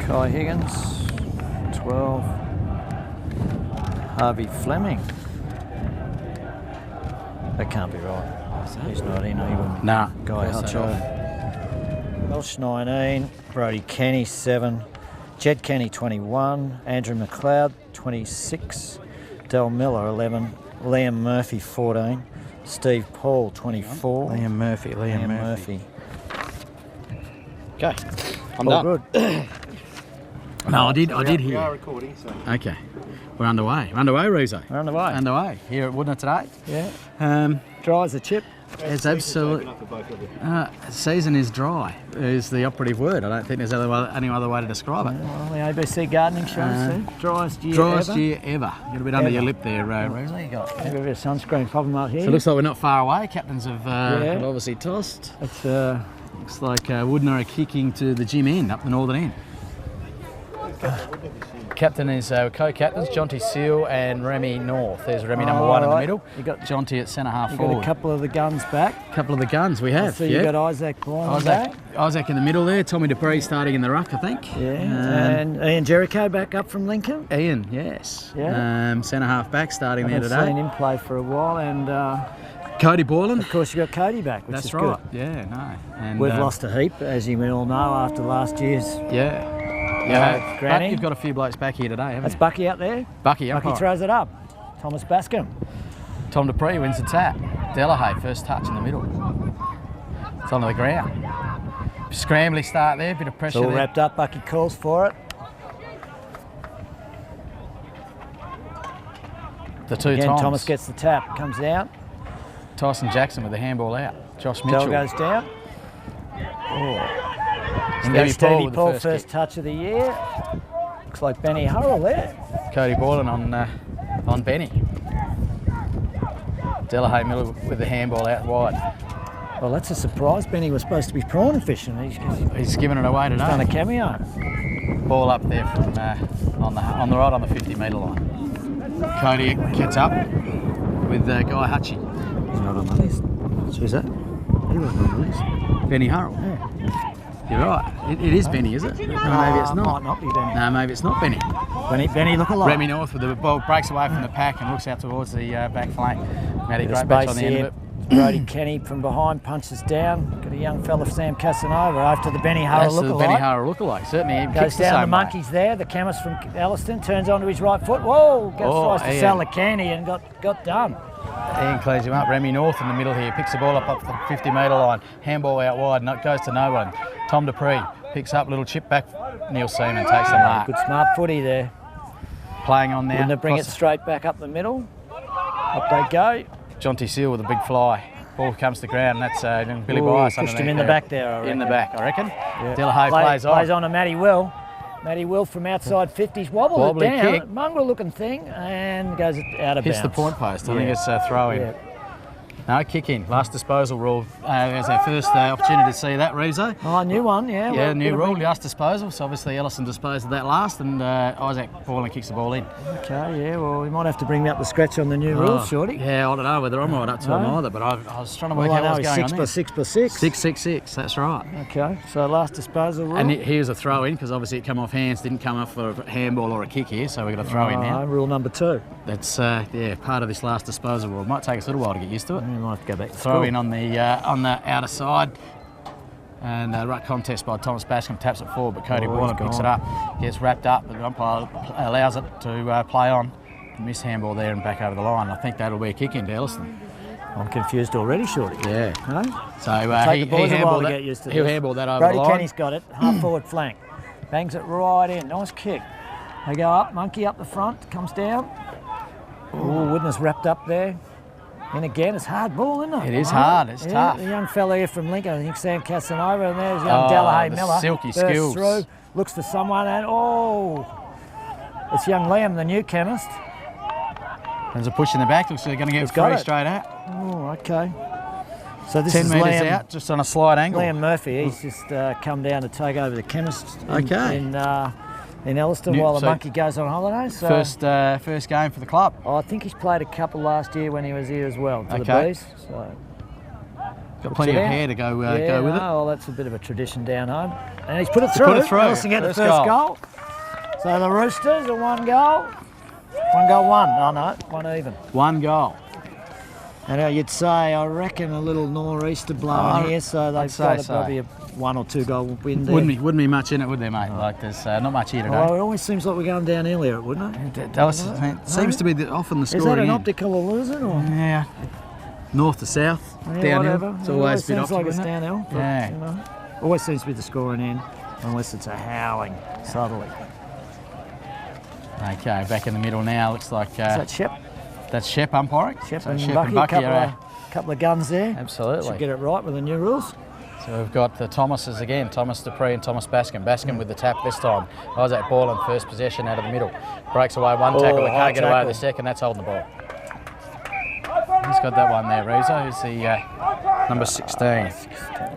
Kai Higgins, 12. Harvey Fleming. That can't be right. He's not in even. Nah. Guy Hutcho. Welsh 19. Brody Kenny 7. Jed Kenny 21. Andrew McLeod 26. Del Miller 11. Liam Murphy 14. Steve Paul 24. Liam Murphy. Okay. I'm all done. Good. No, I did hear. We are recording, so. Okay. We're underway. Reevso. We're underway. Underway. Here at Wudinna today. Yeah. Dry as a chip. It's absolutely. Season is dry is the operative word. I don't think there's any other way to describe it. Well, the ABC gardening show said driest year Driest ever. year ever. Got a bit under your lip there, Reevso. You got a bit of sunscreen problem up here. So it looks like we're not far away. Captains have obviously tossed. It's Looks like Wudinna are kicking to the gym end, up the northern end. Captain is co-captains, Jonty Seal and Remy North. There's Remy number 1 in the middle. You got Jonty at centre half you forward. got a couple of the guns back. Couple of the guns we have. So you got Isaac back. Isaac in the middle there. Tommy Dupree starting in the ruck, I think. Yeah. And Ian Jericho back up from Lincoln. Ian, yes. Yeah. Centre half back starting there today. I've seen him play for a while, and Cody Borland. of course you got Cody back, which That's is right. good. Yeah, no. And We've lost a heap, as you all know, after last year's. Yeah. Yeah, Granny. but you've got a few blokes back here today, haven't That's you? Bucky up there. Bucky throws it up. Thomas Bascom. Tom Dupree wins the tap. Delahaye first touch in the middle. It's onto the ground. Scrambly start there, bit of pressure It's all there. wrapped up. Bucky calls for it. The two Again, Toms. Thomas gets the tap, comes out. Tyson Jackson with the handball out. Josh Mitchell. Bell goes down. Stevie Paul, with the first touch of the year. Looks like Benny Hurrell there. Cody Borland on Benny. Delahaye Miller with the handball out wide. Well, that's a surprise. Benny was supposed to be prawn fishing. He's given it away today. Done a cameo. Ball up there from on the right on the 50-metre line. Cody gets up with Guy Hutchie. He's not on the list. Who's that? He wasn't on the list. Benny Hurrell. Yeah. You're right. It is Benny, is it? No, maybe it's not. Might not be Benny. No, maybe it's not Benny. Benny look alike. Remy North with the ball breaks away from the pack and looks out towards the back flank. Matty Bit of Greatbatch on space the end here. of it. Brody Kenny from behind punches down. Got a young fella, Sam Casanova, after the Benny Hurrell That's the look-alike. Benny Hurrell lookalike. Certainly he Goes kicks the down the same monkeys there. The chemist from Elliston turns onto his right foot. Whoa! Tries to Ian. sell the candy and got done. Ian clears him up. Remy North in the middle here. Picks the ball up the 50-metre line. Handball out wide and it goes to no one. Tom Dupree picks up, little chip back. Neil Seaman takes the mark. Good smart footy there. Playing on now. Wouldn't it bring it straight back up the middle? Up they go. Jonty Seal with a big fly. Ball comes to ground. That's Billy Bias pushed him underneath in the there. back there, I reckon. In the back, I reckon. Yeah. Delahaye plays on. Plays on to Matty Will. Matty Will from outside 50s. Wobbled Wobbly it down. kick. Mongrel looking thing and goes out of bounds. Hits the point post. I think it's a throw in. Yeah. No, kick in. Last disposal rule. As our first opportunity to see that, Reevso. Oh, new one, yeah. Yeah, Well, new bit of rule, last disposal. So obviously Elliston disposed of that last and Isaac Borland kicks the ball in. Okay, yeah, well, we might have to bring me up the scratch on the new rules, Shorty. Yeah, I don't know whether I'm right up to them either, but I was trying to work Well, out I what know was he's going on 6 plus 6 plus 6. 666, that's right. Okay, so last disposal rule. And here's a throw in because obviously it come off hands, didn't come off for a handball or a kick here, so we've got a throw in now. Rule number 2. That's part of this last disposal rule. Might take us a little while to get used to it. We might have to go back to Throw in on the outer side, and ruck contest by Thomas Bascom taps it forward, but Cody Borland picks it up, gets wrapped up, but the umpire allows it to play on. Miss handball there and back over the line. I think that'll be a kick into Elliston. I'm confused already, Shorty. Yeah. No? So Take the boys a while to get used to he'll this. handball that over Brody the line. Kenny's got it, half forward flank. Bangs it right in, nice kick. They go up, monkey up the front, comes down. Oh, Wudinna's wrapped up there. In again, it's hard ball, isn't it? It is hard, it's tough. The young fella here from Lincoln, I think Sam Casanova, and there's young Delahaye the Miller. silky Bursts skills. through, looks for someone, and it's young Liam, the new chemist. There's a push in the back, looks like they're going to get got free it. straight out. Oh, okay. So this 10 is metres Liam, out, just on a slight angle. Liam Murphy. He's just come down to take over the chemist in Elliston while the so monkey goes on holiday. So First game for the club. I think he's played a couple last year when he was here as well for the Okay. Bees. So Got plenty of hair to go with it. Oh, well, that's a bit of a tradition down home. And he's put it through. Elliston get the first goal. So the Roosters are 1 goal. 1 goal, 1. Oh, no, 1 even. 1 goal. And you'd say, I reckon, a little nor'easter blowing here, so they've got probably a 1 or 2 goal win there. Wouldn't be much in it, would there, mate? Like, there's not much here today. Oh, it always seems like we're going downhill here, wouldn't it? It seems to be often the scoring. Is that an optical illusion? Or? Yeah. North to south, downhill. Whatever. It's always a bit seems like it's optical, downhill. But, yeah. You know, always seems to be the scoring end, unless it's a howling subtly. Okay, back in the middle now. Looks like Is that Shep? that's Shep umpiring. Shep and Bucky, couple of guns there. Absolutely. Should get it right with the new rules. So we've got the Thomases again, Thomas Dupree and Thomas Bascom. Bascom with the tap this time. Isaac Borland, first possession out of the middle. Breaks away one tackle, but can't get away with the second. That's holding the ball. He's got that one there, Reevso, who's the number 16.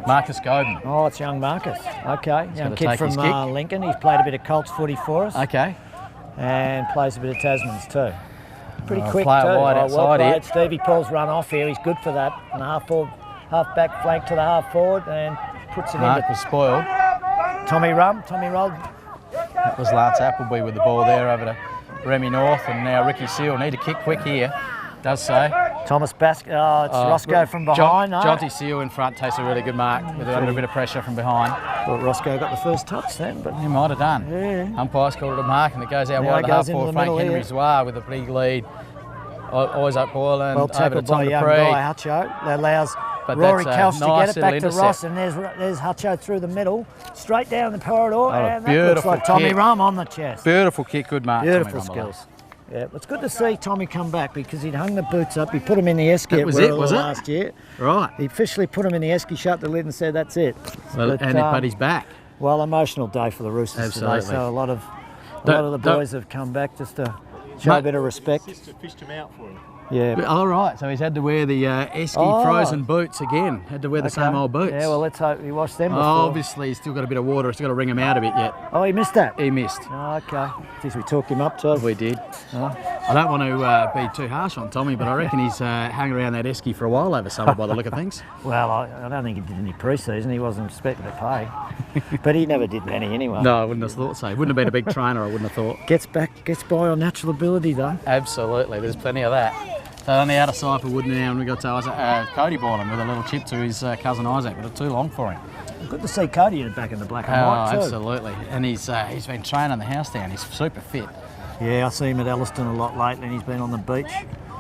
Marcus Godin. Oh, it's young Marcus. Okay, young to kid take from his kick. Lincoln. He's played a bit of Colts footy for us. Okay. And plays a bit of Tasman's too. Pretty quick player too. wide outside well here. Stevie Paul's run off here. He's good for that. And half back flank to the half forward and puts it Mark into was spoiled. Tommy Roll. That was Lance Appleby with the ball there over to Remy North, and now Ricky Seal. Need a kick quick here. Does so. Thomas Basket. Oh, it's Roscoe from behind. Jonty Seal in front takes a really good mark with under a bit of pressure from behind. Thought Roscoe got the first touch then, but He might have done. Yeah. Umpire's called it a mark, and it goes out Now wide it to half goes into forward. the Frank middle Henry here. Zwar with a big lead. Isaac Borland well over to tackled by Tom young Dupree. guy Hutcho. That allows But Rory that's a Kelch to nice get it back little to Ross, and there's Hutcho through the middle, straight down the corridor, and that looks beautiful like Tommy kick. Rum on the chest. Beautiful kick, good mark. Beautiful Tommy Rumble. skills. Yeah, it's good to see Tommy come back because he'd hung the boots up. He put them in the esky That at was it, Wirral was it? last year. Right. He officially put them in the esky, shut the lid, and said, "That's it." Well, but he's back. Well, emotional day for the Roosters Absolutely. today. So a lot of the boys have come back just to show a bit of respect. Just fished him out for him. Yeah. All right, so he's had to wear the Esky frozen boots again. Had to wear the same old boots. Yeah, well, let's hope he washed them before. Obviously, he's still got a bit of water. He's still got to wring him out a bit yet. Oh, he missed that? He missed. Oh, okay. Geez, we talked him up too. We did. Oh. I don't want to be too harsh on Tommy, but I reckon he's hung around that Esky for a while over summer by the look of things. Well, I don't think he did any pre-season. He wasn't expected to play. But he never did many anyway. No, I wouldn't have thought so. Wouldn't have been a big trainer, I wouldn't have thought. Gets by on natural ability though. Absolutely, there's plenty of that. So on the outer side for Wudinna now, and we got Cody Borland with a little chip to his cousin Isaac, but it's too long for him. Good to see Cody back in the black and white too. Absolutely, and he's been training the house down. He's super fit. Yeah, I see him at Elliston a lot lately, and he's been on the beach.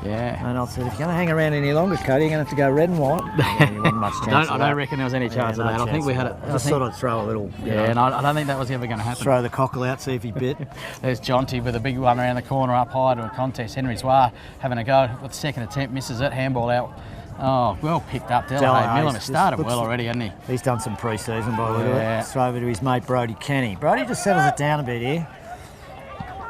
Yeah. And I said, if you're going to hang around any longer, Cody, you're going to have to go red and white. Yeah, there wasn't much chance I don't reckon there was any chance of that. I think we had it. Just sort of throw a little. And I don't think that was ever going to happen. Throw the cockle out, see if he bit. There's Jonty with a big one around the corner up high to a contest. Henry Zwar having a go with the second attempt, misses it. Handball out. Oh, well picked up. Delahaye Millam has started well already, hasn't he? He's done some pre-season by the way. Throw over to his mate Brody Kenny. Brody just settles it down a bit here.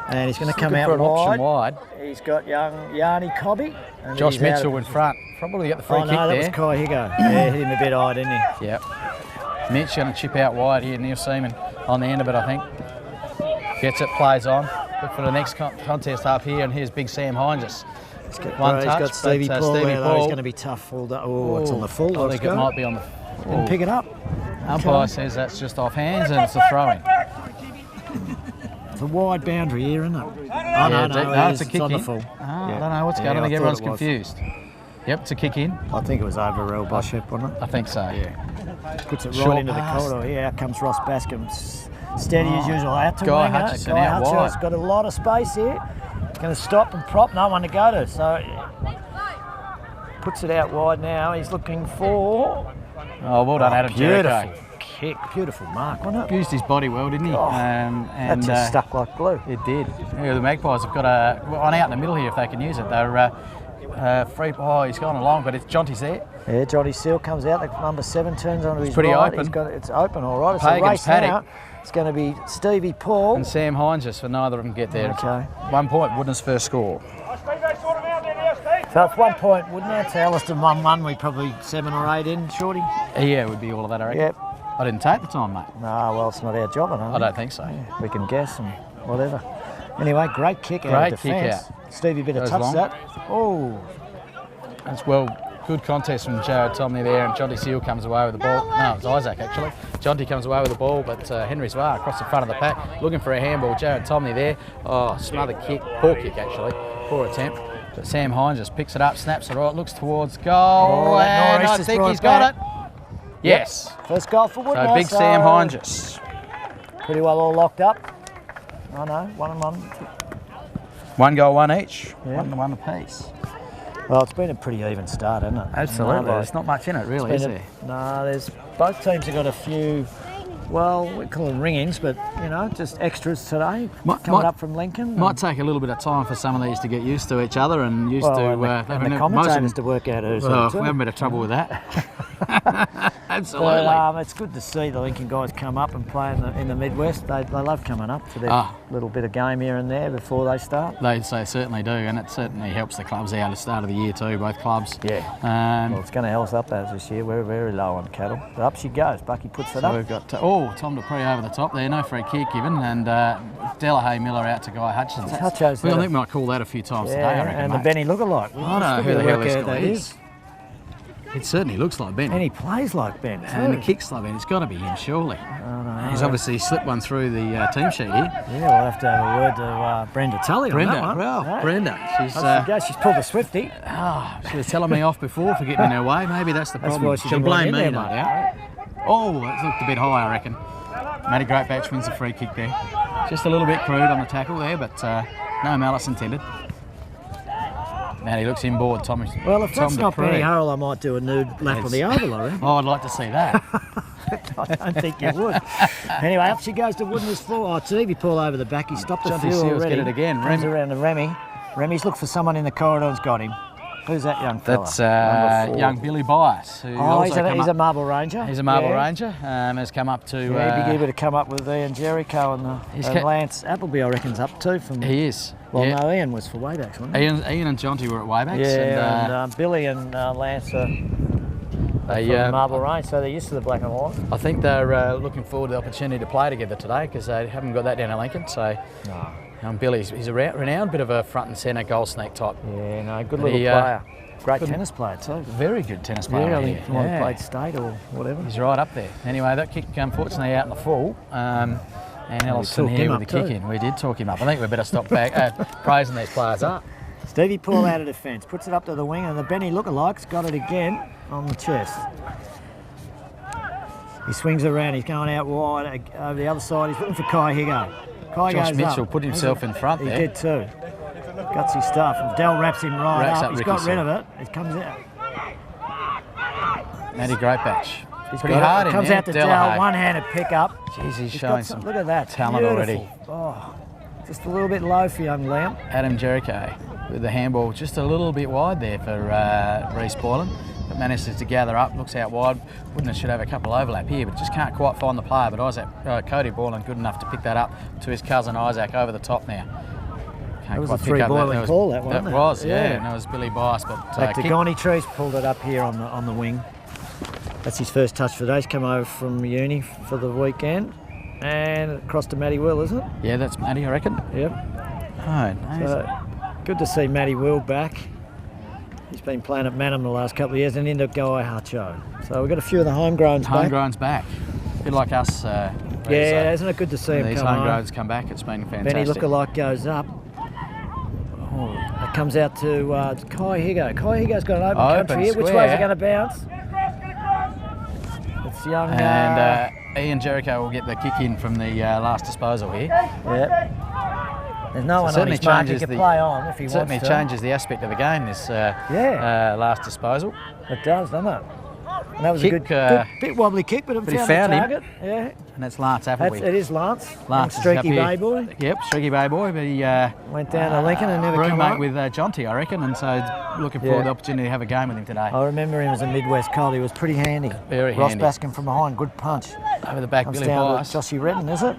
And he's going to come out for an option wide. He's got young Yarny Cobby. Josh Mitchell in front. Probably got the free kick there. there. That was Kai Higo. Yeah, hit him a bit high, didn't he? Yep. Mitch going to chip out wide here. Neil Seaman on the end of it, I think. Gets it, plays on. Look for the next contest up here, and here's big Sam Hines. He's got Stevie Paul there, though. He's going to be tough all day. Oh, it's on the full. I think it might be on the... Didn't pick it up. Umpire says that's just off hands, and it's a throw-in. It's a wide boundary here, isn't it? Oh, no, it's a kick on in. the full. I don't know what's going on. I think everyone's confused. Yep, it's a kick in. I think it was overruled by Shep, wasn't it? I think so, yeah. Puts it Short right into pass. the corridor. Yeah, out comes Ross Bascom. Steady as usual. Out to Guy winger. Hutchison Guy out Hutchison's wide. got a lot of space here. He's going to stop and prop. No one to go to. So puts it out wide now. He's looking for... Oh, well done, Adam Jericho. Kick, beautiful mark, wasn't it? Used his body well, didn't he? That just stuck like glue. It did. Yeah, the Magpies have got one out in the middle here if they can use it. They're free. Oh, he's gone along, but it's Jonty's there. Yeah, Johnny Seal comes out. The number 7 turns onto his pretty right. open. It's open, all right. It's a Pagan's race paddock. now. It's going to be Stevie Paul. And Sam Hines, for neither of them get there. Okay. 1 point, Wudinna's first score. So it's 1 point, wouldn't it? To Elliston 1-1. We probably 7 or 8 in, Shorty. Yeah, it would be all of that, I reckon. Yep. I didn't take the time, mate. No, well, it's not our job, I don't think so. Yeah, we can guess and whatever. Anyway, great kick out of Great kick defence. out. Stevie bit of Goes touch long. that. Oh, That's well Good contest from Jared Tomney there, and Jonty Seal comes away with the ball. No, it's Isaac actually. Jonty comes away with the ball, but Henry Zwar across the front of the pack, looking for a handball. Jared Tomney there. Oh, smothered kick, poor kick actually, poor attempt. But Sam Hines just picks it up, snaps it right, looks towards goal, and I think he's got it. Yes. First goal for Wudinna. So big Sam Hines. Pretty well all locked up. I know, 1-1. 1 goal, 1 each. Yeah. 1 apiece. Well, it's been a pretty even start, hasn't it? Absolutely. No, There's not much in it, really, is there? No, there's both teams have got a few. Well, we call them ring-ins, but you know, just extras today. Coming up from Lincoln. Might take a little bit of time for some of these to get used to each other and used to. And the commentators to work out who's. Well, we have a bit of trouble with that. Absolutely. But, it's good to see the Lincoln guys come up and play in the Midwest. They love coming up to their little bit of game here and there before they start. They certainly do, and it certainly helps the clubs out at the start of the year too, both clubs. Yeah. Well, it's going to help us up as this year. We're very low on cattle. But up she goes. Bucky puts it up. We've got Tom Dupree over the top there, no free kick given, and Delahaye Miller out to Guy Hutchins. I think we might call that a few times today, I reckon, and mate. the Benny lookalike. I don't know who the hell this guy is. It certainly looks like Ben. And he plays like Ben too. And he kicks like Ben. It's got to be him, surely. He's obviously slipped one through the team sheet here. Yeah, we'll have to have a word to Brenda Tully on that one. Well, Brenda. She's pulled a Swifty. She was telling me off before for getting in her way. Maybe that's the problem. She'll blame me, no doubt. Oh, it looked a bit high, I reckon. Matty Greatbatch wins the free kick there. Just a little bit crude on the tackle there, but no malice intended. Matty looks inboard, Tommy. Well, if that's not Benny Hurrell, I might do a nude lap on the oval, I reckon. Oh, I'd like to see that. I don't think you would. Anyway, up she goes to Wudinna's floor. Oh, TV pull over the back. He stopped the field already. Get it again. Comes around to Remy. Remy's looked for someone in the corridor and's got him. Who's that young fella? That's young Billy Bias. He's a Marble Ranger. He's a Marble Ranger. Has come up to... he'd be able to come up with Ian Jericho and Lance Appleby, I reckon's up too. He is. Well, no, Ian was for Waybacks, wasn't he? Ian and Jonty were at Waybacks. Yeah, and Billy and Lance are from Marble Range, so they're used to the black and white. I think they're looking forward to the opportunity to play together today because they haven't got that down in Lincoln. So Billy's he's a renowned bit of a front and centre goal sneak type. Yeah, no, good little player. Great tennis player too. Very good tennis player. Yeah, he might have played state or whatever. He's right up there. Anyway, that kick unfortunately out in the full. And Elliston here with the kick in. We did talk him up. I think we better stop back praising these players up. Stevie Paul out of defence, puts it up to the wing, and the Benny lookalike's got it again on the chest. He swings around, he's going out wide over the other side. He's looking for Kai Higo. Josh Mitchell put himself in front there. He did too. Gutsy stuff. And Dell wraps him right up. He's got rid of it. It comes out. Matty Greatbatch. He's pretty hard in there. Comes out to Dell, one-handed pick up. Jeez, he's showing some look at that talent already. Oh, just a little bit low for young Liam. Adam Jericho with the handball just a little bit wide there for Reese Boylan. But manages to gather up, looks out wide. Wudinna should have a couple overlap here, but just can't quite find the player. But Cody Boylan good enough to pick that up to his cousin Isaac over the top now. That was a three-boiling call, that one. That was, yeah. And it was Billy Bias. But back to Gonny Trees, pulled it up here on the wing. That's his first touch for the day. He's come over from uni for the weekend. And across to Matty Will, isn't it? Yeah, that's Matty, I reckon. Yep. Oh, nice. So, good to see Matty Will back. He's been playing at Manham the last couple of years and into Guy Hutcho. So we've got a few of the homegrowns back. Homegrowns back. A bit like us. Yeah, isn't it good to see him these come homegrowns come back? It's been fantastic. Benny lookalike goes up. Oh, it comes out to Kai Higo. Kai Higo's got an open country here. Which way is it going to bounce? It's young. And Ian Jericho will get the kick in from the last disposal here. Yep. There's no one on his mark he can play on if he wants to. Certainly changes the aspect of the game, this last disposal. It does, doesn't it? And that was a good bit wobbly kick, but it found the target. Yeah. And that's Lance Appleby. It is Lance. Lance Streaky Bay boy. Yep, Streaky Bay boy, but he went down to Lincoln and never came up. Roommate with Jonty, I reckon, and so looking forward to the opportunity to have a game with him today. I remember him as a Midwest Colt. He was pretty handy. Very handy. Ross Baskin from behind, good punch. Over the back, comes Billy Bias. Joshy Redden, is it?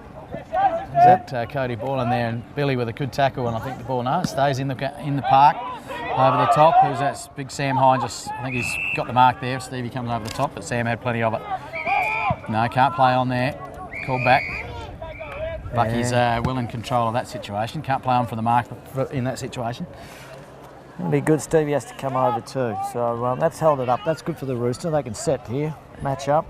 That Cody Boylan there, and Billy with a good tackle, and I think the ball stays in the park over the top. Who's that? Big Sam Hines. I think he's got the mark there. Stevie comes over the top, but Sam had plenty of it. No, can't play on there. Called back. Bucky's well in control of that situation. Can't play on for the mark in that situation. It'll be good. Stevie has to come over too. So that's held it up. That's good for the Rooster. They can set here, match up.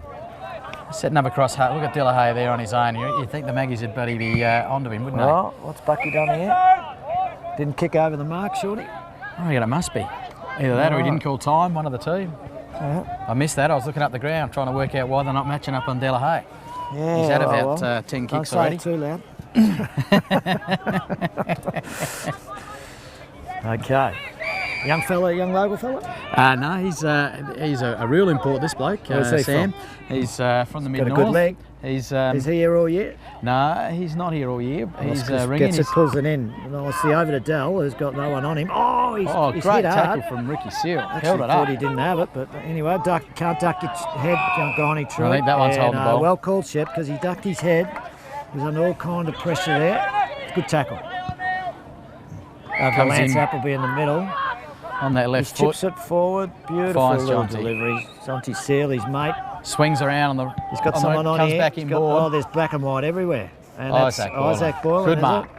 Setting up across Hart. Look at Delahaye there on his own. You think the Maggies would bloody be onto him, wouldn't they? Oh, what's Bucky done here? Didn't kick over the mark, Shorty? I reckon it must be. Either that or he didn't call time, one of the two. I missed that. I was looking up the ground trying to work out why they're not matching up on Delahaye. Yeah, he's had about 10 kicks already. Don't say it too loud. Okay. Young fella, young local fella? No, he's a real import, this bloke, Where's he Sam. from? He's from the mid-north. Got a good leg? He's, Is he here all year? No, he's not here all year. He's ringing. Gets it, pulls it in. I see over to Dell, who's got no one on him. Oh, he's great hit hard. tackle from Ricky Seal. Actually, Held it thought up. he didn't have it, but anyway, can't duck your head, Johnny True. I think that one's holding the ball. Well called, Shep, because he ducked his head. He was under all kind of pressure there. Good tackle. Lance Appleby in the middle. On that left foot. Chips it forward. Beautiful Finds little Jonty. delivery. Jonty Seal, his mate. Swings around on the. He's got someone on comes here. Back inboard. Oh, there's black and white everywhere. And that's Isaac Boylan. Good mark.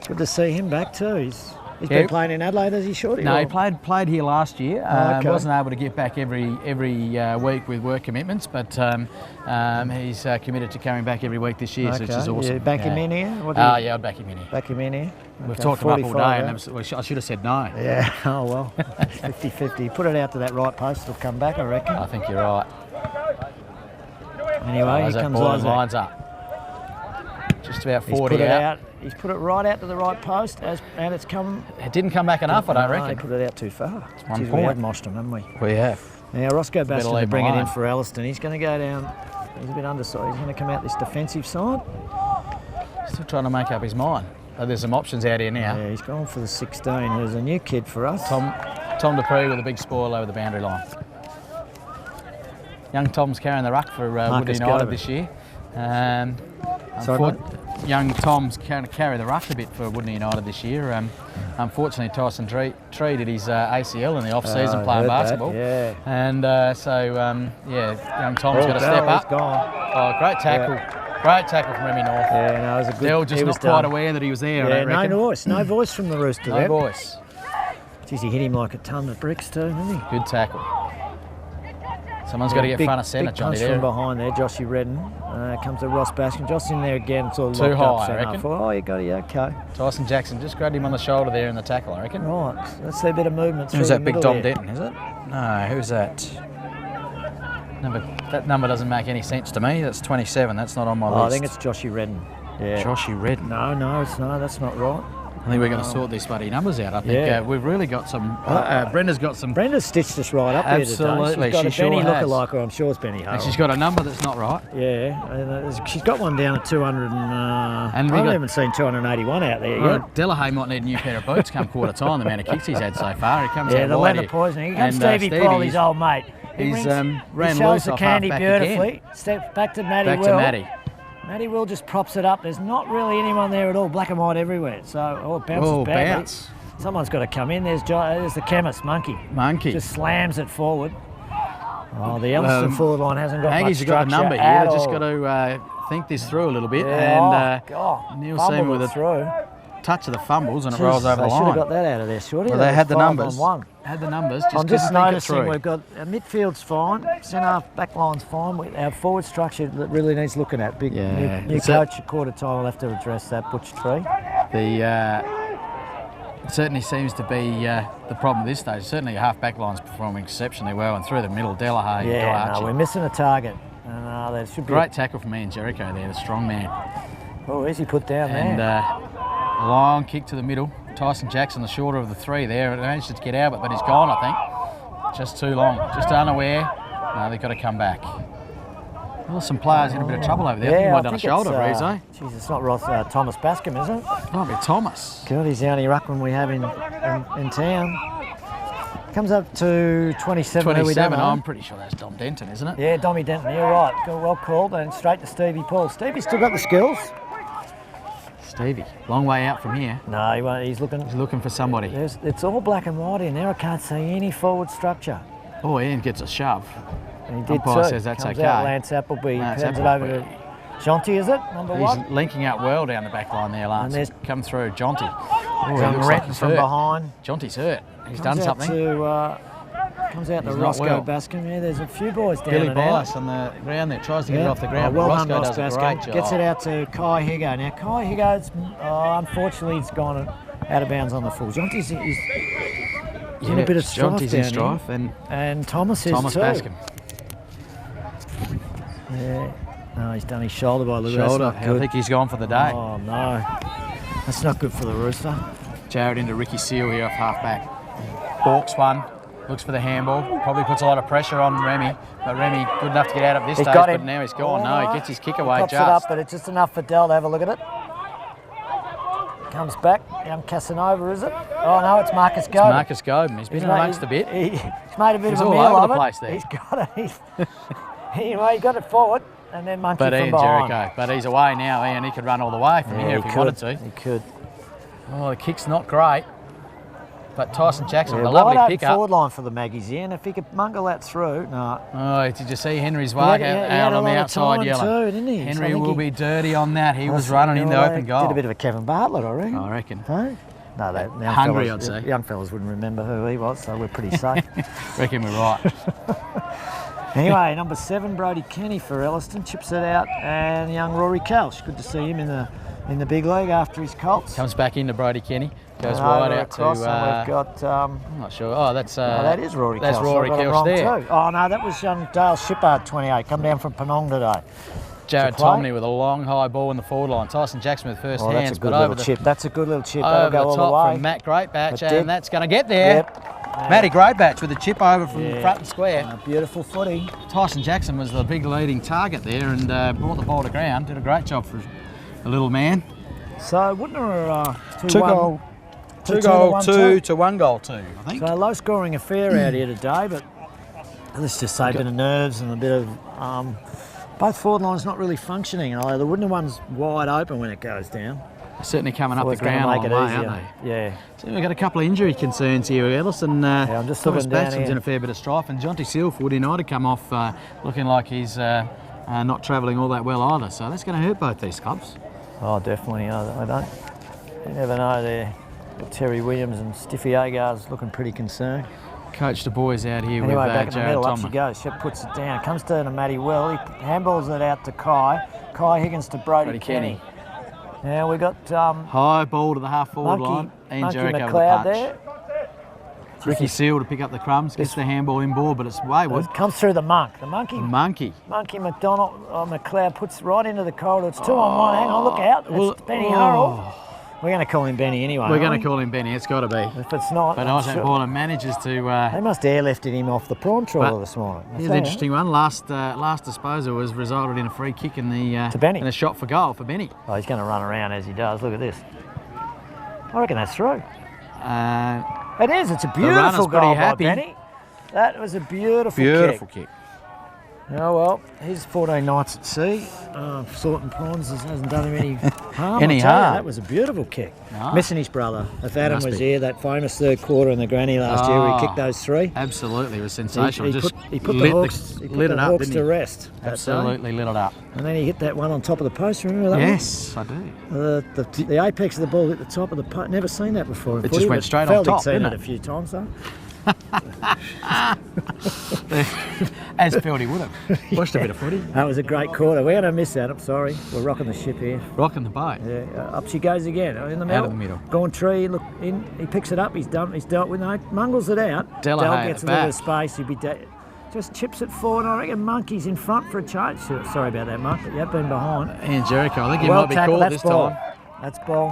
Good to see him back too. He's been playing in Adelaide, has he, Shorty? No, he played here last year. Okay. Wasn't able to get back every week with work commitments, but he's committed to coming back every week this year, which is awesome. You back him in here? Yeah, I'd back him in here. Back him in here? We've talked him up all day, and I should have said no. Yeah, oh well, 50-50. Put it out to that right post, it'll come back, I reckon. I think you're right. Anyway, here comes Isaac. Lines up. Just about 40 out. He's put it right out to the right post, and it's come. It didn't come back enough, I don't reckon. They put it out too far. It's 1 point. We have moshed him, haven't we? We have. Now Roscoe Baston to bring it in for Elliston. He's going to go down. He's a bit undersized. He's going to come out this defensive side. Still trying to make up his mind. Oh, there's some options out here now. Yeah, he's gone for the 16. Who's a new kid for us. Tom Dupree with a big spoil over the boundary line. Young Tom's carrying the ruck for Wudinna United this year. Young Tom's going to carry the ruck a bit for Wudinna United this year. Unfortunately, Tyson Tree did his ACL in the off-season playing basketball. Yeah. And young Tom's got to step up. Gone. Oh, great tackle. Yeah. Great tackle from Remy North. Yeah, no, it was a good. Dell just not quite aware that he was there, I don't reckon. No voice from the Rooster there. No voice. Jeez, he hit him like a ton of bricks too, didn't he? Good tackle. Someone's got to get front of centre, Johnny, there. From behind there, Joshy Redden. Comes to Ross Baskin. Josh in there again. It's all too high, I reckon. Oh, you got it, yeah, okay. Tyson Jackson just grabbed him on the shoulder there in the tackle, I reckon. Right, let's see a bit of movement. Who's that big Dom Denton, is it? No, who's that? That number doesn't make any sense to me. That's 27, that's not on my list. I think it's Joshy Redden. Yeah. Joshy Redden. No, that's not right. I think we're going to sort these bloody numbers out. I think we've really got some. Brenda's got some. Brenda's stitched us right up here today. Absolutely, she's got she a Benny sure has. lookalike, I'm sure it's Benny Hale. And she's got a number that's not right. Yeah, and she's got one down at 200 and I haven't seen 281 out there yet. Delahaye might need a new pair of boots come quarter time. The amount of kicks he's had so far. He comes out the wide leather poisoning. Here comes Stevie Paul, his old mate. He's ran he loose the off candy half-back beautifully. again. Steps back to Matty Back Will. to Matty. Matty Will just props it up. There's not really anyone there at all. Black and white everywhere. So, it bounces badly. Bounce. Someone's got to come in. There's the chemist, Monkey. Just slams it forward. Oh, the Elliston forward line hasn't got much structure. Maggie's got the number here. They've just got to think this through a little bit. And Neil Seam with a touch of the fumbles and it rolls over the line. They should have got that out of there, Shorty. Well, they had the numbers. Had the numbers. I'm just noticing we've got our midfield's fine, centre back line's fine. Our forward structure that really needs looking at. New coach at quarter time will have to address that, Butch Tree. It certainly seems to be the problem at this stage. Certainly your half back line's performing exceptionally well, and through the middle, Delahaye. Yeah, we're missing a target. And there should be great tackle from Ian Jericho there, the strong man. Oh, where's he put down there? And a long kick to the middle. Tyson Jackson, the shorter of the three there, managed to get out, but he's gone, I think. Just too long, just unaware. No, they've got to come back. Well, some players in a bit of trouble over there. I think he might have done a shoulder, Reevso. Jeez, it's not Thomas Bascom, is it? Might be Thomas. God, he's the only ruckman we have in town. Comes up to 27. 27, I'm pretty sure that's Dom Denton, isn't it? Yeah, Dommy Denton, you're right. Well called, and straight to Stevie Paul. Stevie's still got the skills. Stevie, long way out from here. No, he won't. He's looking for somebody. It's all black and white in there. I can't see any forward structure. Oh, Ian gets a shove. And he did Umpire too. says that's Comes okay. Out Lance Appleby. Hands it over to Jonty, is it? Number He's one? linking up well down the back line there, Lance. And there's- Come through, Jonty. Oh, Young looks like Retton he's from hurt. behind. Jonty's hurt. He's Comes done out something. Comes out to He's not Roscoe well. Bascom. Yeah, there's a few boys down Billy and out. Bias on the ground there. Tries to get it off the ground. Oh, well but done, Roscoe Ross does a Bascom. great job. Gets it out to Kai Higo. Now, Kai Higo's, unfortunately, he's gone out of bounds on the full. Jonty's in a bit of strife Jonty's down in strife. and Thomas is Thomas too. Bascom. Yeah. No, he's done his shoulder by the Shoulder. I think he's gone for the day. Oh, no. That's not good for the Rooster. Jared into Ricky Seal here off half back. Hawks one. Looks for the handball. Probably puts a lot of pressure on Remy. But Remy good enough to get out of this He's stage. got But him. now he's gone. No, he gets his kick away Pops just. it up, but it's just enough for Dell to have a look at it. Comes back. Young Casanova, is it? Oh, no, it's Marcus Goben. Marcus Goben. He's been amongst a bit. He's made a bit He's of a all meal over of the it. place there. He's got it. He got it forward, and then Monkey But from Ian behind. Jericho. But he's away now, Ian. He could run all the way from here if he wanted to. He could. Oh, the kick's not great. But Tyson Jackson with a wide lovely open pick up. forward line for the Maggies here, and if he could mungle that through, no. Oh, did you see Henry's He work had out a on the lot of outside time yellow? too, didn't he? So I Henry think will be dirty on that. He was running in the open goal. Did a bit of a Kevin Bartlett, I reckon. I reckon. Hey? No, the young Hungry, fellas, I'd say. Young fellas wouldn't remember who he was, so we're pretty safe. Reckon we're right. Anyway, number 7, Brody Kenny for Elliston, chips it out, and young Rory Kelch. Good to see him in the big league after his Colts. Comes back into Brody Kenny. Goes And wide over out to. across, and we've got. I'm not sure. Oh, that's. that is Rory Kelch. That's Rory I got it Kelch wrong there. too. Oh no, that was young Dale Shippard, 28, come down from Penong today. Jared to play. Tomney with a long high ball in the forward line. Tyson Jackson with first Oh, that's hands, a good but little over the chip. That's a good little chip. That'll over go the all top the way. from Matt Greatbatch, It did. and that's going to get there. Yep. Matty Greatbatch with a chip over from front and square. A beautiful footy. Tyson Jackson was the big leading target there and brought the ball to ground. Did a great job for a little man. So Wudinna are 2-1. Two goal, 2 to 1 goal 2, I think. So a low scoring affair out here today, but let's just say a bit of nerves and a bit of both forward lines not really functioning. The Wudinna one's wide open when it goes down. Certainly coming up So the it's gonna ground make a it long way, easier. aren't they? Yeah. So we've got a couple of injury concerns here. Elliston, I'm just Thomas looking down Baston's here. in a fair bit of strife, and Jonty Seal for Wudinna to come off looking like he's not travelling all that well either. So that's going to hurt both these clubs. Oh, definitely. I don't. You never know there. Terry Williams and Stiffy Agar's looking pretty concerned. Coach the boys out here Anyway, with back in the Jared middle, up she Tomlin. goes. Shep puts it down. Comes to Matty Well. He handballs it out to Kai. Kai Higgins to Brody Kenny. Now we got High ball to the half forward line. Ian Monkey Jericho with the McLeod punch. there. Ricky Seal to pick up the crumbs, gets the handball in ball, but it's wayward. It comes through the monk. The monkey Monkey. McDonald McLeod puts right into the corridor. It's 2-on-1. Hang on, look out. It's Benny Hurrell. We're going to call him Benny anyway. We're going to call him Benny. It's got to be. If it's not, But I'm Isaac sure. Borland manages to. They must have airlifted him off the prawn trawler this morning. Here's an interesting one. Last disposal was resulted in a free kick in the To Benny. in a shot for goal for Benny. Oh, he's going to run around as he does. Look at this. I reckon that's through. It is. It's a runner's beautiful pretty goal by happy. Benny. That was a beautiful kick. Oh, well, he's 14 nights at sea. Sorting prawns hasn't done him any harm. Any I tell you, harm. that was a beautiful kick. Nice. Missing his brother. If Adam Must was be. here, that famous third quarter in the granny last year where he kicked those 3. Absolutely, it was sensational. He Just put lit the Hawks, lit it up, Hawks didn't to he? rest. that day. Absolutely lit it up. And then he hit that one on top of the post. Remember that Yes, I do. one? The apex of the ball hit the top of the post. Never seen that before. In It footy, just went but straight on Feldy'd top, seen didn't it it? a few times though. As Feldy would have. Watched a bit of footy. That was a great quarter. We're going to miss that. I'm sorry. We're rocking the ship here. Rocking the boat. Yeah, up she goes again. In the middle. Out of the middle. Gone tree. Look in. He picks it up. He's dealt with it. Mungles it out. Delahaye Del at gets a the little back. space. He'd be just chips it forward. I reckon Monkey's in front for a change. Sorry about that, Monk. But you've been behind. Ian Jericho, I think he Well might be tackled. caught That's this ball. time. That's ball.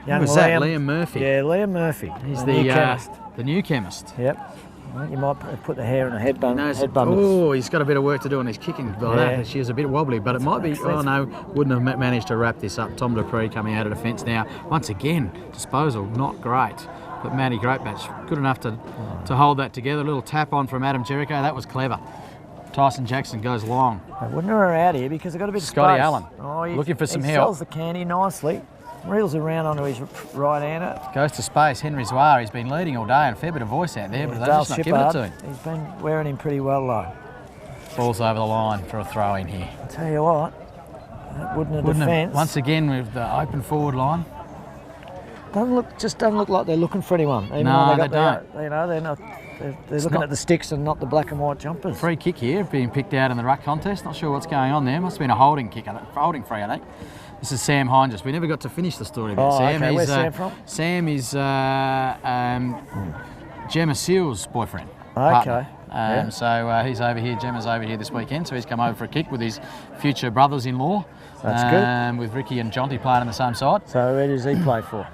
Who Young was that? Liam Murphy. Yeah, Liam Murphy. He's the new chemist. the new chemist. Yep. Well, you might put the hair in a headband. Oh, he's got a bit of work to do on his kicking. Like Yeah. that. She is a bit wobbly, but it might be. Oh no, wouldn't have managed to wrap this up. Tom Dupree coming out of defence now. Once again, disposal not great, but Matty Greatbatch good enough to hold that together. A little tap on from Adam Jericho. That was clever. Tyson Jackson goes long. I wouldn't her out here because they've got a bit of Scotty space. Allen, looking for some he help. sells the candy nicely. Reels around onto his right-hander. Goes to space. Henry Zwar, he's been leading all day and a fair bit of voice out there, but they're Dale just not giving it to him. Shippard, he's been wearing him pretty well though. Ball's over the line for a throw in here. I'll tell you what, Wudinna defence. Once again with the open forward line. Doesn't look like they're looking for anyone. Even No, though they don't. You know, they're not. They're looking at the sticks and not the black and white jumpers. Free kick here, being picked out in the ruck contest. Not sure what's going on there. Must have been a holding kick, holding free, I think. This is Sam Hindress. We never got to finish the story about Sam. Okay. Where's Sam from? Sam is Gemma Seal's boyfriend. Okay. So he's over here. Gemma's over here this weekend, so he's come over for a kick with his future brothers-in-law. That's good. With Ricky and Jonty playing on the same side. So where does he play for?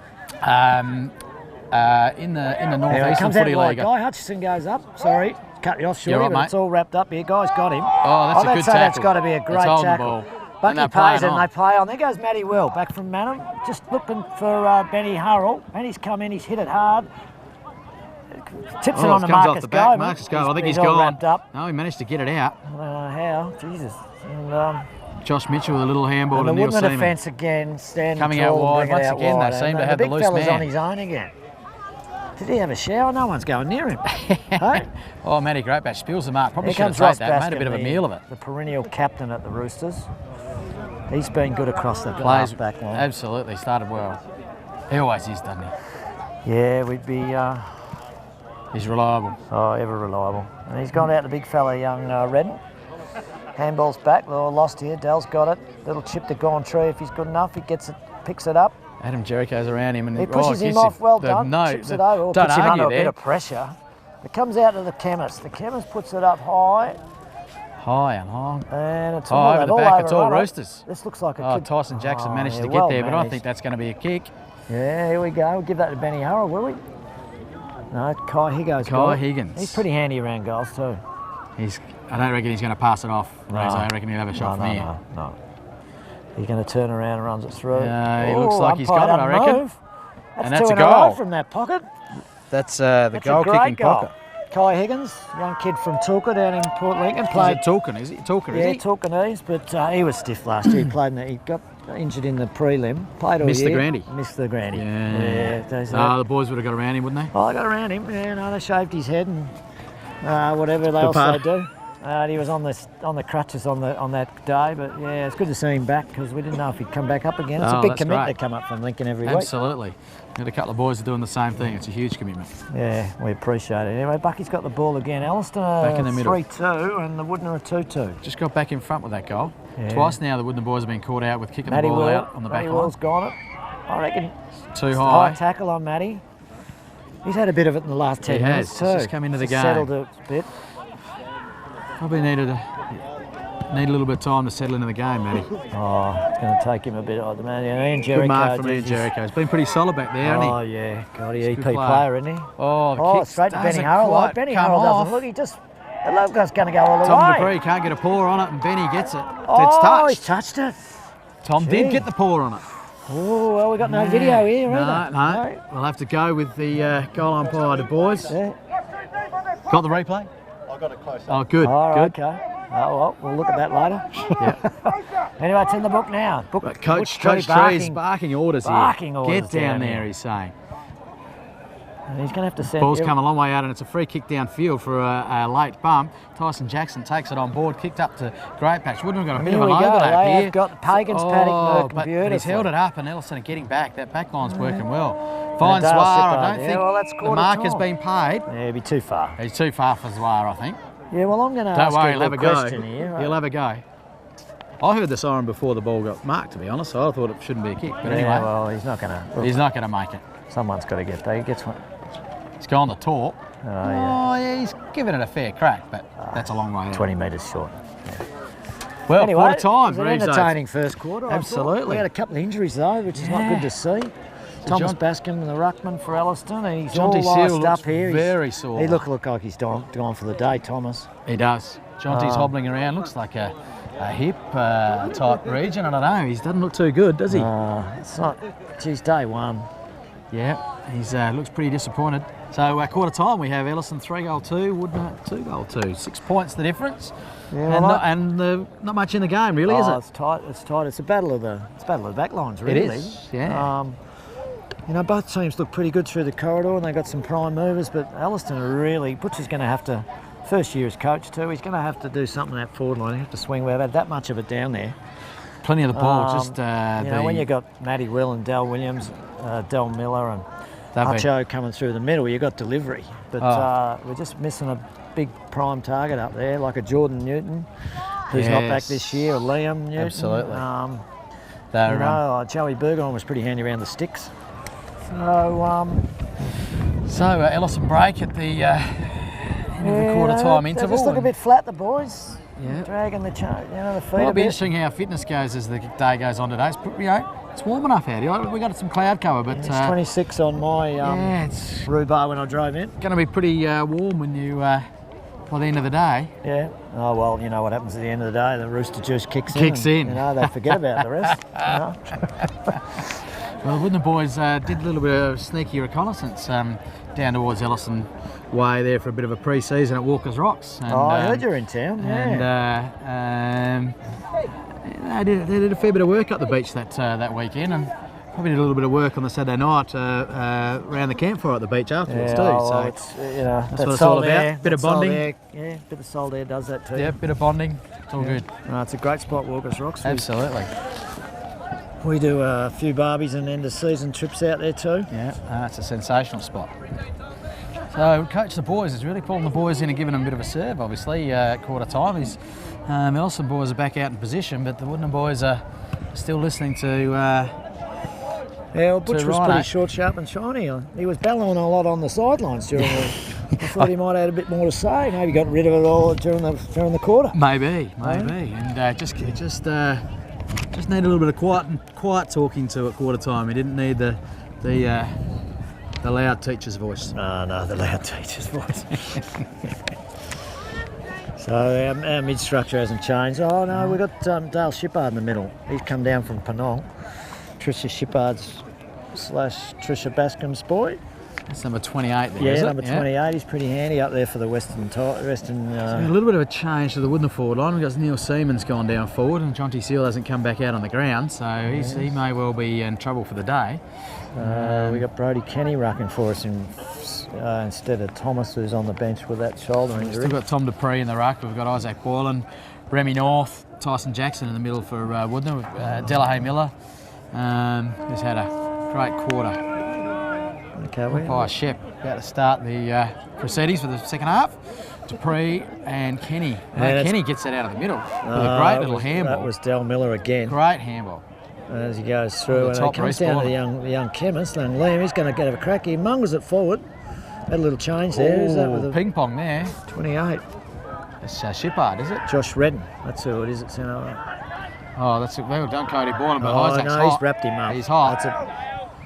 In the Northeastern Footy League. Guy Hutchison goes up. Sorry, cut you off, Shorty, right, but mate. it's all wrapped up here. Guy's got him. Oh, that's a good tackle. That's got to be a great tackle. Bucky pays it and they play on. There goes Matty Will, back from Manham, just looking for Benny Hurrell. Benny's come in, he's hit it hard. Tips it on to Marcus Go. Marcus Go, I think he's all gone. wrapped up. No, he managed to get it out. I don't know how, Jesus. And, Josh Mitchell with a little handball to and the Neil Wudinna Seaman. defence again, standing Coming tall, out wide bringing it once out again. wide. They seem to And have the loose big fella's man. on his own again. Did he have a shower? No one's going near him. Hey? Oh, Matty Greatbatch spills the mark. Probably Here should have comes taken Ross that. Made a bit of a Baskin, meal of it. the perennial captain at the Roosters. He's been good across the Plays back line. absolutely. Started well. He always is, doesn't he? Yeah, we'd be He's reliable. ever reliable. And he's gone out the big fella, young Redden. Handball's back, little lost here. Dell's got it. Little chip to Gone Tree if he's good enough. He gets it, picks it up. Adam Jericho's around him and He pushes him off. Well done. Chips it over. Or don't puts him argue under a there. bit of pressure. It comes out to the chemist. The chemist puts it up high. High and high. And it's Oh, over the back, it's all Roosters. This looks like a Oh, kid. Tyson Jackson managed to get well there, but I managed. think that's going to be a kick. Yeah, here we go. We'll give that to Benny Hurrell, will we? No, Kai Higgins. Kai Higgins. He's pretty handy around goals too. I don't reckon he's going to pass it off. I reckon he'll have a shot from here. No. He's going to turn around and runs it through. Yeah, he looks like he's got it, I reckon. Move. And that's two a in row goal. from that pocket. That's the goal a great kicking goal. pocket. Kai Higgins, young kid from Tulka down in Port Lincoln, played. Is it Tulkan? Is he? Tulkan, Yeah, is he? Tulkanese, but he was stiff last year. He played he got injured in the prelim. Played all Missed the year. grandy. Missed the grandy. Yeah. The boys would have got around him, wouldn't they? Oh, they got around him. Yeah, no, they shaved his head and whatever else they do. He was on the crutches on that day, but yeah, it's good to see him back because we didn't know if he'd come back up again. It's a big commitment to come up from Lincoln every week. Absolutely. And a couple of boys are doing the same thing. It's a huge commitment. Yeah, we appreciate it. Anyway, Bucky's got the ball again. Elliston back in the middle. 3-2 and the Wudinna 2-2. Just got back in front with that goal. Yeah. Twice now the Wudinna boys have been caught out with kicking Matty the ball Will, out on the back Matty line. Will's got it. I reckon. Too High high. tackle on Matty. He's had a bit of it in the last 10 minutes He's too. just come into the game. Settled it a bit. Probably need a little bit of time to settle into the game, Matty. Oh, it's going to take him a bit. Oh, man, Ian Jericho. Good mark from Ian Jericho. He's been pretty solid back there, hasn't he? Oh, yeah. God, he EP good player, isn't he? Oh, the kick straight to Benny doesn't Hurrell. quite Benny come Hurrell off. doesn't look. He just. The love guy's going to go all the Tom way. Dupree can't get a paw on it, and Benny gets it. Oh, It's touched. he's touched it. Tom did get the paw on it. Oh, well, we got no video here, either. No. We'll have to go with the goal umpire, the boys. Yeah. Got the replay? I got it close. Oh, good. Oh, good. okay. Oh, well, we'll look at that later. Yeah. Anyway, it's in the book now. Coach Tree's barking orders barking here. orders Get down down there, here. he's saying. And he's going to have to send. Ball's come a long way out, and it's a free kick downfield for a late bump. Tyson Jackson takes it on board, kicked up to Greatbatch. Wouldn't have got a bit of an overlap They here. have got Pagan's paddock but beautiful. he's held it up, and Elliston are getting back. That back line's working well. Fine Dale Zwar, I Sippard, don't yeah, think well, that's the quarter mark has time. been paid. Yeah, it'd be too far. He's too far for Zwar, I think. Yeah, well, I'm going to Don't ask worry, you he'll a have a good go. question here. He'll have a go. I heard the siren before the ball got marked, to be honest, so I thought it shouldn't be a kick. But anyway, well, he's not going to. he's not going to make it. Someone's got to get there. He gets one. He's gone to talk. Oh, yeah. Oh, yeah, he's given it a fair crack, but that's a long way out. 20 metres short. Well, Anyway, quarter time, it was an Reevso. entertaining first quarter. I thought. Absolutely. We had a couple of injuries though, which is not good to see. Thomas Bascom, the ruckman for Elliston, and he's Jonty all Seal iced up looks here. very sore. He look like he's gone for the day, Thomas. He does. Jonty's hobbling around. Looks like a hip type region. I don't know. He doesn't look too good, does he? It's not. Geez, day one. Yeah, he's looks pretty disappointed. So quarter time, we have Elliston 3-2, Wudinna 2-2. 6 points the difference. Yeah, And not much in the game, really, is it? It's tight. It's tight. It's a battle of the back lines, really. It is. Yeah. You know, both teams look pretty good through the corridor, and they got some prime movers. But Elliston really, Butcher's going to have to. First year as coach too. He's going to have to do something on that forward line. He'll have to swing. We've had that much of it down there. plenty of the ball. When you got Matty Will and Del Williams, Del Miller and Hutcho coming through the middle, you got delivery. But we're just missing a big prime target up there, like a Jordan Newton, who's not back this year, or Liam Newton. Absolutely. Joey Burgoyne was pretty handy around the sticks. So Elliston break at the end of the quarter time interval. They just look a bit flat, the boys. Yeah. Dragging the feet It'll a be bit. interesting how fitness goes as the day goes on today. It's warm enough out here. We got some cloud cover, but it's 26 on my it's rhubarb when I drove in. Going to be pretty warm when you by the end of the day. Yeah. Oh well, you know what happens at the end of the day? The rooster juice kicks in. They forget about the rest. Well, Wudinna boys did a little bit of sneaky reconnaissance down towards Elliston Way there for a bit of a pre-season at Walker's Rocks. And, I heard you're in town. Yeah. And they did a fair bit of work up the beach that weekend, and probably did a little bit of work on the Saturday night around the campfire at the beach afterwards too. So it's, that's what it's all about. Bit of bonding. Yeah, bit of Salt Air does that too. Yeah, bit of bonding. It's all good. No, it's a great spot, Walker's Rocks. Absolutely. We do a few barbies and end of season trips out there too. Yeah, it's a sensational spot. So coach the boys is really pulling the boys in and giving them a bit of a serve. Obviously, quarter time. Elliston boys are back out in position, but the Wudinna boys are still listening to. Butch was pretty short, sharp, and shiny. He was bellowing a lot on the sidelines during the. I thought he might have had a bit more to say. Maybe got rid of it all during the quarter. Maybe, and just need a little bit of quiet talking to at quarter time. He didn't need the loud teacher's voice. No, the loud teacher's voice. So our mid structure hasn't changed. Oh no, we've got Dale Shippard in the middle. He's come down from Penong. Tricia Shippard's / Tricia Bascom's boy. That's number 28 there, yeah, number 28. He's pretty handy up there for the Western. So a little bit of a change to the Wudinna forward line. We've got Neil Seaman's gone down forward, and Jonty Seal hasn't come back out on the ground, so he may well be in trouble for the day. We got Brody Kenny rucking for us instead of Thomas, who's on the bench with that shoulder injury. We've still got Tom Dupree in the ruck. We've got Isaac Boylan, Remy North, Tyson Jackson in the middle for Wudinna, with Delahaye Miller, who's had a great quarter. Umpire Shep about to start the proceedings for the second half. Dupree and Kenny. Kenny gets that out of the middle with a great little handball. That was Del Miller again. Great handball. As he goes through, and it comes down to the young chemist, and Liam, he's going to get a crack. He mungles it forward. Had a little change there. Is that with a ping pong there? 28. It's Shippard, is it? Josh Redden. That's who it is at centre. Oh, that's well done, Cody Boylan, but Isaac's hot. He's wrapped him up. He's hot.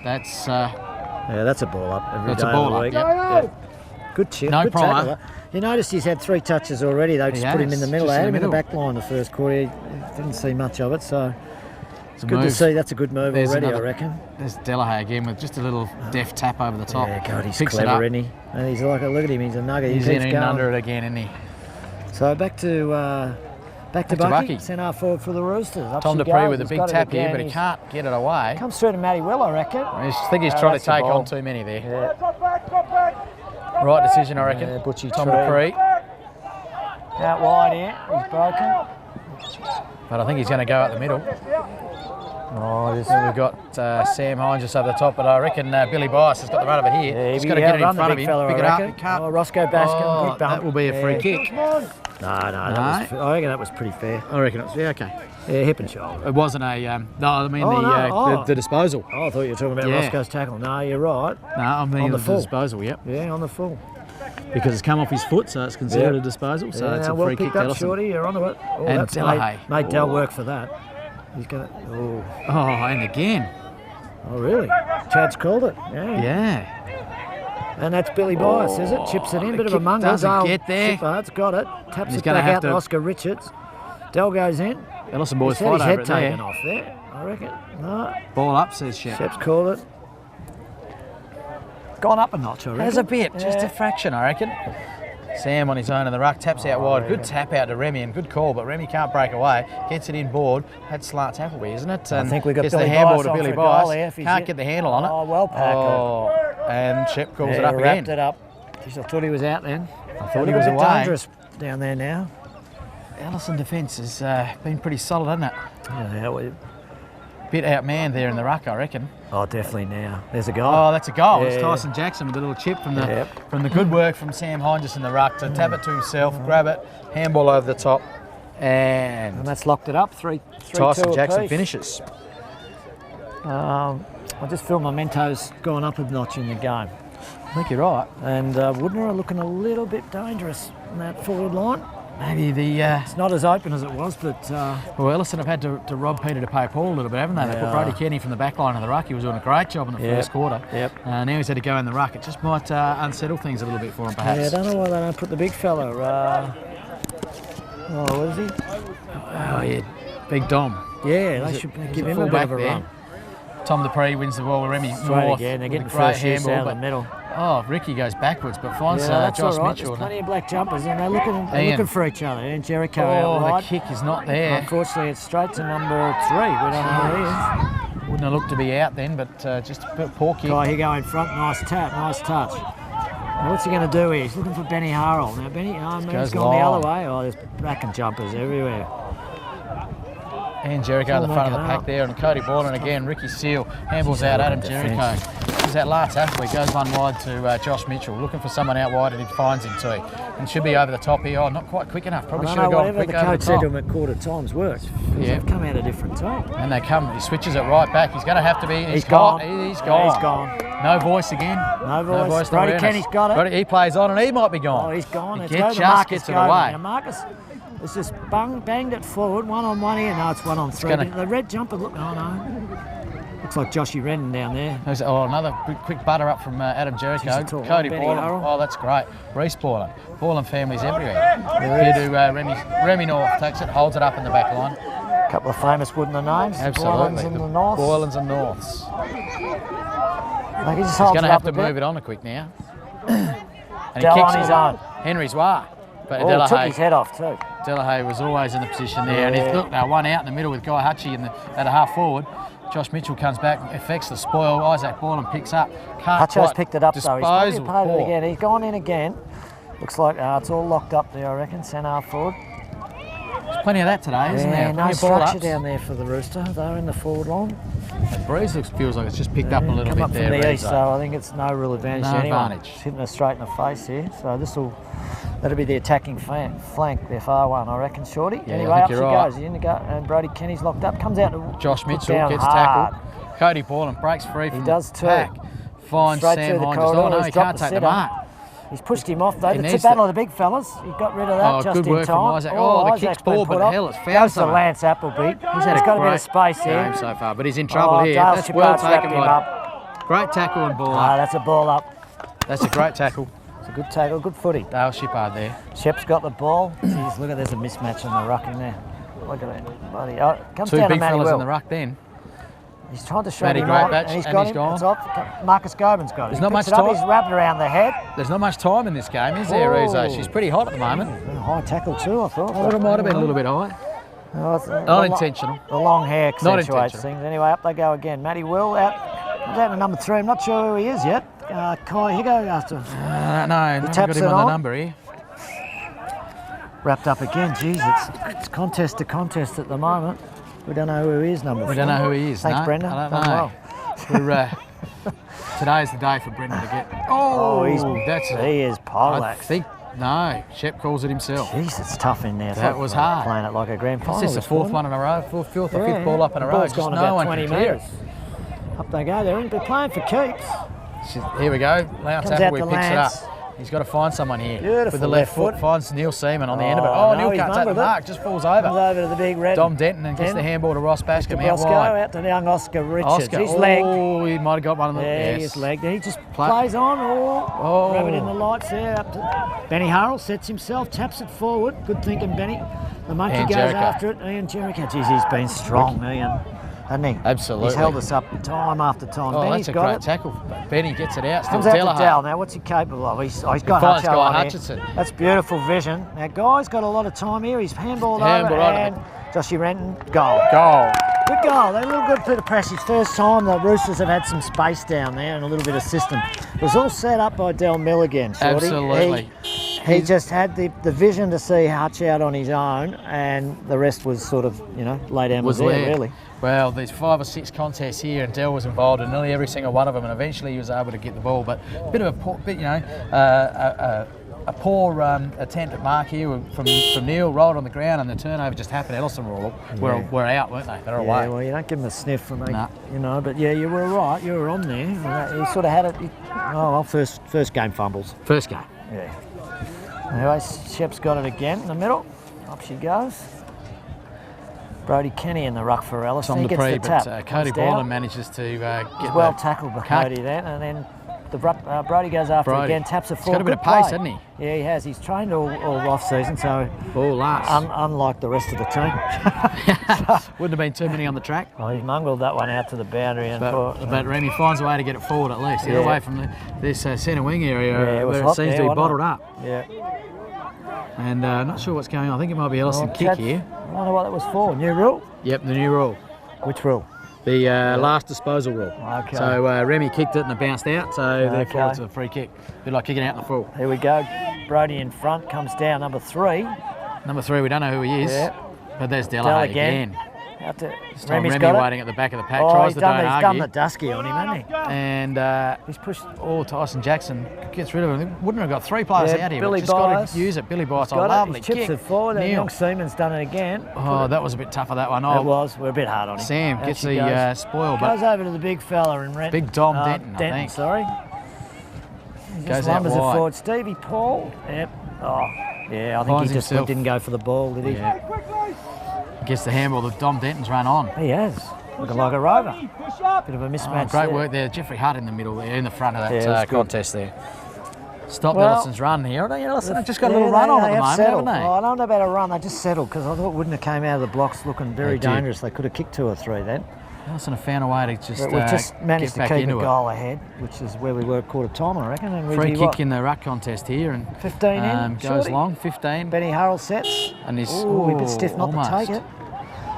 That's a ball up every day of the week. Yep. Good chip. No good primer. tackle. You noticed he's had 3 touches already. They just put him in the middle. They had him in the back line the first quarter. He didn't see much of it, so it's good to see. That's a good move already, I reckon. There's Delahaye again with just a little deft tap over the top. Yeah, God, he's clever, isn't he? And he's like, look at him, he's a nugget. He's he keeps in going. Under it again, isn't he? So back to Bucky. Centre forward for the Roosters. Tom Dupree with a big tap here, but he can't get it away. Comes through to Matty Will, I reckon. I think he's trying to take on too many there. Yeah. Right decision, I reckon. Yeah, Butchie Tom Dupree. Out wide here, he's broken. But I think he's going to go out the middle. Oh, we've got Sam Hines just over the top, but I reckon Billy Bias has got the run of it here. Yeah, he's got to get it in front of him. Fella, pick it up. He can't. Oh, Roscoe Bascom, big bump. That will be a free kick. No, I reckon that was pretty fair. I reckon it's okay. Yeah, hip and shoulder. It wasn't a the disposal. Oh, I thought you were talking about Roscoe's tackle. No, you're right. No, I mean on the full disposal. Yep. Yeah, on the full. Because it's come off his foot, so it's considered a disposal. So it's a free kick to Elliston. Shorty, you're onto it. Oh, and Delahaye made Del work for that. He's gonna. Oh, and again. Oh, really? Chad's called it. Yeah. And that's Billy Bias, is it? Chips it in, bit of a mungo. Doesn't get there. Shippard's got it. Taps it back out to Oscar Richards. Del goes in. Elliston boys fight over his head it there. taken off there, I reckon. No. Ball up, says Shep. Shep's called it. Gone up a notch, I reckon. There's a bit, just a fraction, I reckon. Sam on his own in the ruck, taps out wide. Good tap out to Remy, and good call, but Remy can't break away. Gets it in board. That's smart tackle, isn't it? And I think we got gets Billy the handball Bias to on Billy for a goal Bias. here. Can't get the handle on it. Oh, well packed. And Shep calls it up again. Wrapped it up. Jeez, I thought he was out then. I thought he was away. Dangerous down there now. Elliston defence has been pretty solid, hasn't it? Yeah, Bit outmanned there in the ruck, I reckon. oh, definitely now. There's a goal. Oh, that's a goal. Yeah. It's Tyson Jackson with a little chip from the good work from Sam Hodges in the ruck to tap it to himself, grab it, handball over the top, and that's locked it up. 3-2 Tyson Jackson apiece. finishes. I just feel momento's gone up a notch in the game. I think you're right. And Wudinna are looking a little bit dangerous on that forward line. Maybe the... It's not as open as it was, but... well, Elliston have had to rob Peter to pay Paul a little bit, haven't they? They put Brody Kenny from the back line of the ruck. He was doing a great job in the first quarter. Yep. Now he's had to go in the ruck. It just might unsettle things a little bit for him, perhaps. Yeah, I don't know why they don't put the big fella. What is he? Oh, yeah. Big Dom. Yeah, they should give him a bit of a run. Tom Dupree wins the ball with Remy Straight North. again, they're getting with a great first use handball, out of the middle. Oh, Ricky goes backwards, but finds that's Josh all right. Mitchell. There's plenty of black jumpers, and they're looking for each other. And Jericho out wide. The kick is not there. Unfortunately, it's straight to number 3. We don't know who he is. Wouldn't have looked to be out then, but just a poor kick. Guy, he go in front. Nice tap, nice touch. Now, what's he going to do here? He's looking for Benny Harrell. Now, Benny, he's gone the other way. Oh, there's back and jumpers everywhere. And Jericho at the front of the pack there, and Cody Borland again. Ricky Seal handballs out Adam Jericho. He's that last tackle. He goes one wide to Josh Mitchell, looking for someone out wide, and he finds him too. And should be over the top here. Oh, not quite quick enough. Probably should have gone quick over the top. Whatever the coach said to him at quarter times worked. Yeah. They've come out a different time. And they come. He switches it right back. He's going to have to be. He's gone. He's gone. He's gone. No voice again. No voice. Brody Kenny's got it. Brody, he plays on, and he might be gone. Oh, he's gone. He just gets it away. Now, Marcus has just banged it forward. 1-on-1 here. No, it's 1-on-3. The red jumper, look. Oh, no. Looks like Joshy Renton down there. Oh, another quick butter up from Adam Jericho. Cody Borland. Oh, that's great. Reese Borland. Borland families everywhere. Here to Remy North. Takes it, holds it up in the back line. A couple of famous Wudinna names. Absolutely. Borlands and the Norths. Borlands and Norths. He's going to have to move it on a quick now. And he Dell kicks on his own. Henry's way. But took his head off too. Delahaye was always in the position there. And he's looked one out in the middle with Guy Hutchie at a half forward. Josh Mitchell comes back, affects the spoil. Isaac Borland picks up. Hutcho's picked it up though. He's probably played poor. it again. He's gone in again. Looks like it's all locked up there, I reckon. Centre half forward. There's plenty of that today, isn't there? No structure down there for the Rooster. They're in the forward line. The breeze feels like it's just picked up a little bit there. From the east, so I think it's no real advantage to anyone. It's hitting us straight in the face here. So that'll be the attacking flank, their far one, I reckon, Shorty. Yeah, anyway, up she goes. And Brody Kenny's locked up. Comes out to Josh Mitchell gets tackled. Cody Borland breaks free from the pack. Finds Sam Hodges. Oh no, he can't take the mark. He's pushed him off though. It's a battle of the big fellas. He got rid of that just in time. Good work from Isaac. The kick's poor, but hell, it's foul. Goes to Lance Appleby. He's got a bit of space here. So far, but he's in trouble here. That's well taken by. Great tackle and ball up. That's a ball up. That's a great tackle. It's a good tackle, good footy. Dale Shippard there. Shep's got the ball. Jeez, look at there's a mismatch on the ruck in there. Look at that. Comes Two down big to fellas in the ruck then. He's trying to show him on, and he's got him. It's off. Marcus Gobin's got it. There's not much time. He's wrapped around the head. There's not much time in this game, is there, Reevso? She's pretty hot at the moment. High tackle too, I thought. It might have been a little bit high. Not intentional. The long hair accentuates things. Anyway, up they go again. Matty Will out to number 3. I'm not sure who he is yet. Kai Higo after. No, he taps got him on the number here. Wrapped up again. Jeez, it's contest to contest at the moment. We don't know who he is, number 4. We don't know who he is. Thanks, Brenda. I don't know. Today's the day for Brendan to get. He is Polax. I think no. Shep calls it himself. Jeez, it's tough in there. That was hard. Playing it like a grand final. It's the 4th one in a row, fourth or 5th ball up in a row. Ball's gone about 20 metres. Up they go. They're playing for keeps. Here we go. Lance Appleby picks it up. He's got to find someone here. Beautiful with the left foot. Finds Neil Seaman on the end of it. Neil can't take the mark. Just falls over. Comes over to the big red. Dom Denton and gets the handball to Ross Bascom out wide. Out to young Oscar Richards. He's legged. Oh, he might have got one of them. Yeah, he's legged. And he just plays on. Grab it in the lights there. Up to Benny Harrell sets himself, taps it forward. Good thinking, Benny. The monkey goes after it. Ian Jericho. Jeez, he's been strong, Ian. Hasn't he? Absolutely. He's held us up time after time. Benny's that's a great tackle. Benny gets it out. Still Comes out to Dell. Now, what's he capable of? He's got Hutchinson. That's beautiful vision. Now, Guy's got a lot of time here. He's handballed over and Joshy Renton. Goal. Good goal. They're a little good for the press. His first time the Roosters have had some space down there and a little bit of system. It was all set up by Del Mill again, Shorty. Absolutely. he just had the vision to see Hutch out on his own, and the rest was sort of, you know, lay down was there, really. Well, there's 5 or 6 contests here, and Dell was involved in nearly every single one of them, and eventually he was able to get the ball. But a bit of a poor, a poor attempt at mark here from Neil, rolled on the ground, and the turnover just happened. Elliston were out, weren't they? They're away. Yeah, well, you don't give them a sniff from me, you know. But yeah, you were right. You were on there. He sort of had it. Oh well, first game fumbles. First game. Yeah. Anyway, Shep's got it again in the middle. Up she goes. Brody Kenny in the ruck for Elliston. On he the gets pre, the tap. but Cody Boylan manages to get well tackled by Cody then, and then Brody goes after it again, taps it forward. He's got a bit of pace, hasn't he? Yeah, he has. He's trained all off season, so all last. Unlike the rest of the team. Wouldn't have been too many on the track. Oh, he mongrelled that one out to the boundary, but Remy finds a way to get it forward at least. Get away from this centre wing area where it seems to be bottled up. Yeah. And not sure what's going on. I think it might be Elliston kick here. I wonder what that was for. New rule? Yep, the new rule. Which rule? The last disposal rule. Okay. So Remy kicked it and it bounced out, so therefore it's a free kick. A bit like kicking out in the full. Here we go. Brody in front, comes down, number 3. Number 3, we don't know who he is. Yeah. But there's Delahaye again. Remy's Remy waiting at the back of the pack, tries to don't argue. He's done the dusky on him, hasn't he? And he's pushed. Tyson Jackson gets rid of him. Wouldn't have got 3 players out here. Billy just got to use it. Billy Bias, lovely kick. Chips it forward, and Young Seaman's done it again. Oh, that was a bit tougher, that one. It was. We're a bit hard on him. Sam gets the spoil. Goes over to the big fella in red. Big Dom Denton, I think. Sorry. Goes out wide. Forward. Stevie Paul. Yep. Oh, yeah, I think he just didn't go for the ball, did he? Yeah. Gets the handball that Dom Denton's run on. He has. Looking like a rover. Bit of a mismatch. Great work there. Jeffrey Hutt in the middle there, in the front of that contest there. Stopped Elliston's run here. I think Elliston just got a little run on at the moment, haven't they? I don't know about a run. They just settled because I thought Wudinna came out of the blocks looking very dangerous. They could have kicked 2 or 3 then. Elliston have found a way to just we've just managed to keep a goal ahead, which is where we were quarter time, I reckon. And free kick in the ruck contest here, and 15 in. Goes long, 15. Benny Harrell sets. And he's a bit stiff not to take it.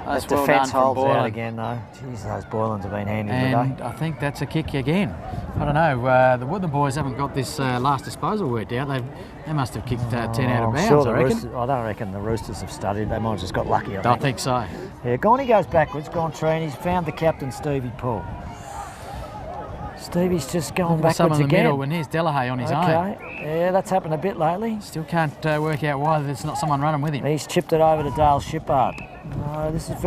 That's well defence holds out again, though. Jeez, those Boylans have been handy today. And I think that's a kick again. I don't know. The Wudinna boys haven't got this last disposal worked out. They must have kicked 10 out of bounds, I reckon. I don't reckon the Roosters have studied. They might have just got lucky, I think so. Yeah, Gorney goes backwards, gone tree, and he's found the captain, Stevie Paul. Stevie's just going backwards in the again. Middle, and here's Delahaye on his own. Yeah, that's happened a bit lately. Still can't work out why there's not someone running with him. He's chipped it over to Dale Shippard. No, this is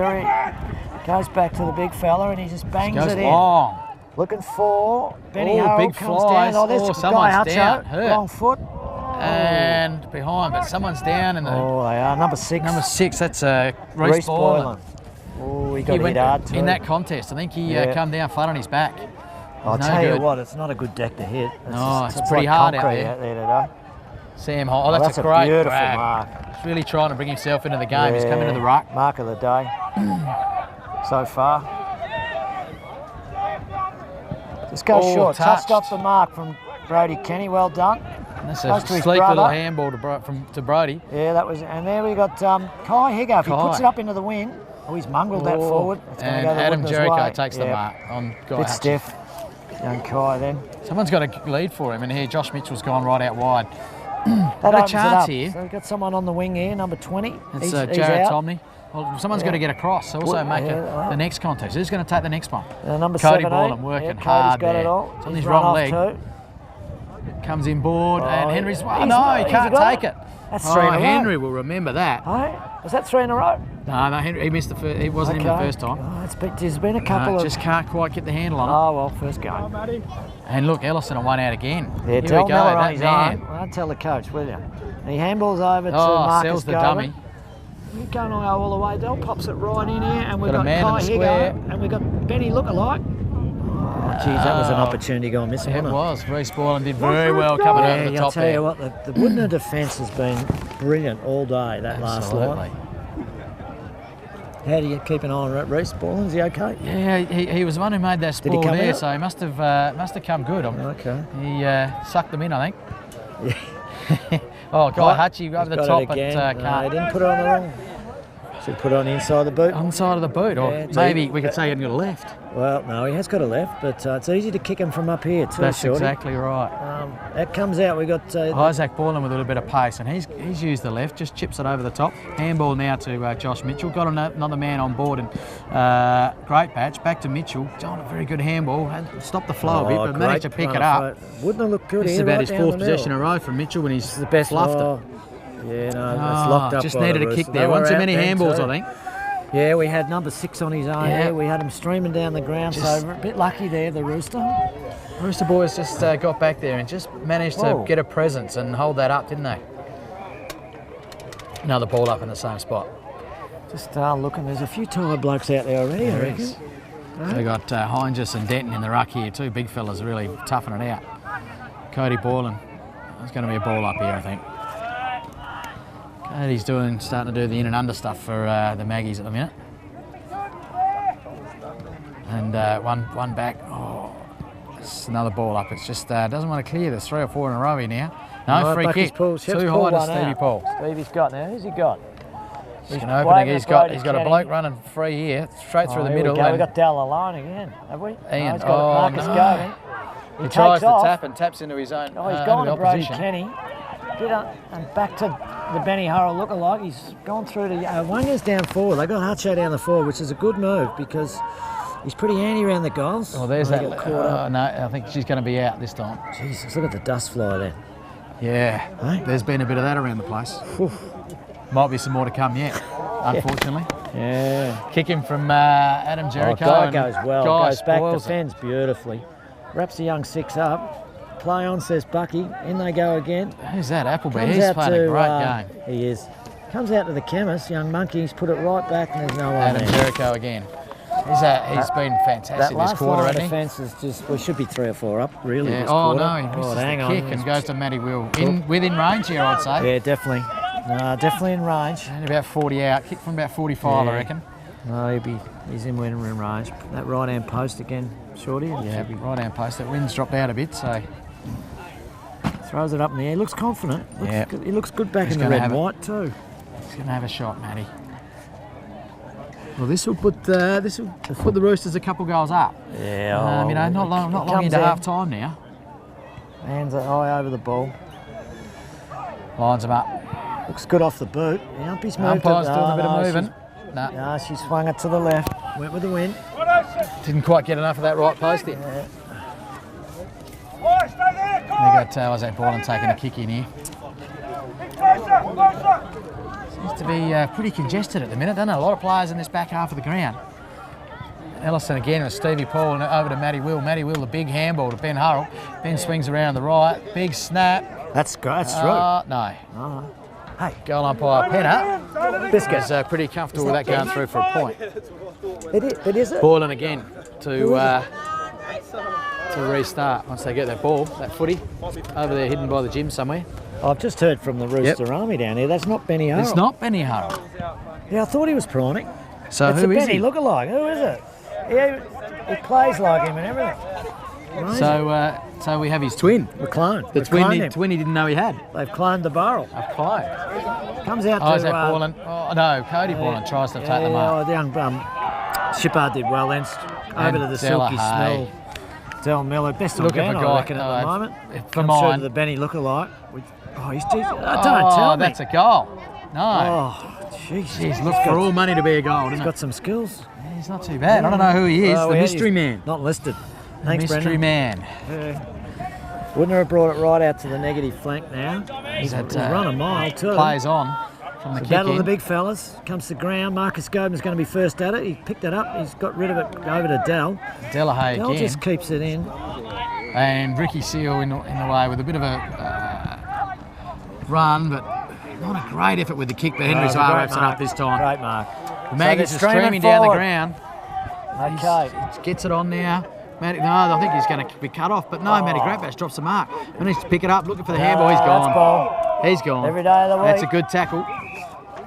goes back to the big fella, and he just bangs it in. Long. Looking for Benny Harrell big comes flies. down. There's someone's down. Hurt. Wrong foot. And behind, but someone's down in the... they are. Number 6. Number 6, that's Reece Boylan. He got hit hard too. In that contest, I think he come down flat on his back. I'll tell you what, it's not a good deck to hit. It's pretty hard out there today. Sam Hall, that's a great beautiful grab. mark. He's really trying to bring himself into the game. He's come into the ruck. Mark of the day so far. Just go short. Touched off the mark from Brody Kenny. Well done. And that's a sleek little handball to Brody. Yeah, that was. And there we got Kai Higgaf. He puts it up into the wind. Oh, he's mongrelled that forward. And Adam Jericho takes the mark on Guy Bit stiff. Young Kai then. Someone's got a lead for him, and here Josh Mitchell's gone right out wide. Got a chance here. So we've got someone on the wing here, number 20. It's Jared Tomney. Well, someone's got to get across, so also make the next contest. Who's going to take the next one? Number Cody 17. Boylan working hard got there. It all. It's on his wrong leg. Comes in board, and Henry's... he can't take it. That's 3 in a row. Henry will remember that. Was that 3 in a row? No, Henry, he missed the first. He wasn't in the first time. There's been a couple of... Just can't quite get the handle on it. Oh, well, first game. And look, Elliston are 1 out again. Yeah, Del Miller on his own. Don't tell the coach, will you? And he handballs over to Marcus sells the dummy. We're going all the way. Del pops it right in here, and we've got Kai Higgaf, and we've got Benny lookalike. Geez, that was an opportunity gone missing, wasn't it? It was. Reece Boylan did very well coming over the top there. I'll tell you what, the Wudinna defence has been brilliant all day, that last line. How do you keep an eye on Reece Boylan? Is he okay? Yeah, he was the one who made that spoil there, so he must have come good. Okay. He sucked them in, I think. Yeah. Guy Hutchie over the top, but can't. No, he didn't put it on the wrong. So put it on the inside of the boot? On the side of the boot, or Yeah, maybe we could say he hadn't got a left. Well, no, he has got a left, but it's easy to kick him from up here too, That's Shorty. exactly right. That comes out, we got... Isaac Borland with a little bit of pace, and he's used the left, just chips it over the top. Handball now to Josh Mitchell. Got another man on board, and great patch. Back to Mitchell. John, a very good handball. Had stopped the flow a bit, but managed to pick it up. Wouldn't have looked good. This is here, about right his fourth possession in a row from Mitchell when he's the best fluffed it. Yeah, no, that's locked up. Just by needed the a kick Roosters. there. One too many handballs, I think. Yeah, we had number 6 on his own. Yeah, we had him streaming down the ground, so a bit lucky there, the Rooster. Rooster boys just got back there and just managed to get a presence and hold that up, didn't they? Another ball up in the same spot. Just looking, there's a few tired blokes out there already, I reckon. So we got Heinges and Denton in the ruck here, two big fellas really toughing it out. Cody Borland. There's going to be a ball up here, I think. Cody's starting to do the in and under stuff for the Maggies at the minute. And one back. Oh, it's another ball up. It's just doesn't want to clear. There's 3 or 4 in a row here now. No, free kick. Too high to Stevie Paul. Stevie's got now. Who's he got? He's an opening. He's got a bloke running free here, straight through the middle. We've got Dal alone again, have we? Ian. No, he's got Marcus Govan. He tries to tap and taps into his own. Oh, he's gone to Brody Kenny. Get up and back to the Benny Hurrell lookalike. He's gone through to Wunga's down forward. They got Hutcho down the forward, which is a good move because he's pretty handy around the goals. Oh, there's that. No, I think she's going to be out this time. Jesus, look at the dust fly there. Yeah, hey? There's been a bit of that around the place. Whew. Might be some more to come yet, unfortunately. Yeah. Kicking from Adam Jericho. Guy goes well. Goes back, defends defends beautifully. Wraps the young 6 up. Play on, says Bucky. In they go again. Who's that, Appleby? He's playing a great game. He is. Comes out to the chemist, young monkey's put it right back and there's no one Adam there. Jericho again. He's been fantastic this quarter, hasn't he? That last line of defence is just, we should be 3 or 4 up, really, this quarter. No, he misses the kick and goes to Matty Will. Within range here, I'd say. Yeah, definitely. No, definitely in range. And about 40 out. Kick from about 45, I reckon. No, he's in range. That right-hand post again, Shorty. Yeah, right-hand post. That wind's dropped out a bit, so... Throws it up in the air. Looks confident. He looks good back in the red and white too. He's going to have a shot, Matty. Well, this will put the Roosters a couple goals up. Yeah. Not long into half time now. Hands are high over the ball. Lines him up. Looks good off the boot. The umpire's moved. Umpire's doing a bit of moving. No, she swung it to the left. Went with the wind. Didn't quite get enough of that right post there. Yeah. They got Isaac Borland taking a kick in here. Seems to be pretty congested at the minute, doesn't it? A lot of players in this back half of the ground. Elliston again with Stevie Paul and over to Matty Will. Matty Will, the big handball to Ben Hurrell. Ben swings around the right. Big snap. That's great. That's true. No. Hey, goal umpire Penner is pretty comfortable with that going through for a point. It is. Borland again to restart once they get that ball, that footy, over there hidden by the gym somewhere. I've just heard from the Rooster Army down here. That's not Benny Hurrell. It's not Benny Hurrell. Yeah, I thought he was prawning. So it's who a is Benny he? Lookalike. Who is it? Yeah, he plays like him and everything. Amazing. So we have his twin. We're cloned. The twin he didn't know he had. They've cloned the barrel. A clone. Comes out Isaac to... Borland. Oh, no, Cody Borland tries to take them up. The young Shippard did well then. Over to the silky smell. Del Miller, best on ground, I reckon, at the moment. For mine. Comes through to the Benny lookalike. He's decent. Don't tell me. That's a goal. No. Oh, jeez. He's looked for all money to be a goal, doesn't it? He's got some skills. Yeah, he's not too bad. I don't know who he is. The mystery man. Not listed. The Thanks, mystery Brendan. man. Wudinna have brought it right out to the negative flank now. He's run a mile too. Plays on from the kick battle in. of the big fellas. Comes to ground. Marcus Goban's going to be first at it. He picked it up. He's got rid of it over to Dell. Delahaye Dell again. just keeps it in. And Ricky Seal in the way with a bit of a run, but not a great effort with the kick. But Henry Zwar wraps it up this time. Great mark. The Maggots are streaming down the ground. Okay. He gets it on now. Matty, no, I think he's going to be cut off, but no, Matty Greatbatch drops the mark. Managed to pick it up, looking for the handball. He's gone. That's ball. He's gone. Every day of the week. That's a good tackle.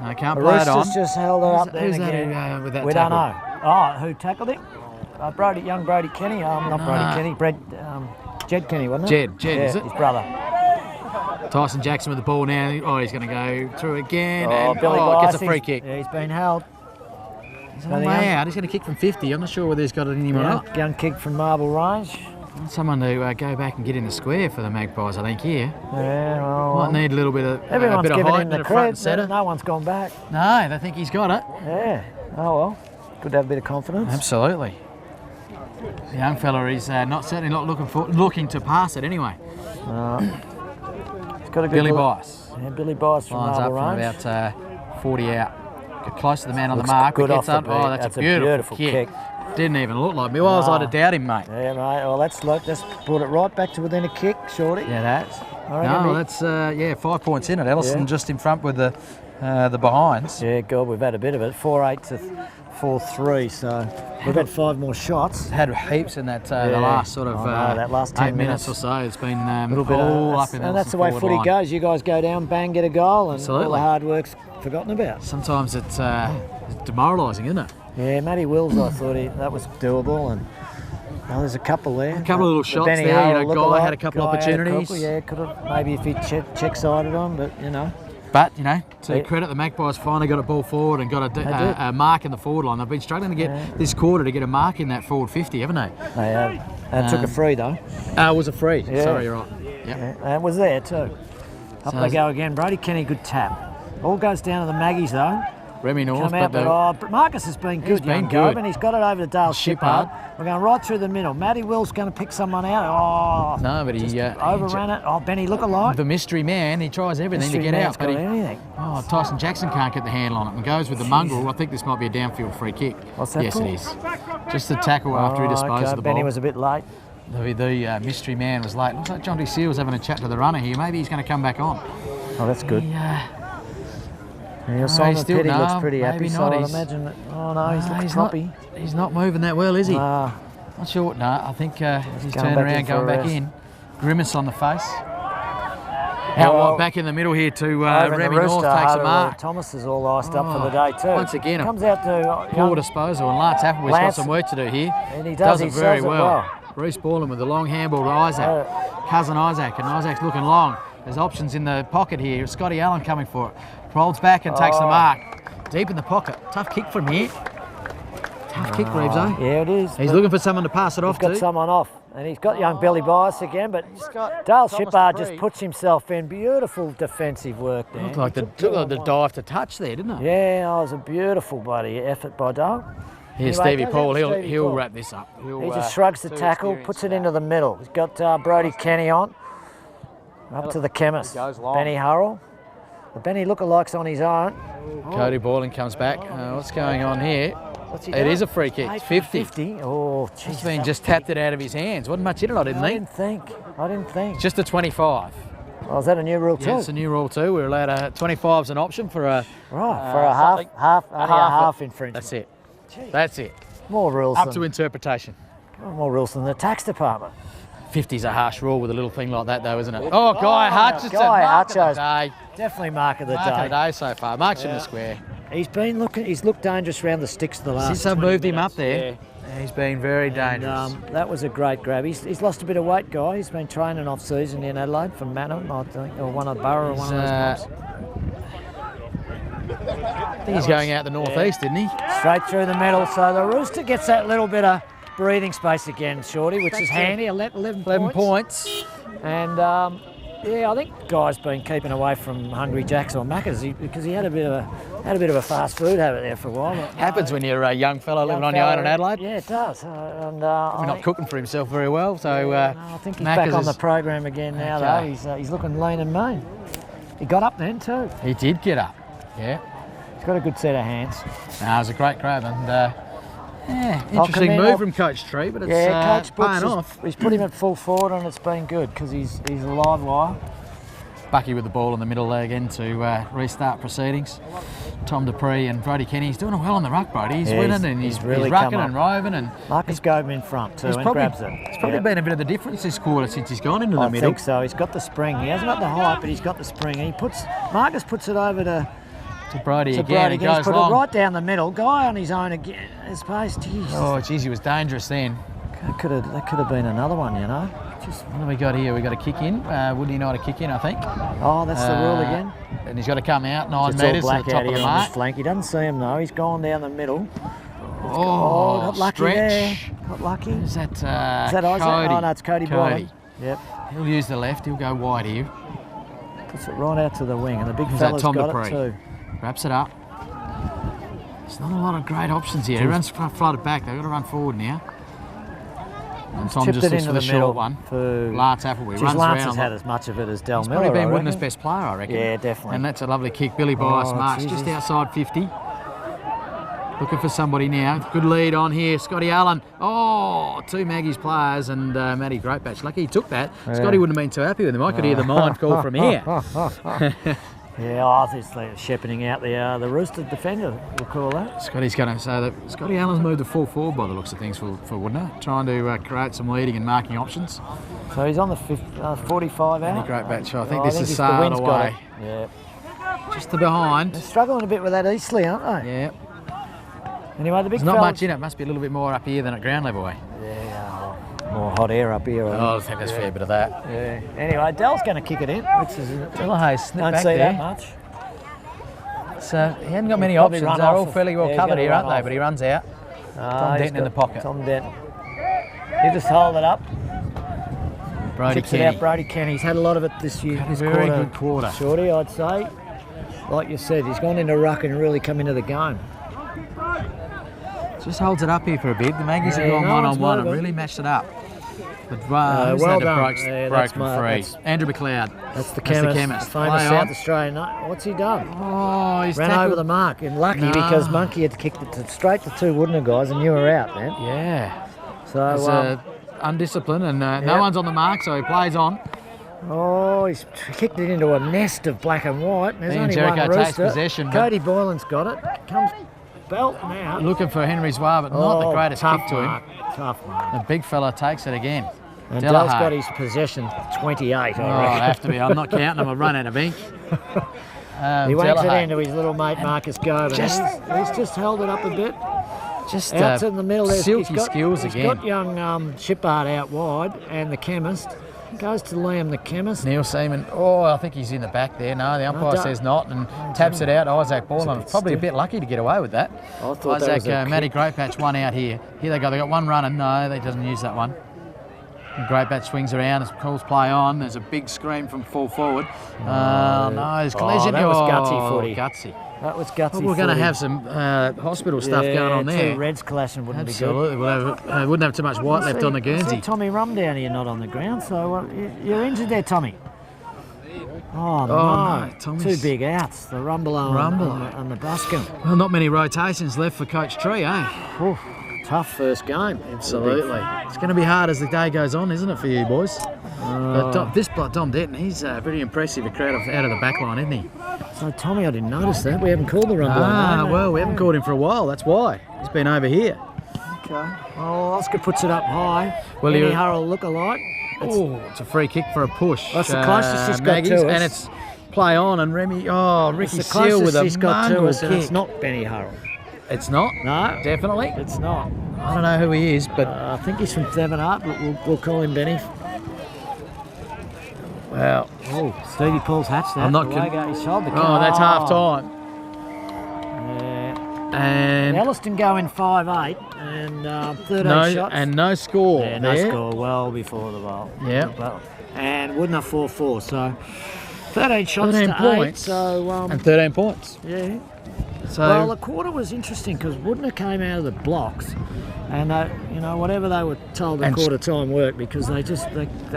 No, can't play it on. Just held her up there Who's again. that with that we tackle? don't know. Oh, who tackled it? Young Brody Kenny. Not Brody Kenny. Jed Kenny, wasn't it? Jed, is it? His brother. Tyson Jackson with the ball now. Oh, he's going to go through again. Oh, And, Billy gets a Weiss, free kick. Yeah, he's been held. He's on the way out. He's going to kick from 50. I'm not sure whether he's got it in him or not. Young kick from Marble Range. Someone to go back and get in the square for the Magpies, I think, here. Yeah, well... Might need a little bit of everyone's giving height him the front and credit. centre. No one's gone back. No, they think he's got it. Yeah. Oh, well. Good to have a bit of confidence. Absolutely. The young fella is certainly not looking to pass it anyway. He's got a good Billy look. Bice. Yeah, Billy Bice from Lines up Marble from Range. about 40 out. Get close to the man on Looks the mark. good But off gets the up. beat. Oh, that's a beautiful kick. Didn't even look like me. Well, I was like to doubt him, mate. Yeah, mate. Well, let's brought it right back to within a kick, Shorty. Yeah, that's. No, that's 5 points in it. Elliston just in front with the behinds. Yeah, God, we've had a bit of it. 4-8 to 4-3. So we've had 5 more shots. Had heaps in that the last sort of that last 10 8 minutes or so. It's been A little bit all up in and that's the way footy goes. You guys go down, bang, get a goal, and all the hard work's forgotten about. Sometimes it's demoralising, isn't it? Yeah, Matty Wills, I thought that was doable, and there's a couple there. A couple of little shots Benny there. Harrell Guy had a couple of opportunities. Could have maybe if he check-sided on, but But to credit the Magpies, finally got a ball forward and got a mark in the forward line. They've been struggling to get this quarter to get a mark in that forward 50, haven't they? They have. And took a free though. It was a free. Yeah. Sorry, you're right. Yep. Yeah, it was there too. Up they go again. Brody Kenny, good tap. All goes down to the Maggies though. Remy North, Come out, but Marcus has been good. He's been good. And he's got it over to Dale Shippard. We're going right through the middle. Matty Will's going to pick someone out. Oh, no, but he overran it. Oh, Benny lookalike. The mystery man. He tries everything to get out, but anything. Oh, Tyson Jackson can't get the handle on it and goes with the mongrel. I think this might be a downfield free kick. What's that? Yes, it is. Just the tackle after he disposed of the ball. Benny was a bit late. The mystery man was late. Looks like John D. Seals having a chat to the runner here. Maybe he's going to come back on. Oh, that's good. Simon Petty looks pretty happy, so I'd imagine that. Oh no, he's choppy. He's not moving that well, is he? Nah. Not sure. No, I think he's turning around, going back in. Grimace on the face. Out wide back in the middle here to Remy North, takes a mark. Thomas is all iced up for the day too. Once again, comes out to poor disposal, and Lance Appleby's got some work to do here. And he does it very well. Bruce Borland with the long handball to Isaac. Cousin Isaac, and Isaac's looking long. There's options in the pocket here. Scotty Allen coming for it. Rolls back and takes the mark. Deep in the pocket. Tough kick from here. Tough kick, Reevso. Yeah, it is. He's looking for someone to pass it off to. He's got someone off. And he's got young Billy Bias again, but Dale Shippard just puts himself in. Beautiful defensive work there. Looked like the dive to touch there, didn't it? Yeah, it was a beautiful bloody effort by Dale. Here's Stevie Paul. He'll wrap this up. He just shrugs the tackle, puts it into the middle. He's got Brody Kenny on. Up to the chemist. Benny Harrell. The Benny lookalikes on his own. Cody Borland comes back. What's going on here? It is a free kick. It's 50. Oh, geez. He's been just tapped it out of his hands. Wasn't much in it, I didn't think. I didn't think. It's just a 25. Oh, is that a new rule too? Yeah, it's a new rule too. We're allowed a 25 as an option for a half infringement. That's it. That's it. More rules. Up to interpretation. More rules than the tax department. 50's a harsh rule with a little thing like that though, isn't it? Oh, Guy Hutchinson. Guy Hutchinson. Definitely mark of the day. Mark of the day so far. Marks in the square. He's looked dangerous around the sticks the last. Since I've moved him up there, he's been very dangerous. That was a great grab. He's lost a bit of weight, Guy. He's been training off season in Adelaide from Manham, I think, or one of Borough, or one of those guys. I think he's going out the northeast, didn't he? Straight through the middle. So the Rooster gets that little bit of breathing space again, Shorty, which is handy. 11 points. And I think Guy's been keeping away from Hungry Jacks or Macca's because he had a bit of a fast food habit there for a while. Happens when you're a young fellow living on your own in Adelaide. Yeah, it does. We're not cooking for himself very well, so I think he's back on the program again now. Though he's looking lean and mean. He got up then too. He did get up. Yeah. He's got a good set of hands. No, it was a great grab and. Interesting move from Coach Tree, but it's paying off. He's put him at full forward and it's been good because he's a live wire. Bucky with the ball in the middle there again to restart proceedings. Tom Dupree and Brody Kenny. He's doing well on the ruck, Brody. He's winning and he's really rucking and roving. And Marcus Goben in front too and grabs it. It's probably been a bit of the difference this quarter since he's gone into the middle. I think so. He's got the spring. He hasn't got the height, but he's got the spring. And Marcus puts it over to Brody again. He goes put long. It right down the middle. Guy on his own again. His pace, geez. Oh, geez, he was dangerous then. That could have been another one, you know. What have we got here? We got a kick in. Wouldn't he know to kick in? I think. Oh, that's the rule again. And he's got to come out 9 It's all metres to black the top out of the here on mark. his flank. He doesn't see him though. He's gone down the middle. Oh, got lucky stretch. there. Got lucky. Is that Isaac? Cody? Oh no, it's Cody Boylan. Yep. He'll use the left. He'll go wide here. Puts it right out to the wing, and the big Is that fella's Tom got Dupree? it too. Wraps it up. There's not a lot of great options here. He runs flooded back. They've got to run forward now. And Tom Chipped just it looks into for the the middle short one. for Lance Appleby. Runs Lance around. has had as much of it as Del He's Miller. probably been I Wudinna's reckon. best player, I reckon. Yeah, definitely. And that's a lovely kick. Billy Bias marks Jesus. just outside 50. Looking for somebody now. Good lead on here. Scotty Allen. Oh, 2 Maggie's players and Matty Greatbatch. Lucky he took that. Yeah. Scotty wouldn't have been too happy with him. I could hear the mind call from here. Yeah, I think it's shepherding out the Rooster defender, we'll call that. Scotty's going to say that Scotty Allen's moved to full forward by the looks of things for Wudinna, trying to create some leading and marking options. So he's on the 45 Matty out. Greatbatch. I think Oh, this is the sailed wind's got away. it. Yeah. Just to behind. They're struggling a bit with that Eastleigh, aren't they? Yeah. Anyway, the big There's not fellas- much in it. Must be a little bit more up here than at ground level, eh? Yeah, more hot air up here. Oh, I think there's a fair bit of that. Yeah. Anyway, Dell's going to kick it in, which is Delahaye snipped don't back see there. that much. So he hasn't got many Probably options. run They're off all of- fairly well yeah, he's covered gonna here, run aren't they? off. But he runs out. Tom He's Denton in got- the pocket. Tom Denton. He just hold it up. Brody Tips it Kenny. out. Brody Kenny. He's had a lot of it this year. This Very good quarter. Shorty, I'd say. Like you said, he's gone into ruck and really come into the game. Just holds it up here for a bit. The Maggies Yeah, have gone no one one's on one and moving. really matched it up. But who's well that done. broke, Yeah, that's broken free? that's- Andrew McLeod. That's the That's chemist. Famous Play South on. Australian. What's he done? Oh, he's Ran tackled. over the mark and lucky No. because Monkey had kicked it straight to 2 Wudinna guys and you were out, man. Yeah. So, It's undisciplined and no yeah. one's on the mark, so he plays on. he's kicked it into a nest of black and white. There's Ian only Jericho one takes rooster. possession, but- Cody Boylan's got it. Comes belting out. Looking for Henry Zwar, but not the greatest tough kick to him. mark. Tough mark. The big fella takes it again. And Dell's Delahaye. got his possession 28, Oh, I it'll reckon. have to be. I'm not counting them. I've run out of ink. He wanks it Delahaye. into his little mate Marcus Govan. He's just held it up a bit. Just Out in the middle there. silky skills He's again. got young Shippard out wide and the chemist. Goes to Liam the chemist. Neil Seaman. Oh, I think he's in the back there. No, the umpire don't- says not, and taps it out. Isaac Boylan. bit Probably a stiff. bit lucky to get away with that. I thought that Isaac was a Matty kick. Greatbatch one out here. Here they go. They got one running. No, they doesn't use that one. And Greatbatch swings around as calls play on. There's a big scream from full forward. No, there's collision. that was gutsy footy. Gutsy. That was gutsy. Well, we're going to footy. have some hospital stuff going on there. 2 Reds clashing wouldn't Absolutely. We'll have, wouldn't have too much white be left good. on the I see Guernsey. Tommy Rum down here, not on the ground. So you're injured there, Tommy. Oh, no, Tommy's- 2 big outs. The Rumbelow and the Buskin. Well, not many rotations left for Coach Tree, eh? Oof, tough first game. Absolutely. It's going to be hard as the day goes on, isn't it, for you boys? But this bloke, Tom Denton, he's very impressive out of the back line, isn't he? So Tommy, I didn't notice that. We haven't called the Rumbelow. Well, we haven't called him for a while, that's why. He's been over here. Okay. Oh, Oscar puts it up high. Well, Benny you- Hurrell look-alike. Oh, it's a free kick for a push. That's the closest he's got Maggie's, to us. and it's play on, and Ricky It's the Seal with closest a he's got to mongrel us, and it's kick. not Benny Hurrell. It's not? No, Definitely? it's not. I don't know who he is, but I think he's from Thevenard, but we'll call him Benny. well, Oh, Stevie Paul's hatched that. I'm not The way go- he sold the oh, that's half time. Yeah. And Elliston go in 5-8 and 13 no, shots. and no score yeah, no there. score well before the bowl. Yeah. Well, and Wudinna 4-4, so 13 shots 13 to 8. points. So And 13 points. yeah. So Well, the quarter was interesting because Wudinna came out of the blocks, and whatever they were told the And quarter time worked because they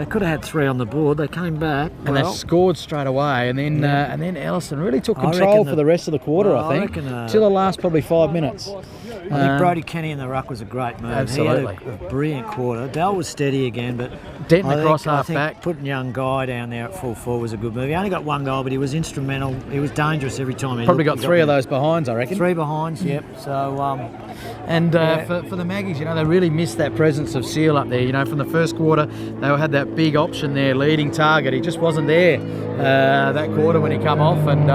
could have had 3 on the board. They came back and they well. scored straight away, and then Elliston really took I control reckon for the rest of the quarter. well, I I think reckon, till the last probably 5 minutes. I think Brody Kenny in the ruck was a great move. Absolutely. He had a brilliant quarter. Dale was steady again, but Denton I across think, I half think back. putting young Guy down there at full forward was a good move. He only got 1 goal, but he was instrumental. He was dangerous every time he Probably looked. got 3 of those behinds, I reckon. 3 behinds, yep. So, And Yeah. for the Maggies, they really missed that presence of Seal up there. From the first quarter, they had that big option there, leading target. He just wasn't there that quarter when he come off, and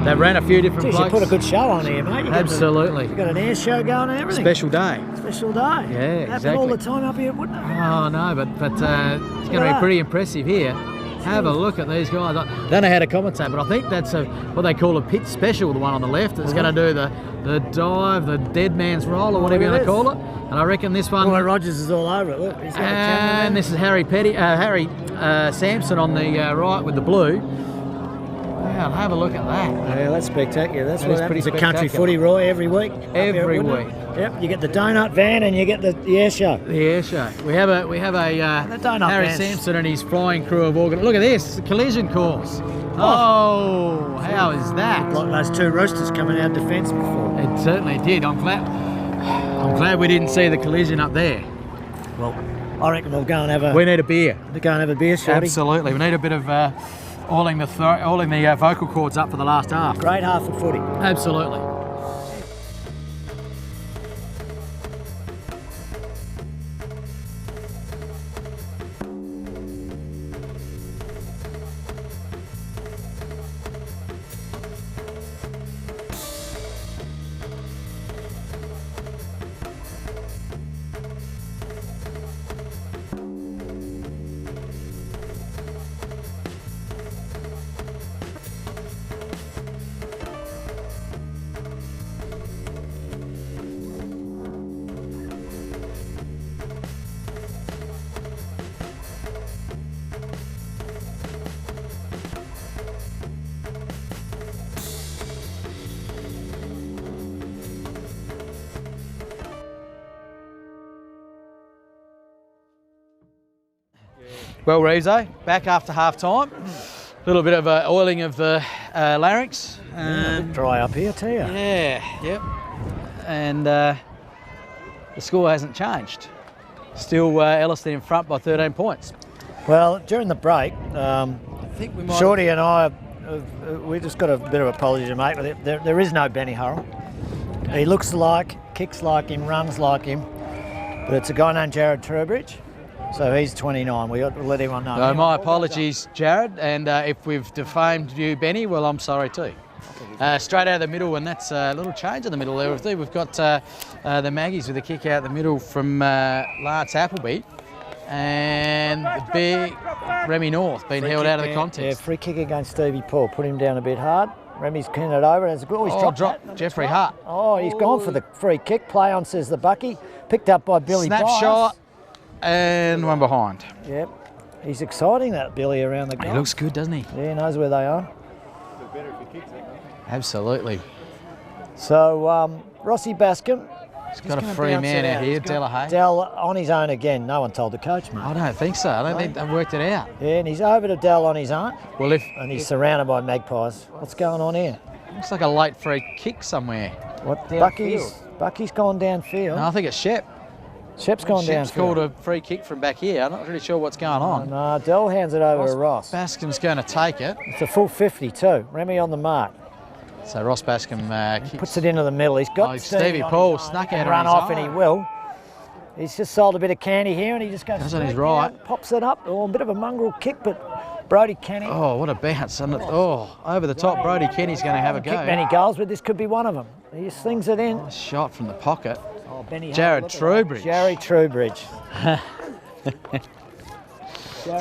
They ran a few different Geez, you blokes. put a good show on here, mate. Absolutely. You got an air show going and everything. Special day. Special day. Yeah, Happen exactly. all the time up here, wouldn't it? Oh no, but it's going to be pretty impressive here. Have a look at these guys. I don't know how to commentate, but I think that's what they call a pit special, the one on the left. It's going to do the dive, the dead man's roll, or whatever you want to call it. And I reckon this one. Roy Rogers is all over it. Look, he's got and this is Harry Sampson on the right with the blue. Wow, have a look at that. Yeah, that's spectacular. That's That what is happens pretty at country spectacular. footy, Roy, every week. Every week. Yep, you get the donut van and you get the air show. The air show. We have a donut Harry vans. Sampson and his flying crew of organ. Look at this, collision course. Oh, how is that? Like those two roosters coming out defence before. It certainly did. I'm glad we didn't see the collision up there. Well, I reckon we'll go and have We need a beer. Shorty. Absolutely. We need a bit of oiling the vocal cords up for the last half. Great half of footy. Absolutely. Well, Reevso, back after half time. A little bit of oiling of the larynx. Dry up here, tell you. Yeah, yep. And the score hasn't changed. Still Elliston in front by 13 points. Well, during the break, I think we might. Shorty and I, we just got a bit of apology to make. But there is no Benny Hurrell. He looks like, kicks like him, runs like him. But it's a guy named Jared Trowbridge. So he's 29. We got to let everyone know. My apologies, Jared. And if we've defamed you, Benny, well, I'm sorry too. Straight out of the middle, and that's a little change in the middle there. We've got the Maggies with a kick out the middle from Lance Appleby, and the big Remy North being held out of the contest. Yeah, free kick against Stevie Paul. Put him down a bit hard. Remy's pinned it over. He's dropped Jeffrey Hart. Oh, he's gone for the free kick. Play on, says the Bucky. Picked up by Billy Snapshot, Byers. and one behind. Yep. He's exciting, that Billy, around the goal. He looks good, doesn't he? Yeah, he knows where they are. Absolutely. So, Rossi Bascombe. He's got a free man out here, Delahaye. Dell on his own again. No one told the coach, mate. I don't think so. I don't think they've worked it out. Yeah, and he's over to Dell on his own. Well, And he's surrounded by magpies. What's going on here? looks like a late free kick somewhere. What? Downfield. Bucky's gone downfield. No, I think it's Shep. Shep's gone Shep's downfield. called a free kick from back here. I'm not really sure what's going on. No, Dell hands it over to Ross. Bascombe's going to take it. It's a full 50 too. Remy on the mark. So Ross Bascombe kicks. Puts it into the middle. He's got Stevie Paul snuck out run on his off, and he eye. will. He's just sold a bit of candy here, and he just goes Goes on his straight right. down, pops it up. Oh, a bit of a mongrel kick, but Brody Kenny. Oh, what a bounce. Over the top. Brody Kenny's going to have a go. Kicked many goals, but this could be one of them. He just slings it in. Nice shot from the pocket. Oh, Benny Jared Hunt, look at Trowbridge. that. Jerry Trowbridge.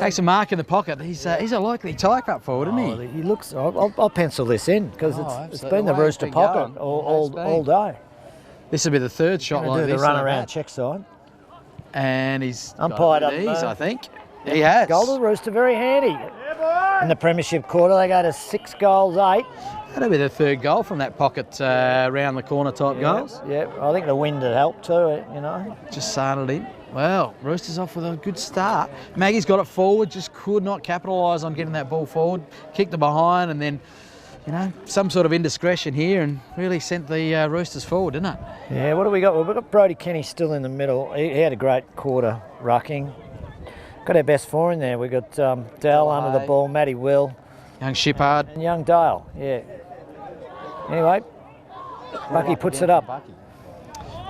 Takes a mark in the pocket. He's a likely type up forward, isn't he? He looks. I'll pencil this in because it's absolutely. been the The way rooster it's been pocket going. all day. This will be the third shot Gonna like do this. the run like around that. check side. And he's Umpired got up these, there. I think. He has. Goal to the rooster, very handy. In the premiership quarter, they go to 6 goals, 8. That'll be the third goal from that pocket round the corner type goals. Yeah, I think the wind had helped too, you know. Just sailed in. Well, Roosters off with a good start. Maggie's got it forward, just could not capitalise on getting that ball forward. Kicked it behind and then, some sort of indiscretion here and really sent the Roosters forward, didn't it? Yeah, what do we got? Well, we've got Brody Kenny still in the middle. He had a great quarter rucking. Got our best four in there. We got Dale under the ball, Matty Will, Young Shippard. and young Dale. Yeah. Anyway, Bucky puts it up.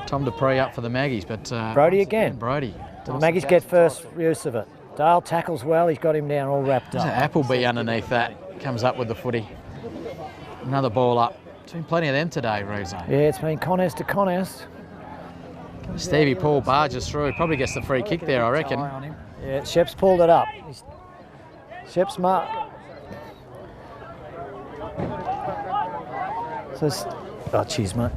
Tom Dupree up for the Maggies, but Brody again. Brody. The Maggies get first use of it. Dale tackles well. He's got him down all wrapped There's an up. Appleby underneath that. Comes up with the footy. Another ball up. There's been plenty of them today, Reevso. Yeah, it's been contest to contest. Stevie Paul barges through. Probably gets the free kick there, I reckon. Yeah, Shep's pulled it up. Shep's mark. Oh, cheers, mate.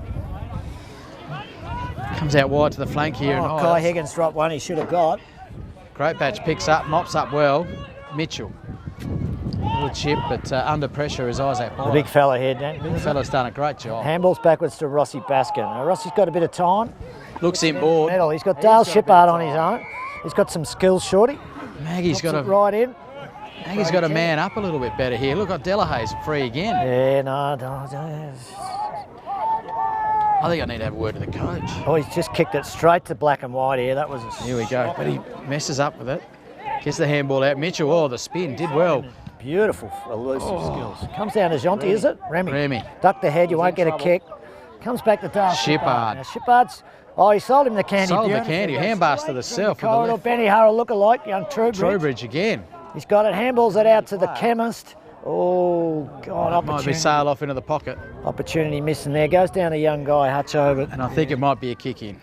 Comes out wide to the flank here. Oh, and Kai Higgins dropped one he should have got. Great batch picks up, mops up well. Mitchell. Little chip, but under pressure is Isaac. The big fella here, Big fella's done a great job. Handballs backwards to Rossi Baskin. Now, Rossi's got a bit of time. Looks inboard. Medal. He's got Dale Shippard on his own. He's got some skills, Shorty. Maggie's got right in. Maggie's got to man up a little bit better here. Look, got Delahay's free again. Yeah, no. I think I need to have a word with the coach. Oh, he's just kicked it straight to black and white here. That was a Here we go. But he messes up with it. Gets the handball out. Mitchell, oh, the spin, did well. Beautiful elusive skills. Comes down to Jonty, is it? Remy. Duck the head, you won't get a kick. Comes back to Dale Shippard. Now, Shippard's, he sold him the candy. Sold the candy. Handbars to the self. Corridor, Benny Harrell look-alike, young Trowbridge. Trowbridge again. He's got it, handballs it out to the chemist. Oh, God, opportunity. Might be sailed off into the pocket. Opportunity missing there. Goes down a young guy, Hutch over. And I think it might be a kick in.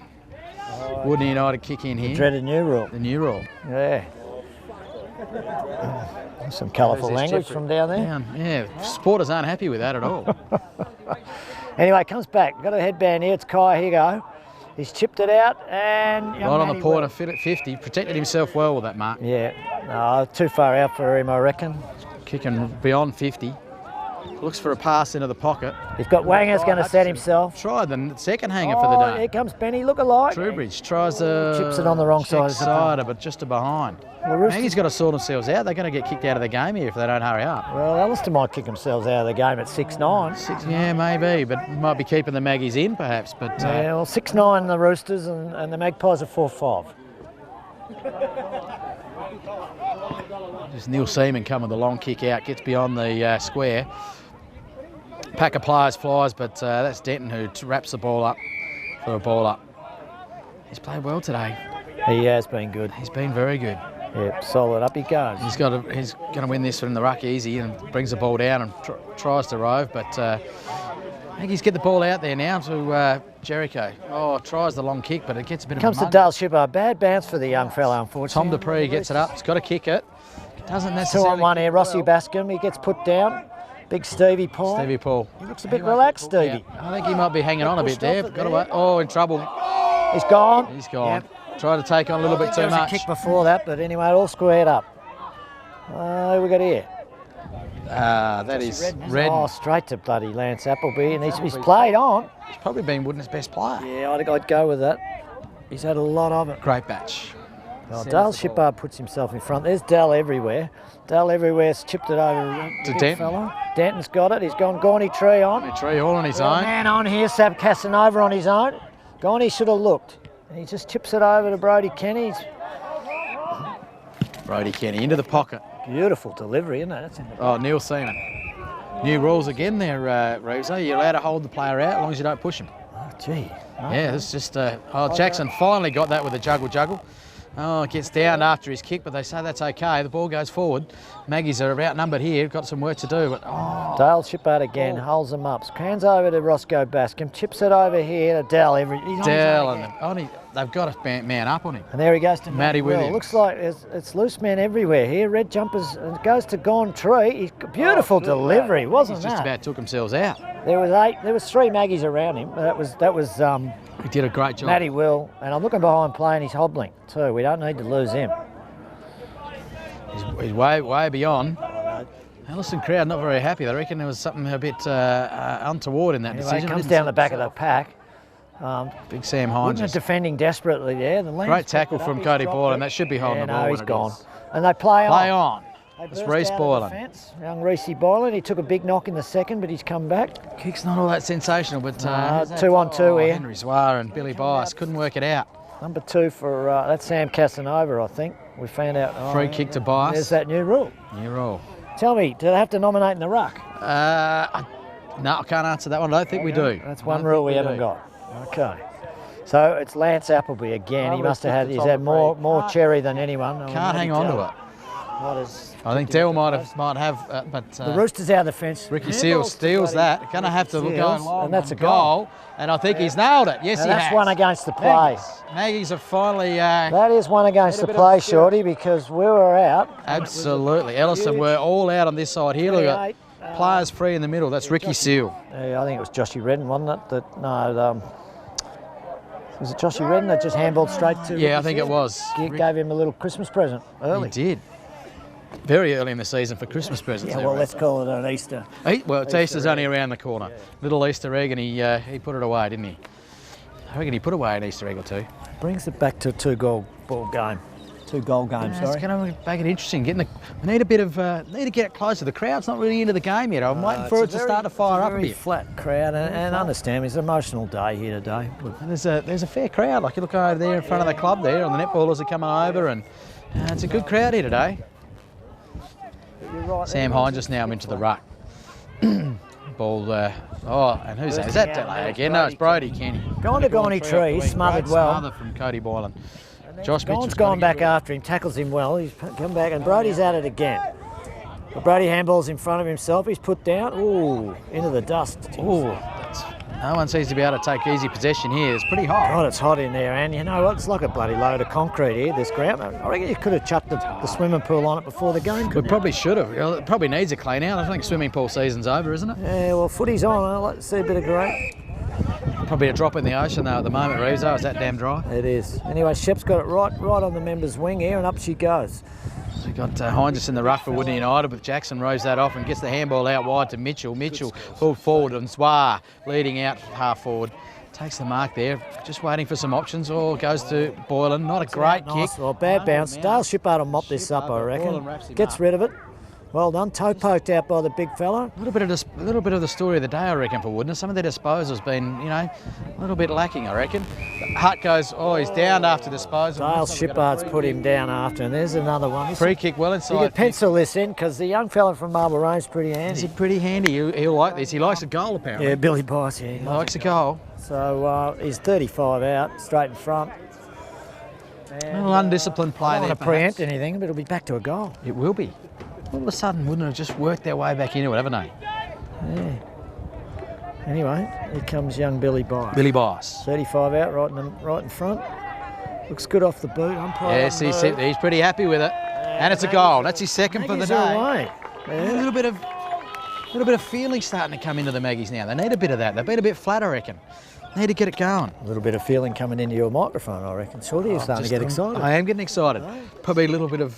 Wudinna United kick in here. The dreaded new rule. The new rule. Yeah. Some colourful language from down there. Yeah, supporters aren't happy with that at all. Anyway, comes back. Got a headband here. It's Kai Higo. He's chipped it out and... Right on the point of 50. Protected himself well with that mark. Yeah. No, too far out for him, I reckon. Kicking beyond 50. Looks for a pass into the pocket. He's got Wanger's going to set himself. Tried the second hanger for the day. Here comes Benny, look-alike. Trowbridge tries to... Chips it on the wrong side. Sider, but just to behind. Maggie's got to sort themselves out. They're going to get kicked out of the game here if they don't hurry up. Well, Elliston might kick themselves out of the game at 6-9. Yeah, maybe, but might be keeping the Maggies in perhaps. But yeah, well, 6-9 the Roosters and the Magpies are 4-5. Just Neil Seaman coming with the long kick out, gets beyond the square. Pack of players flies, but that's Denton who wraps the ball up for a ball up. He's played well today. He has been good. He's been very good. Yeah, solid. Up he goes. He's going to win this from the ruck easy and brings the ball down and tries to rove, but Maggie's get the ball out there now to Jericho. Oh, tries the long kick, but it gets a bit of a Comes to Dale Shippard. Bad bounce for the young fella, unfortunately. Tom Dupree gets it up. He's got to kick it. Doesn't necessarily... 2-on-1 here. Rossi Bascom. He gets put down. Big Stevie Paul. Stevie Paul. He looks a bit relaxed, Stevie. I think he might be hanging on a bit there. Got away. Oh, in trouble. He's gone. He's gone. Yep. Tried to take on a little bit too much. There was a kick before that, but anyway, it all squared up. Who we got here? That is Red. Oh, straight to bloody Lance Appleby, and he's played on. He's probably been Wudinna's best player. Yeah, I'd go with that. He's had a lot of it. Great batch. Oh, Dale Shippard puts himself in front. There's Dale everywhere. Dale everywhere's chipped it over to Denton. Denton's got it. He's gone Gorney Tree on. Tree all on his own. Man on here, Sab Casanova on his own. Gorney should have looked. And he just chips it over to Brody Kenny. Brody Kenny into the pocket. Beautiful delivery, isn't it? Oh, Neil Seaman. New rules again there, Reevso. You're allowed to hold the player out as long as you don't push him. Oh, gee. Yeah, it's just... Jackson finally got that with a juggle. Oh, it gets down after his kick, but they say that's okay. The ball goes forward. Maggies are outnumbered here. Got some work to do, but... Oh. Dale Shippard again, holds them up. Hands over to Roscoe Bascom. Chips it over here to Dale. They've got to man up on him. And there he goes to Matty Williams. Looks like it's loose men everywhere here. Red jumpers, and it goes to Gone Tree. Beautiful delivery, wasn't that? Just about took themselves out. There was 3 Maggies around him. That was he did a great job. Matty Will, and I'm looking behind playing. He's hobbling too. We don't need to lose him. He's way beyond. Elliston crowd not very happy. They reckon there was something a bit untoward in that decision. Comes down the back of the pack. Big Sam Hines. Wudinna defending desperately there. Great tackle from Cody Boylan, and that should be holding the ball. No, he's gone. And they play on. It's Reese Boylan. Young Reese Boylan. He took a big knock in the second, but he's come back. Kick's not all that sensational, but 2-on-2 here. Henry Zwar and Billy Bias couldn't work it out. Number 2 for that's Sam Casanova, I think. We found out. Free kick to Bias. There's that new rule. New rule. Tell me, do they have to nominate in the ruck? No, I can't answer that one. I don't think we do. That's one rule we haven't got. Okay. So it's Lance Appleby again. He must have had. He's had more cherry than anyone. Can't hang on to it. I think Dell might have, but the Roosters out of the fence. Ricky Seals steals that. Going to have to go long, and that's a goal. And I think he's nailed it. Yes, he has. That's one against the play. Maggies have finally. That is one against the play, Shorty, because we were out. Absolutely, Elliston were all out on this side here. Look at players free in the middle. That's Ricky Seal. Yeah, I think it was Joshy Redden, wasn't it? Was it Joshy Redden that just handballed straight to? Yeah, I think it was. Gave him a little Christmas present early. He did. Very early in the season for Christmas presents. Yeah, well, let's call it an Easter. Well, Easter's only around the corner. Yeah. Little Easter egg, and he put it away, didn't he? I reckon he put away an Easter egg or two. Brings it back to a 2-goal game. 2-goal game, sorry. It's going to make it interesting. We need a bit of, need to get it closer. The crowd's not really into the game yet. I'm waiting for it to start to fire up a bit. Flat crowd, and understand it's an emotional day here today. And there's a fair crowd. Like you look over there in front of the club there, and the netballers are coming over, and it's a good crowd here today. Right, Sam Hine just now into the ruck. Ball, and who's that? Is that Delay again? No, it's Brody Kenny. Gone to Gawny Tree, smothered well. Smother from Cody Boylan. Josh Mitchell's gone back after him, tackles him well. He's come back, and Brody's at it again. But Brody handballs in front of himself. He's put down. Ooh, into the dust. Ooh, no one seems to be able to take easy possession here. It's pretty hot. God, it's hot in there, and you know what? It's like a bloody load of concrete here, this ground. I reckon you could have chucked the swimming pool on it before the game. We probably should have. It probably needs a clean out. I think swimming pool season's over, isn't it? Yeah, well, footy's on. I'd like to see a bit of great. Probably a drop in the ocean though at the moment, Reevso. Is that damn dry? It is. Anyway, Shep's got it right on the member's wing here, and up she goes. So we've got Hines just in the ruck for Wudinna United, but Jackson rows that off and gets the handball out wide to Mitchell. Mitchell pulled forward, and Swar leading out half forward. Takes the mark there, just waiting for some options, or goes to Boylan. Not a great kick. Well, bad bounce. Dale Shippard will mop this up, I reckon. Gets rid of it. Well done. Toe poked out by the big fella. A little bit of the story of the day, I reckon, for Wudinna. Some of their disposals been, a little bit lacking, I reckon. Hut goes, he's down after disposal. Dale Shippard's put him down after, and there's another one. Free kick well inside. You can pencil this in, because the young fella from Marble Range's pretty handy. Is he pretty handy? He'll like this. He likes a goal, apparently. Yeah, Billy Bice, yeah. He likes a goal. So he's 35 out, straight in front. A little undisciplined play there. I don't want to preempt anything, but it'll be back to a goal. It will be. All of a sudden, wouldn't it have just worked their way back into it, haven't they? Yeah. Anyway, here comes young Billy Bice. Billy Bice. 35 out, right in front. Looks good off the boot. Yes, he's pretty happy with it. And it's a goal. That's his second for the day. Yeah. A little bit of feeling starting to come into the Maggies now. They need a bit of that. They've been a bit flat, I reckon. Need to get it going. A little bit of feeling coming into your microphone, I reckon. Shorty, you're starting to get excited. I am getting excited. Probably a little bit of...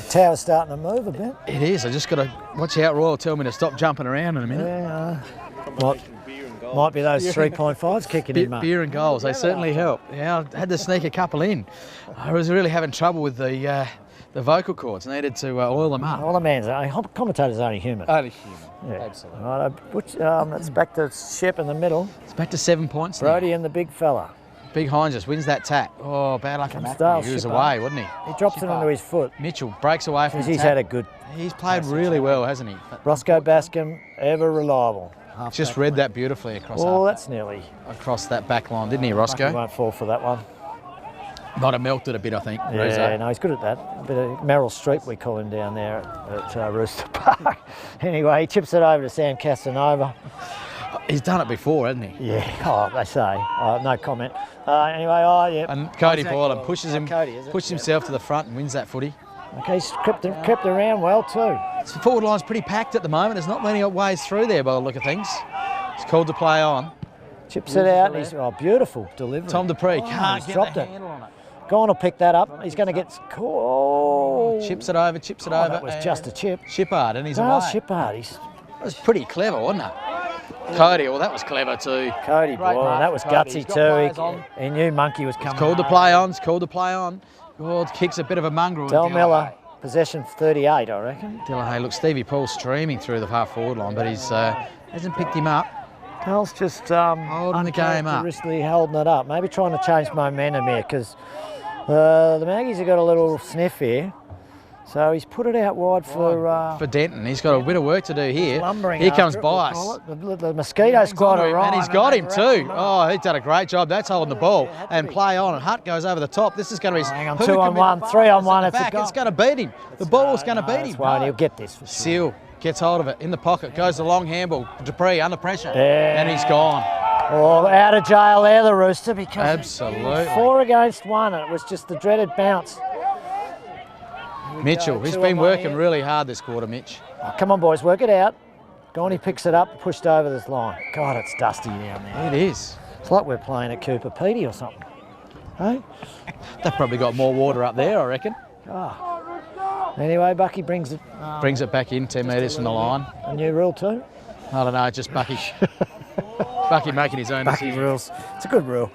tower's starting to move a bit. It is. I just got to watch out. Royal tell me to stop jumping around in a minute. Yeah. Might be those 3.5s kicking in, mate. Beer and goals, they certainly help. Yeah, I had to sneak a couple in. I was really having trouble with the vocal cords. Needed to oil them up. Well, the man's commentators are only human. Only human. Yeah. Absolutely. Right, it's back to Shep in the middle. It's back to 7 points. Brody and the big fella. Big Hines just wins that tap. Oh, bad luck. He was away, wasn't he? He drops it onto his foot. Mitchell breaks away from the He's tap. had a good... He's played really well, hasn't he? Roscoe Bascom, ever reliable. Just read that beautifully across. That's nearly across that back line, didn't he, Roscoe? He won't fall for that one. Might have melted a bit, I think. Yeah, no, he's good at that. A bit of Merrill Streep, we call him down there at Rooster Park. Anyway, he chips it over to Sam Casanova. He's done it before, hasn't he? Yeah, they say. No comment. Anyway, And Cody Boylan pushes himself to the front and wins that footy. Okay, he's crept around well too. The forward line's pretty packed at the moment. There's not many ways through there by the look of things. He's called to play on. Chips it out. He's beautiful delivery. Tom Dupree can't get the handle on it. Gone will pick that up. He's going to get... Chips it over. That was just a chip. Shippard, and he's away. Shippard. That was pretty clever, wasn't it? Cody, that was clever too. Cody, that was gutsy too. He knew Monkey was coming. It's called to play on. God, kicks a bit of a mongrel. Del Miller, possession 38, I reckon. Delahaye, look, Stevie Paul streaming through the half forward line, but he's hasn't picked him up. Dell's just holding the game up. Holding it up. Maybe trying to change momentum here, because the Maggies have got a little sniff here. So he's put it out wide for Denton. He's got a bit of work to do here. lumbering. Here comes after it, Bias. The mosquito squad are right. And he's got him too. Oh, he's done a great job. That's holding the ball and play on. And Hutt goes over the top. This is going to be hang on, 2 on 1, 3 on 1. It's a goal. It's going to beat him. The ball's going to beat him. Well, he'll get this for sure. Seal gets hold of it in the pocket. Goes the long handball. Dupree under pressure. Yeah. And he's gone. Oh, out of jail there, the Rooster, because Absolutely. 4 against 1, and it was just the dreaded bounce. Mitchell, he's been working really hard this quarter, Mitch. Oh, come on, boys, work it out. Gorney picks it up, pushed over this line. God, it's dusty down there. It is. It's like we're playing at Cooper Petey or something. Hey? They've probably got more water up there, I reckon. Oh. Anyway, Bucky brings it. Brings it back in 10 metres from the line. A new rule too? I don't know, just Bucky. Bucky making his own Bucky decision. rules. It's a good rule.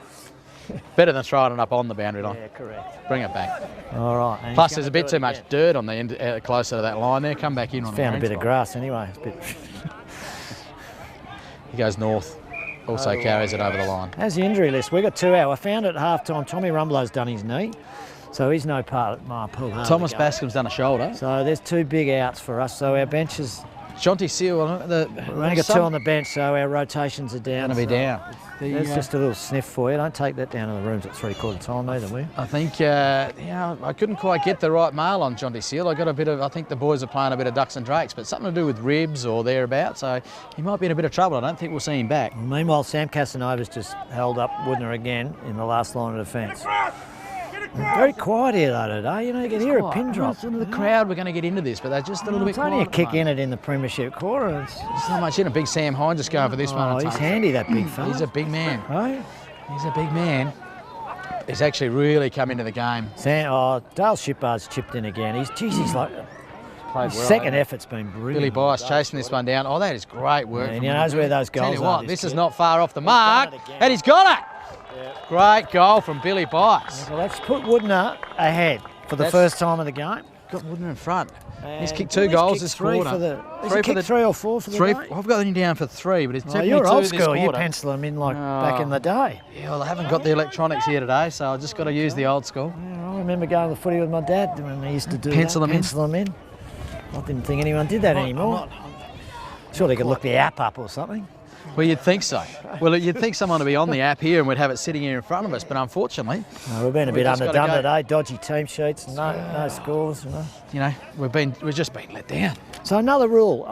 Better than throwing it up on the boundary line. Yeah, correct. Bring it back. All right. And Plus, there's a bit too much dirt on the end, closer to that line there. Come back in on the found a green bit of spot. grass anyway. It's a bit... He goes north. Also carries it over the line. How's the injury list? We got 2 out. I found at half time Tommy Rumblow's done his knee, so he's no part of my pull. Thomas Bascom's done a shoulder. So there's 2 big outs for us. So our bench is. Jonty Seal, We've only got 2 on the bench, so our rotations are down. Going to be down. There's just a little sniff for you. Don't take that down to the rooms at 3/4 time either, will you? I think, I couldn't quite get the right mail on Jonty Seal. I got a bit of, I think the boys are playing a bit of ducks and drakes, but something to do with ribs or thereabouts. So he might be in a bit of trouble. I don't think we'll see him back. Meanwhile, Sam Casanova's just held up Wudinna again in the last line of defence. Very quiet here though today. You know, you can hear a pin drop. Some of the crowd were going to get into this, but they're just a little bit It's only a quiet. kick in it in the premiership quarter. It's There's not much in it. Big Sam Hine just going for this one. he's handy, that big fella. He's a big man. Hey? He's a big man. He's actually really come into the game. Dale Shippard's chipped in again. He's like Played his well, second hasn't he? effort's been brilliant. Billy Bias chasing this one down. Oh, that is great work. And from he him. knows where those Tell goals you are. what, this is not far off the mark, done it again. and he's got it. Great goal from Billy Bias. Well, let's put Wudinna ahead for the first time of the game. Got Wudinna in front. He's And kicked 2 Billy's goals kicked this 3 quarter. for the. Has Three he for kicked the- 3 or 4 for the Three. day? I've got him down for 3, but it's Oh, definitely you're 2 old this school. You quarter. pencil them in like back in the day. Yeah, well, I haven't got the electronics here today, so I just got to use the old school. Yeah, I remember going to the footy with my dad when he used to do Pencil that. them in. Pencil them in. I didn't think anyone did that anymore. Sure, they could look the app up or something. Well, you'd think so. Well, you'd think someone would be on the app here and we'd have it sitting here in front of us, but unfortunately, No, we've been a bit just gotta underdone go. today. Dodgy team sheets, no scores. you know, we've just been let down. So another rule: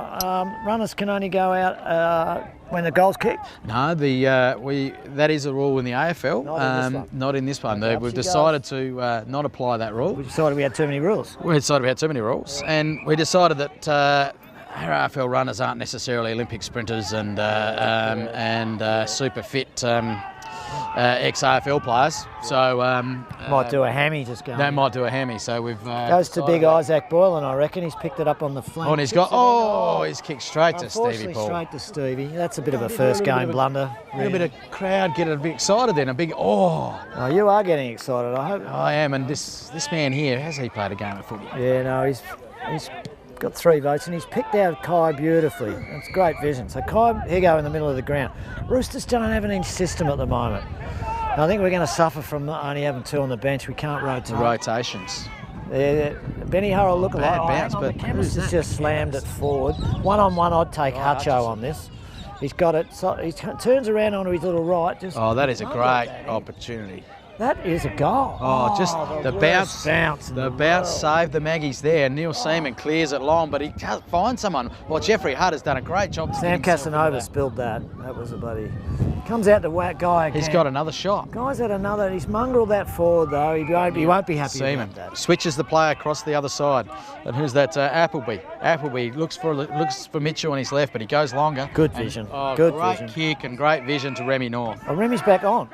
runners can only go out when the goal's kicked. No, that is a rule in the AFL. Not in this one. Not in this one. Okay, We've up she decided to not apply that rule. We decided we had too many rules. We decided we had too many rules, and we decided that our AFL runners aren't necessarily Olympic sprinters and super fit ex-AFL players. So Might do a hammy just going. they might do a hammy. So we've Goes to big Isaac Boylan, I reckon. He's picked it up on the flank. Oh, and he's got he's kicked straight to Stevie Unfortunately, Paul. straight to Stevie. That's a bit of a first game blunder. A little bit of crowd getting a bit excited then. Oh, you are getting excited, I hope. I am, and this man here, has he played a game of footy? Yeah, no, he's got 3 votes and he's picked out Kai beautifully. It's great vision. So Kai, here you go in the middle of the ground. Roosters don't have an inch system at the moment. I think we're going to suffer from only having 2 on the bench. We can't rotate. Rotations. Yeah, Benny Harrell look Bad alike. bounce, but the canvas has just slammed it forward. 1-on-1, I'd take Hutcho on this. He's got it. So he turns around onto his little right. Oh, that is a great opportunity. That is a goal. Oh, just the bounce. in The the bounce world. saved the Maggies there. Neil Seaman clears it long, but he can't find someone. Well, Jeffrey Hutt has done a great job. to Sam get himself into Casanova that. spilled that. That was a bloody. Comes out to whack guy again. He's got another shot. Guy's had another. He's mongrelled that forward though. He won't be happy Seaman about that. switches the player across the other side, and who's that? Appleby. Appleby looks for Mitchell on his left, but he goes longer. Good vision. Good Good great vision. kick and great vision to Remy North. Oh, Remy's back on.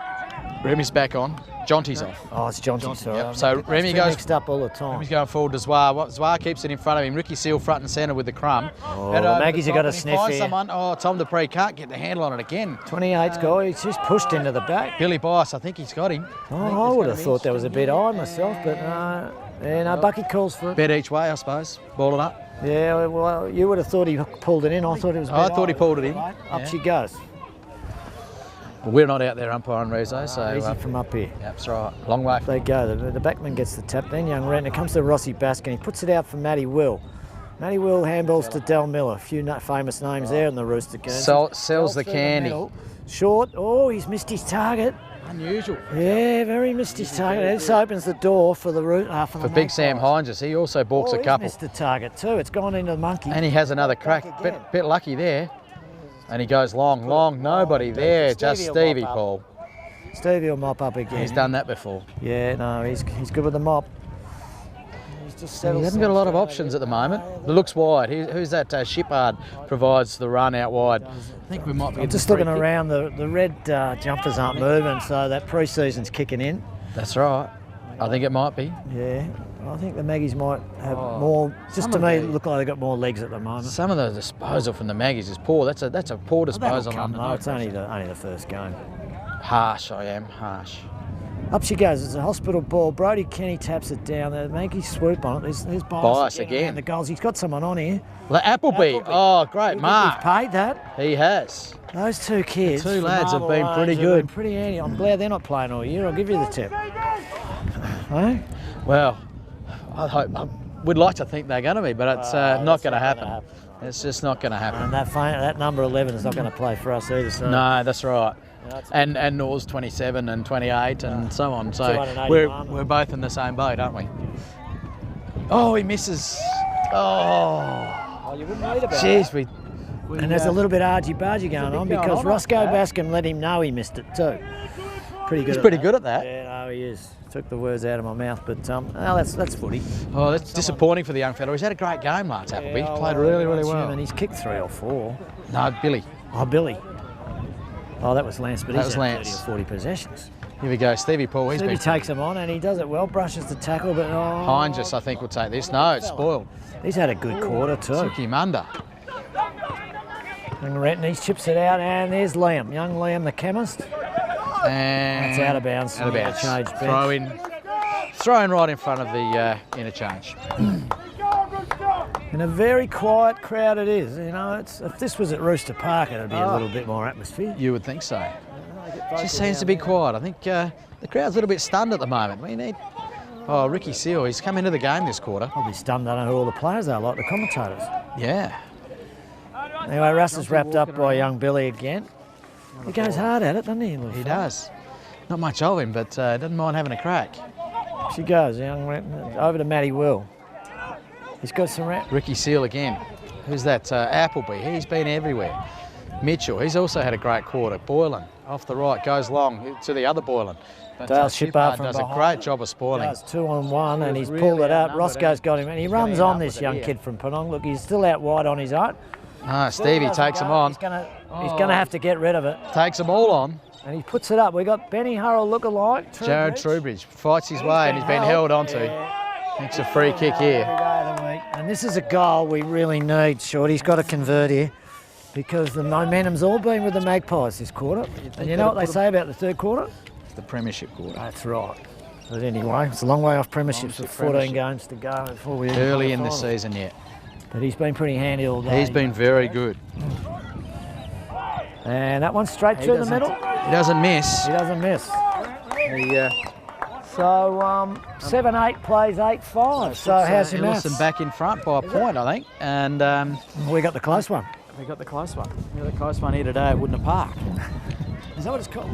Remy's back on. Jonty's off. Oh, it's Johnson. Sorry. Yep. So Remy Too goes. mixed up all the time. He's going forward to Zwar. Zwar keeps it in front of him. Ricky Seal front and centre with the crumb. Oh, Head the over Maggies the have got top a and he sniff finds here. someone. Oh, Tom Dupree can't get the handle on it again. 28's goal. He's just pushed into the back. Billy Bias, I think he's got him. Oh, I would have thought that was a bit high myself, but no, Bucky calls for it. Bet each way, I suppose. Ball it up. Yeah, well, you would have thought he pulled it in. I thought it was. A bit I thought he high. pulled it in. Up Yeah. she goes. We're not out there umpiring, Reevso, so... easy from up here. Yeah, that's right. Long way. They go. The backman gets the tap. Then young Renton. It comes to Rossi Baskin. He puts it out for Matty Will. Matty Will handballs to Del Miller. A few famous names there in the Rooster Guernsey. Sells the candy. Short. Oh, he's missed his target. Unusual. Yeah, very missed his target. This opens the door for the for Big Sam Hines. He also balks a couple. He's missed the target too. It's gone into the monkey. And he has another crack. Bit lucky there. And he goes long. Nobody there. Just Stevie Paul. Stevie will mop up again. He's done that before. Yeah, no, he's good with the mop. He hasn't got a lot of options at the moment. It looks wide. Who's that? Shippard provides the run out wide. I think we might be. I'm just looking around. The red jumpers aren't moving, so that pre-season's kicking in. That's right. I think it might be. Yeah, I think the Maggies might have more. Just to me, look like they've got more legs at the moment. Some of the disposal from the Maggies is poor. That's a poor disposal. No, it's only the first game. Harsh. Up she goes. It's a hospital ball. Brody Kenny taps it down. The Maggies swoop on it. There's Bias again. The goals. He's got someone on here. Appleby. Oh, great mark. He's paid that. He has. Those two kids. The two lads have been pretty good. Pretty handy. I'm glad they're not playing all year. I'll give you the tip. Hey? Well, we'd like to think they're going to be, but it's not going to happen. It's just not going to happen. And that number 11 is not going to play for us either. So. No, that's right. And Nor's 27 and 28 and so on. So we're both in the same boat, aren't we? Oh, he misses. Oh, you wouldn't read about jeez, it. And there's a little bit argy-bargy going on because Roscoe Bascom let him know he missed it too. He's pretty good at that. Yeah, no, he is. Took the words out of my mouth, but that's footy. Oh, that's disappointing for the young fella. He's had a great game, Lance Appleby. He's played really well. And he's kicked 3 or 4. No, Billy. Oh, Billy. Oh, that was Lance, but he's had Lance. 30 or 40 possessions. Here we go, Stevie Paul. Stevie takes him on and he does it well, brushes the tackle, but Hines, I think, will take this. No, it's spoiled. He's had a good quarter too. Took him under. And Renton, he chips it out, and there's Liam, young Liam the chemist. And it's out of bounds. Out of bounds. Throw in right in front of the interchange. In a very quiet crowd it is. You know, if this was at Rooster Park, it'd be a little bit more atmosphere. You would think so. It just seems to be quiet. I think the crowd's a little bit stunned at the moment. We need... Oh, Ricky Seal, he's come into the game this quarter. Probably stunned. I don't know who all the players are, like the commentators. Yeah. Anyway, Russ is wrapped up by young Billy again. He goes hard at it, doesn't he? He does. Not much of him, but doesn't mind having a crack. She goes, young over to Matty Will. He's got some... Ricky Seal again. Who's that? Appleby. He's been everywhere. Mitchell, he's also had a great quarter. Boylan, off the right, goes long to the other Boylan. But Dale Shippard does a great job of spoiling. Does 2-on-1 and he's pulled it up. Roscoe's got him and he runs on this young kid from Penong. Look, he's still out wide on his own. Ah, Stevie takes him on. He's gonna have to get rid of it. Takes them all on. And he puts it up. We got Benny Hurrell look-alike. Jared Trowbridge fights his way and he's been held onto. Makes a free kick here. And this is a goal we really need, Short. He's got to convert here because the momentum's all been with the Magpies this quarter. And you know what they say about the third quarter? It's the premiership quarter. That's right. But anyway, it's a long way off premierships with 14 games to go before we... Early in the season yet. But he's been pretty handy all day. He's been very good. And that one's straight through the middle. He doesn't miss. He doesn't miss. So 7-8 plays 8-5. So how's your maths? Elliston back in front by a point, I think. And we got the close one. We got the close one. We got the close one here today at Wudinna Park. Is that what it's called?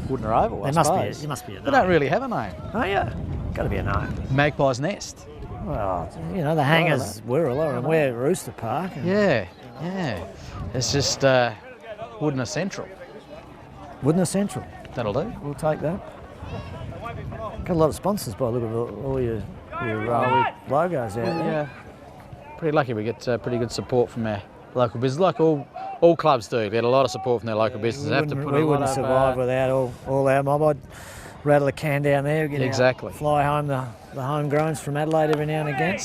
Wudinna Oval, I suppose. There must be a name. They don't really have a name. Oh yeah, got to be a name. Magpie's Nest. Well, you know the Hangers Wirral and we're Rooster Park. Yeah. It's just Wudinna Central. Wudinna Central. That'll do. We'll take that. Got a lot of sponsors by the look of all your logos out there. Yeah. Pretty lucky we get pretty good support from our local business, like all clubs do. Get a lot of support from their local businesses. We wouldn't survive without all our mob. I'd rattle a can down there, fly home the homegrowns from Adelaide every now and again.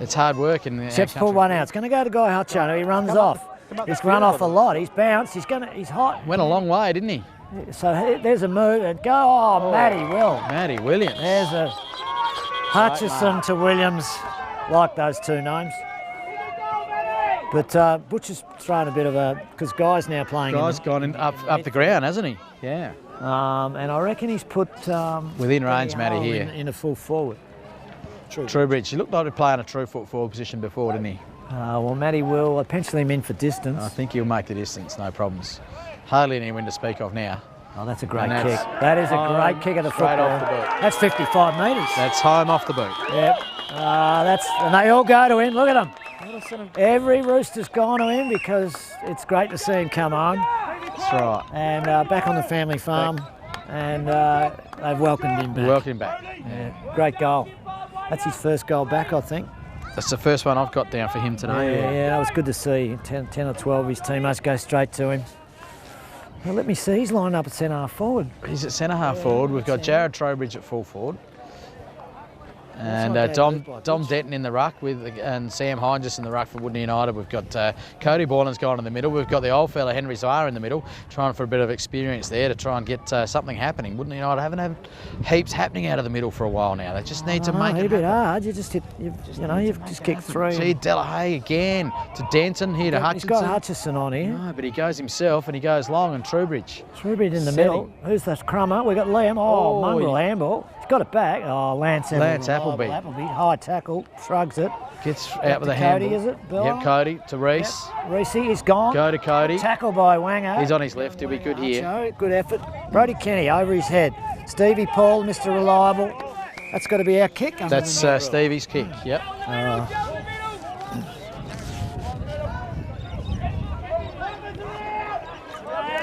It's hard work in the Shep's pulled one out. It's going to go to Guy Hutchino. He runs off. He's run off a lot. He's bounced. He's hot. Went a long way, didn't he? So there's a move and go. Oh, Matty Williams. There's a Hutchison to Williams. Like those two names. But Butcher's thrown a bit of a... Because Guy's now playing... Guy's gone in up the ground, hasn't he? Yeah. And I reckon he's put... within range, Matty, here. In a full forward. Trowbridge. He looked like he was playing a true foot forward position before, didn't he? Well, Matty will pencil him in for distance. I think he'll make the distance, no problems. Hardly any wind to speak of now. Oh, that's a great kick. That is a great kick of the football. Off the boot. That's 55 metres. That's home off the boot. Yep. And they all go to him. Look at them. Every Rooster's gone to him because it's great to see him come home. That's right. And back on the family farm. And they've welcomed him back. Welcomed him back. Yeah. Great goal. That's his first goal back, I think. That's the first one I've got down for him today. Yeah, that was good to see. 10 or 12 of his teammates go straight to him. Well, let me see, he's lined up at centre-half forward. He's at centre-half forward. We've got Jared Trowbridge at full forward. And Dom Denton in the ruck and Sam Hines in the ruck for Wudinna United. We've got Cody Borland's gone in the middle. We've got the old fella Henry Zara in the middle, trying for a bit of experience there to try and get something happening. Wudinna United haven't had heaps happening out of the middle for a while now. They just need to make it a bit hard. You just hit, you've just kicked through. See Delahaye again to Denton here to Hutchinson. He's got Hutchison on here. No, but he goes himself and he goes long and Trowbridge. Trowbridge in the middle. Who's that crummer? We've got Liam. Oh, mongrel handball. He's got it back. Oh, Lance Appleby. High tackle, shrugs it. Gets out with a handball. Cody, is it? Bill? Yep, Cody to Reese. Yep. Reese, he's gone. Go to Cody. Tackle by Wanger. He's on his left. He'll be good here. Good effort. Brody Kenny over his head. Stevie Paul, Mr. Reliable. That's got to be our kick. That's Stevie's kick. Yep.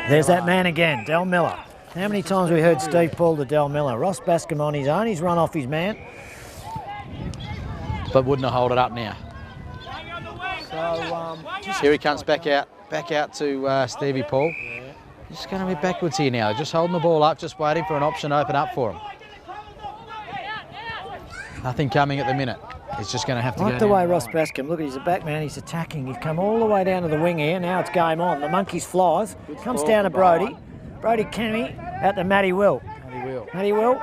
There's that man again, Del Miller. How many times have we heard Steve Paul to Del Miller? Ross Bascom on his own. He's run off his man. But wouldn't have hold it up now. So here he comes back out to Stevie Paul. He's just going to be backwards here now. Just holding the ball up, just waiting for an option to open up for him. Nothing coming at the minute. He's just going to have to go. Like the way Ross Bascom, look, he's a back man, he's attacking. He's come all the way down to the wing here. Now it's game on. The Monkeys flies. Comes down to Brody. Brody Kenny out to Matty Will. Matty Will.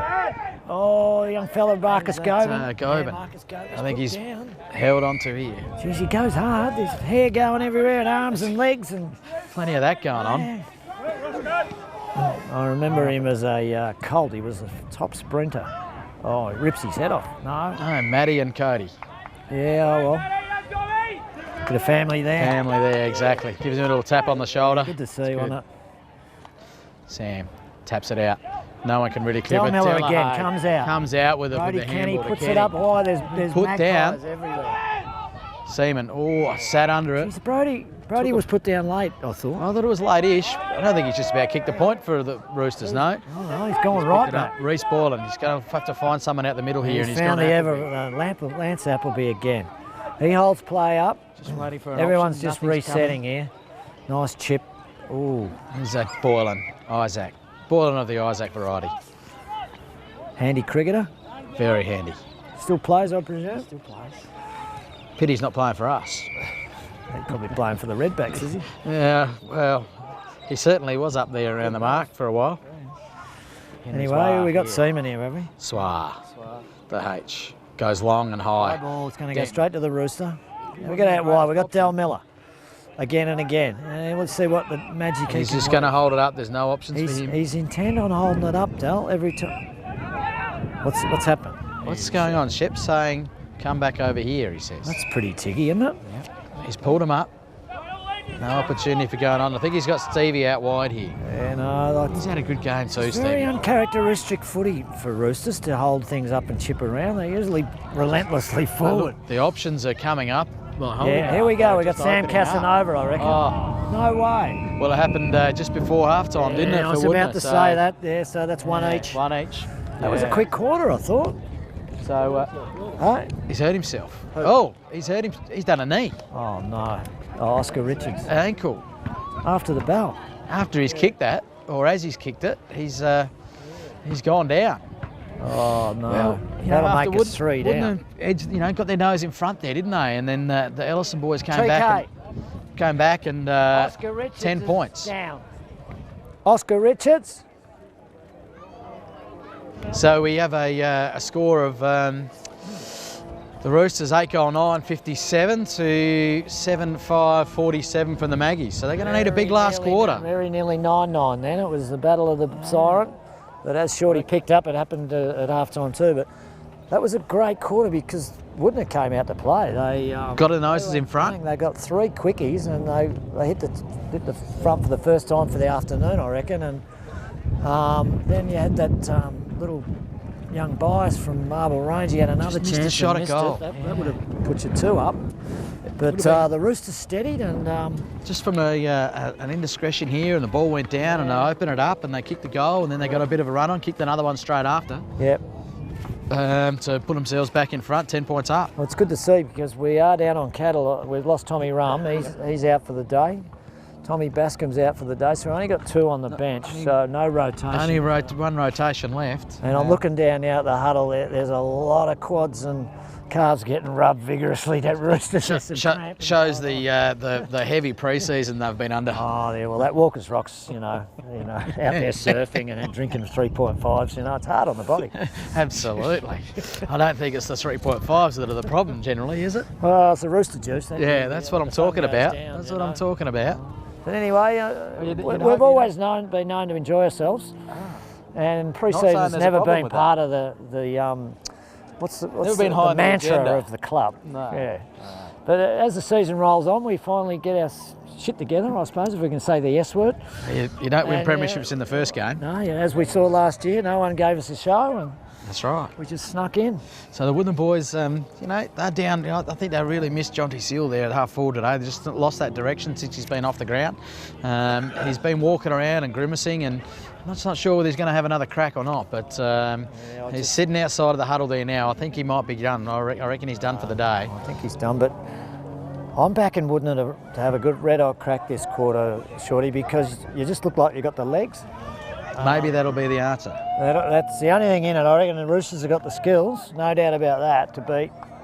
Oh, young fella Marcus Goban. Goban. I think he's held on to here. Jeez, he goes hard. There's hair going everywhere and arms and legs and plenty of that going on. I remember him as a colt. He was a top sprinter. Oh, he rips his head off. No, Matty and Cody. Yeah, oh well. Bit of family there. Family there, exactly. Gives him a little tap on the shoulder. Good to see, wasn't it? Sam taps it out. No one can really clip it. Miller again comes out. Comes out with Brody the Kenny handball. puts it up high. There's put magpies down. Everywhere. Seaman, sat under it. Jeez, Brody was put down late, I thought. I thought it was late-ish. I don't think he's just about kicked the point for the Roosters, no. Oh, no, he's gone right back. Reese Borland, he's going to have to find someone out the middle here. He's found Lance Appleby again. He holds play up. Just waiting for an Everyone's option. just resetting here. Nice chip. Ooh. There's that Borland, Isaac. Borland of the Isaac variety. Handy cricketer. Very handy. Still plays, I presume? Still plays. Pity he's not playing for us. He's probably playing for the Redbacks, is he? Yeah, well, he certainly was up there around the mark for a while. Anyway, we got Seaman here, have we? Swar. The H. Goes long and high. High ball, it's going to go straight to the Rooster. We got out wide, we got Del Miller. Again and again. And let's see what the magic He's just going to hold it up. There's no options for him. He's intent on holding it up, Del, every time. What's happened? What's going on? Shep's saying, come back over here, he says. That's pretty tiggy, isn't it? Yep. He's pulled him up. No opportunity for going on. I think he's got Stevie out wide here. Yeah, no. He's had a good game too, Stevie. Very uncharacteristic footy for Roosters to hold things up and chip around. They're usually relentlessly forward. Look, the options are coming up. Well, here we go. We got Sam Casanova, I reckon. Oh. No way. Well, it happened just before halftime, didn't it? I was about to say that. Yeah, so that's one each. One each. That was a quick quarter, I thought. So he's hurt himself. Oh, he's hurt him. He's done a knee. Oh no. Oh, Oscar Richards. Ankle. After the bell. After he's kicked that, or as he's kicked it, he's gone down. Oh no. Well, that'll make us 3 down. Edge, got their nose in front there, didn't they? And then the Elliston boys came back and Oscar Richards 10 points. Down. Oscar Richards. So we have a score of The Roosters 8 goal 9, 57 to 7-5, 47 from the Maggies. So they're going to need a big last quarter. Very nearly 9-9 then. It was the battle of the siren. But as Shorty picked up, it happened at half-time too. But that was a great quarter because Wudinna came out to play. They got the noses in front. They got 3 quickies and they hit the front for the first time for the afternoon, I reckon. And then you had that little young bias from Marble Range. He had another chance. Missed a shot at goal. That would have put you 2 up. But the Roosters steadied and... just from an indiscretion here, and the ball went down and they opened it up and they kicked the goal and then they got a bit of a run on, kicked another one straight after. Yep. To put themselves back in front, 10 points up. Well, it's good to see because we are down on cattle. We've lost Tommy Rum. He's out for the day. Tommy Bascom's out for the day, so we only got 2 on the bench, so no rotation. Only one rotation left. And I'm looking down now at the huddle. There's a lot of quads and calves getting rubbed vigorously. That Roosters shows the heavy pre-season they've been under. Oh, yeah. Well, that Walker's Rocks, out there surfing and drinking 3.5s. It's hard on the body. Absolutely. I don't think it's the 3.5s that are the problem generally, is it? Well, it's the rooster juice. That's what I'm talking about. That's what I'm talking about. But anyway, we've always been known to enjoy ourselves, and pre-season's never been part of the what's the mantra of the club. No. Yeah. But as the season rolls on, we finally get our shit together, I suppose, if we can say the S word. You don't win premierships in the first game. No, as we saw last year, no one gave us a show, and that's right. we just snuck in. So the Wudinna boys, they're down. I think they really missed Jonty Seal there at half forward today. They just lost that direction since he's been off the ground. He's been walking around and grimacing, and I'm just not sure whether he's going to have another crack or not. But he's sitting outside of the huddle there now. I think he might be done. I reckon he's done for the day. I think he's done, but I'm backing Wudinna to have a good red-hot crack this quarter, Shorty, because you just look like you got the legs. Maybe that'll be the answer. That's the only thing in it. I reckon the Roosters have got the skills, no doubt about that,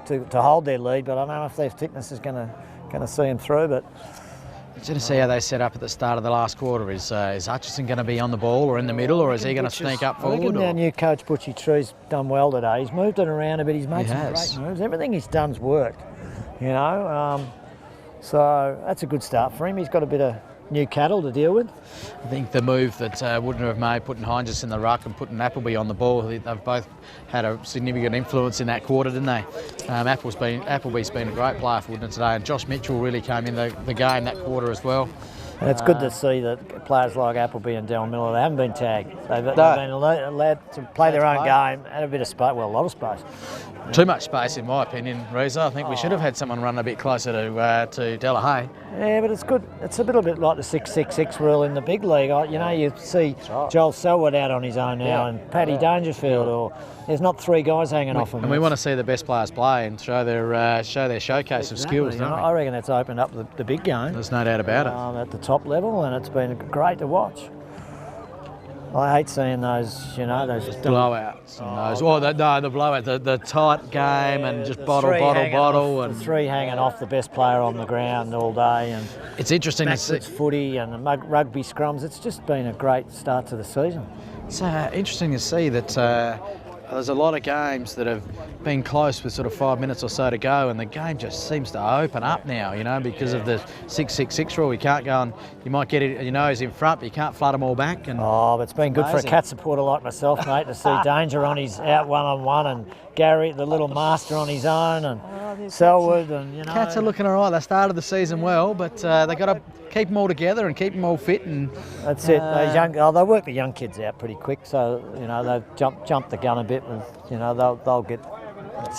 to hold their lead. But I don't know if their fitness is going to see them through. But just to see how they set up at the start of the last quarter. Is Hutchison going to be on the ball or in the middle, or is he going to sneak up forward? I reckon our new coach Butchie Tree's done well today. He's moved it around a bit. He's made some great moves. Everything he's done's worked. So that's a good start for him. He's got a bit of new cattle to deal with. I think the move that Wudinna have made, putting Heinges in the ruck and putting Appleby on the ball, they've both had a significant influence in that quarter, didn't they? Appleby's been a great player for Wudinna today, and Josh Mitchell really came in the game that quarter as well. And it's good to see that players like Appleby and Del Miller, they haven't been tagged. They've been allowed to play their own game, had a bit of space, well, a lot of space. Too much space, in my opinion, Reevso. I think we should have had someone run a bit closer to Delahaye. Yeah, but it's good. It's a little bit like the 6-6-6 rule in the big league. You see Joel Selwood out on his own now, and Paddy Dangerfield, or there's not 3 guys hanging off him. And we want to see the best players play and show their showcase of skills, don't we? I reckon it's opened up the big game. There's no doubt about it. At the top level, and it's been great to watch. I hate seeing those blowouts. The blowout, the tight game, and just bottle, and 3 hanging off the best player on the ground all day, and it's interesting to see footy and rugby scrums. It's just been a great start to the season. It's interesting to see that there's a lot of games that have been close with sort of 5 minutes or so to go, and the game just seems to open up now, because of the 6-6-6 rule. You can't go and you might get it, he's in front, but you can't flood them all back. And but it's been good for a cat supporter like myself, mate, to see Danger on his out one-on-one, and Gary, the little master, on his own, and Selwood, and Cats are looking all right. They started the season well, but they've got to keep them all together and keep them all fit. And that's it. They work the young kids out pretty quick, so they've jumped the gun a bit, and they'll get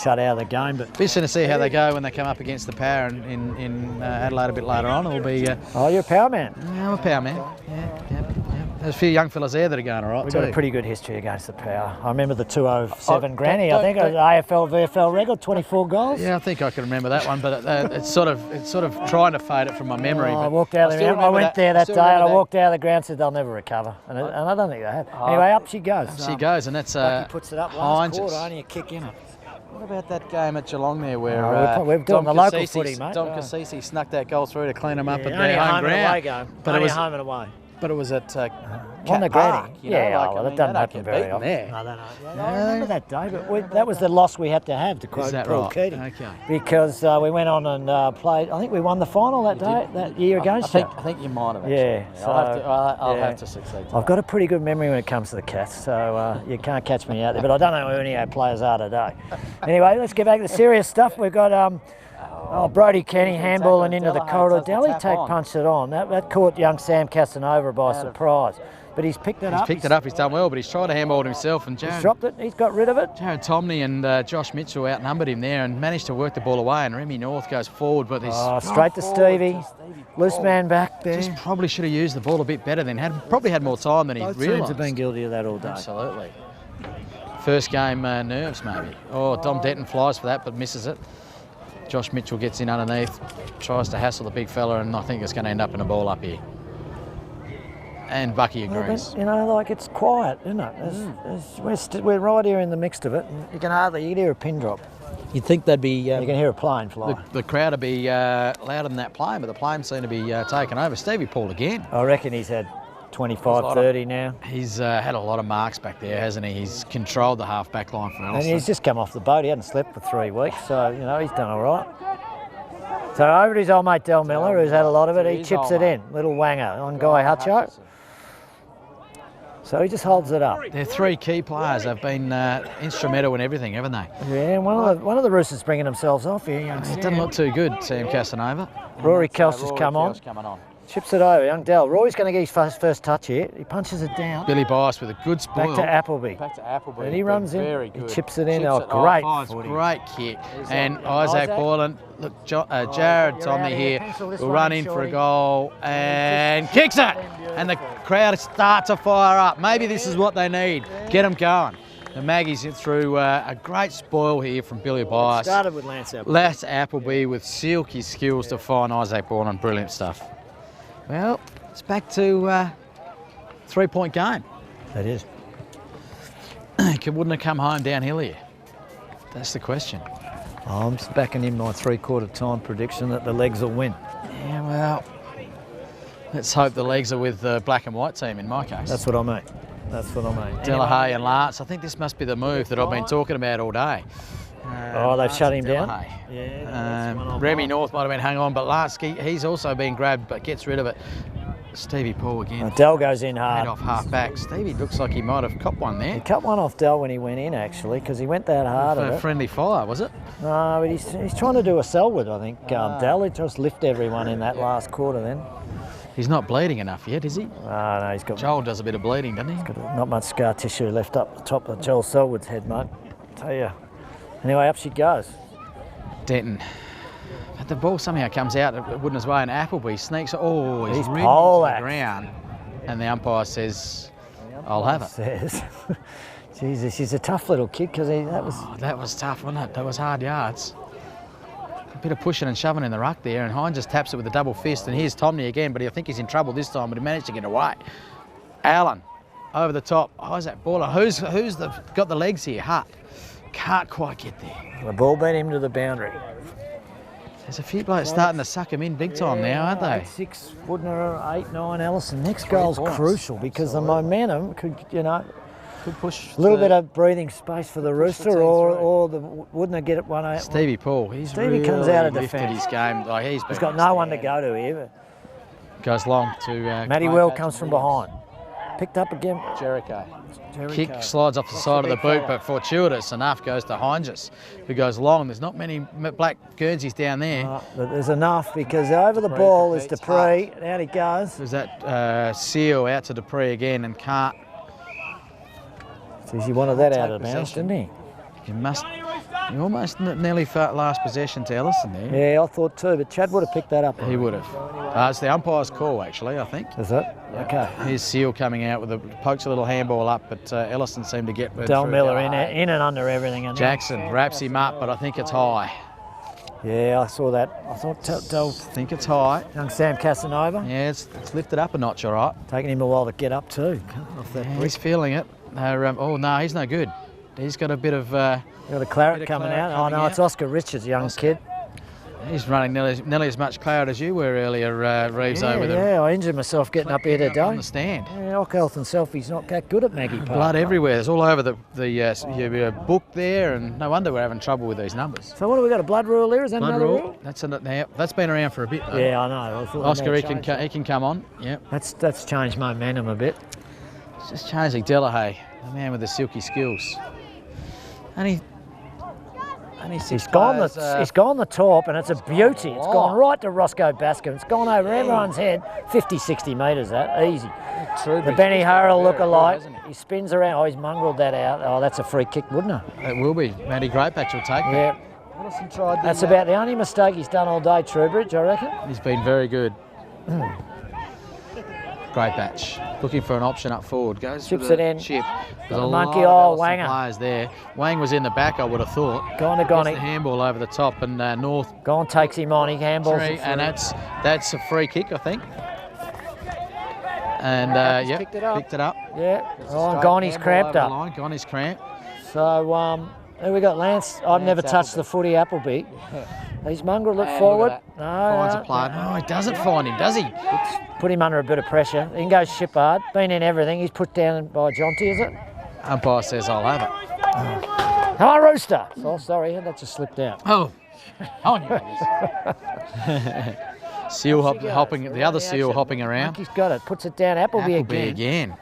shut out of the game. But interesting to see how they go when they come up against the Power in Adelaide a bit later on. It'll be. You're a Power man. Yeah, I'm a Power man. Yeah. There's a few young fellas there that are going all right. We've got a pretty good history against the Power. I remember the 207 Granny. I think it was AFL VFL record, 24 goals. Yeah, I think I can remember that one, but it's sort of trying to fade it from my memory. I walked out of the ground. I went there that day, and I walked out of the ground and said they'll never recover, and I don't think they have. Anyway, up she goes. She goes, and that's he puts it up last Heinges. quarter, only a kick in it. What about that game at Geelong there where we're doing the local footy, mate. Dom Cassisi snuck that goal through to clean them up at only their home ground. But it was home and away. But it was at on the park, granny. you know, Yeah, like, well, I that mean, doesn't they don't happen get very beaten often. there. No, they don't. I remember that day, but that was the loss we had to have, to quote that Paul right? Keating. Okay. Because we went on and played. I think we won the final that year against you. I think you might have. Actually. Yeah, I'll yeah. have to succeed. I've got a pretty good memory when it comes to the Cats, so you can't catch me out there. But I don't know who any of our players are today. Anyway, let's get back to the serious stuff. We've got Brody Kenny handballing into the corridor. Delhi punched it on. That caught young Sam Casanova by surprise. But he's picked it up. He's picked it up, he's done well, but he's tried to handball it himself. And He's dropped it, he's got rid of it. Jared Tomney and Josh Mitchell outnumbered him there and managed to work the ball away. And Remy North goes forward, but he's straight to Stevie. Loose man back there. Just probably should have used the ball a bit better then. Probably had more time than he Both realised. teams have been guilty of that all day. Absolutely. First game nerves maybe. Oh, Dom Denton flies for that but misses it. Josh Mitchell gets in underneath, tries to hassle the big fella, and I think it's going to end up in a ball up here. And Bucky agrees. But, you know, like, it's quiet, isn't it? We're right here in the midst of it. And you can hear a pin drop. You'd think they'd be... you can hear a plane fly. The crowd would be louder than that plane, but the plane seemed to be taken over. Stevie Paul again. I reckon he's had 25, 30 now. He's had a lot of marks back there, hasn't he? He's controlled the half-back line for Elliston. And he's just come off the boat. He hadn't slept for 3 weeks, so, you know, he's done all right. So over to his old mate Del Miller, who's had a lot of it. He chips it in. Little wanger on Guy Hutcho. So he just holds it up. Their three key players have been instrumental in everything, haven't they? Yeah, and one of the Roosters bringing themselves off here. It doesn't look too good, Sam Casanova. Rory Kels has come on. Chips it over, young Dell. Rory's going to get his first touch here. He punches it down. Billy Bias with a good spoil. Back to Appleby. And he runs in. Very good. He chips it in. Great kick. And Isaac Borland, look, Jared Tomney here will run in for a goal and kicks it. And the crowd start to fire up. Maybe this is what they need. Get them going. The Maggies through a great spoil here from Billy Bias. Started with Lance Appleby. Lance Appleby with silky skills to find Isaac Borland. Brilliant stuff. Well, it's back to 3-point game. It is. Wouldn't have come home downhill here? That's the question. I'm just backing in my three-quarter time prediction that the Legs will win. Yeah, well, let's hope the Legs are with the black and white team in my case. That's what I mean. That's what I mean. Delahaye and Lance. I think this must be the move that I've been talking about all day. They've shut him down. Yeah. Remy North might have been hung on, but Lance, he's also been grabbed but gets rid of it. Stevie Paul again. Dell goes in hard. Head off half back. Stevie looks like he might have copped one there. He cut one off Dell when he went in, actually, because he went that hard at it. Friendly fire, was it? No, but he's trying to do a Selwood, I think. Dell, he just lift everyone in that last quarter then. He's not bleeding enough yet, is he? No, he's got... Joel does a bit of bleeding, doesn't he? He's got not much scar tissue left up the top of Joel Selwood's head, mate. I tell you. Anyway, up she goes. Denton. But the ball somehow comes out at Wudinna's way and Appleby sneaks. Oh, he's ridden to the ground. And the umpire says, I'll have it. Says, Jesus, he's a tough little kid because that was tough, wasn't it? That was hard yards. A bit of pushing and shoving in the ruck there, and Hine just taps it with a double fist. And here's Tomney again, but I think he's in trouble this time, but he managed to get away. Allen over the top. Isaac Baller. Who's got the legs here? Hart. Can't quite get there. The ball beat him to the boundary. There's a few blokes starting to suck him in big time now, aren't they? 6, Wudinna, 8, 9, Elliston. Next goal's crucial because the momentum could, could push a little bit of breathing space for the Rooster, or the Wudinna get it 1-8. Stevie Paul, Stevie really comes out of lifted defence. His game. Like he's got no one to go to here. Goes long to Matty Well comes from behind. Picked up again. Jericho. Kick slides off the side of the boot, but fortuitous enough goes to Heinges, who goes long. There's not many black Guernseys down there. But there's enough because over the ball is Dupree. Out he goes. There's that Seal out to Dupree again and can't. He wanted that out of bounds, didn't he? He almost nearly felt last possession to Elliston there. Yeah, I thought too, but Chad would have picked that up. He would have. It's the umpire's call, actually, I think. Is it? Okay. Here's Seal coming out with pokes a little handball up, but Elliston seemed to get Del Miller in and under everything. Jackson wraps him up, but I think it's high. Yeah, I saw that. I thought Del. I think it's high. Young Sam Casanova. Yeah, it's lifted up a notch, all right. Taking him a while to get up too. He's feeling it. Oh no, he's no good. He's got a bit of. Got a claret coming out. Oh no, it's Oscar Richards, young kid. He's running nearly as much cloud as you were earlier, Reeves, over there. Yeah, I injured myself getting up here today. On the stand. Yeah, Ock Health and Selfie's not that good at Maggie Park. Blood everywhere. It's all over the book there, and no wonder we're having trouble with these numbers. So what have we got, a blood rule there? Is that another rule? That's been around for a bit, though. Yeah, I know. Oscar, he can come on. Yep. That's changed momentum a bit. It's just changing Delahaye, the man with the silky skills. He's gone the top, and it's a beauty. It's gone right to Roscoe Bascom. It's gone over everyone's head. 50, 60 metres, that easy. The Benny Harrell look-alike. He spins around. Oh, he's mongrelled that out. Oh, that's a free kick, wouldn't it? It will be. Matty Greatbatch will take that. Yeah. That's about the only mistake he's done all day, Trubridge, I reckon. He's been very good. Greatbatch. Looking for an option up forward. Goes Chips for the it in. chip. There's a monkey. Oh, Wanger. Players there. Wang was in the back, I would have thought. Gone to Gonny. The handball over the top, and North. Gone takes him on. He handballs it. And that's a free kick, I think. And picked it up. Picked it up. Yeah. Oh, and Gonny's cramped up. Gonny's cramped. So who we got? Lance. I've never touched the footy, Appleby. He's mongrel. Look forward. No. Finds a player. No, he doesn't find him, does he? Put him under a bit of pressure. In goes Shippard. Been in everything. He's put down by Jonty, is it? Umpire says I'll have it. Come on, Rooster. Oh, sorry, that just slipped out. Oh, on you. Seal hopping. The other seal hopping around. He's got it. Puts it down. Appleby again.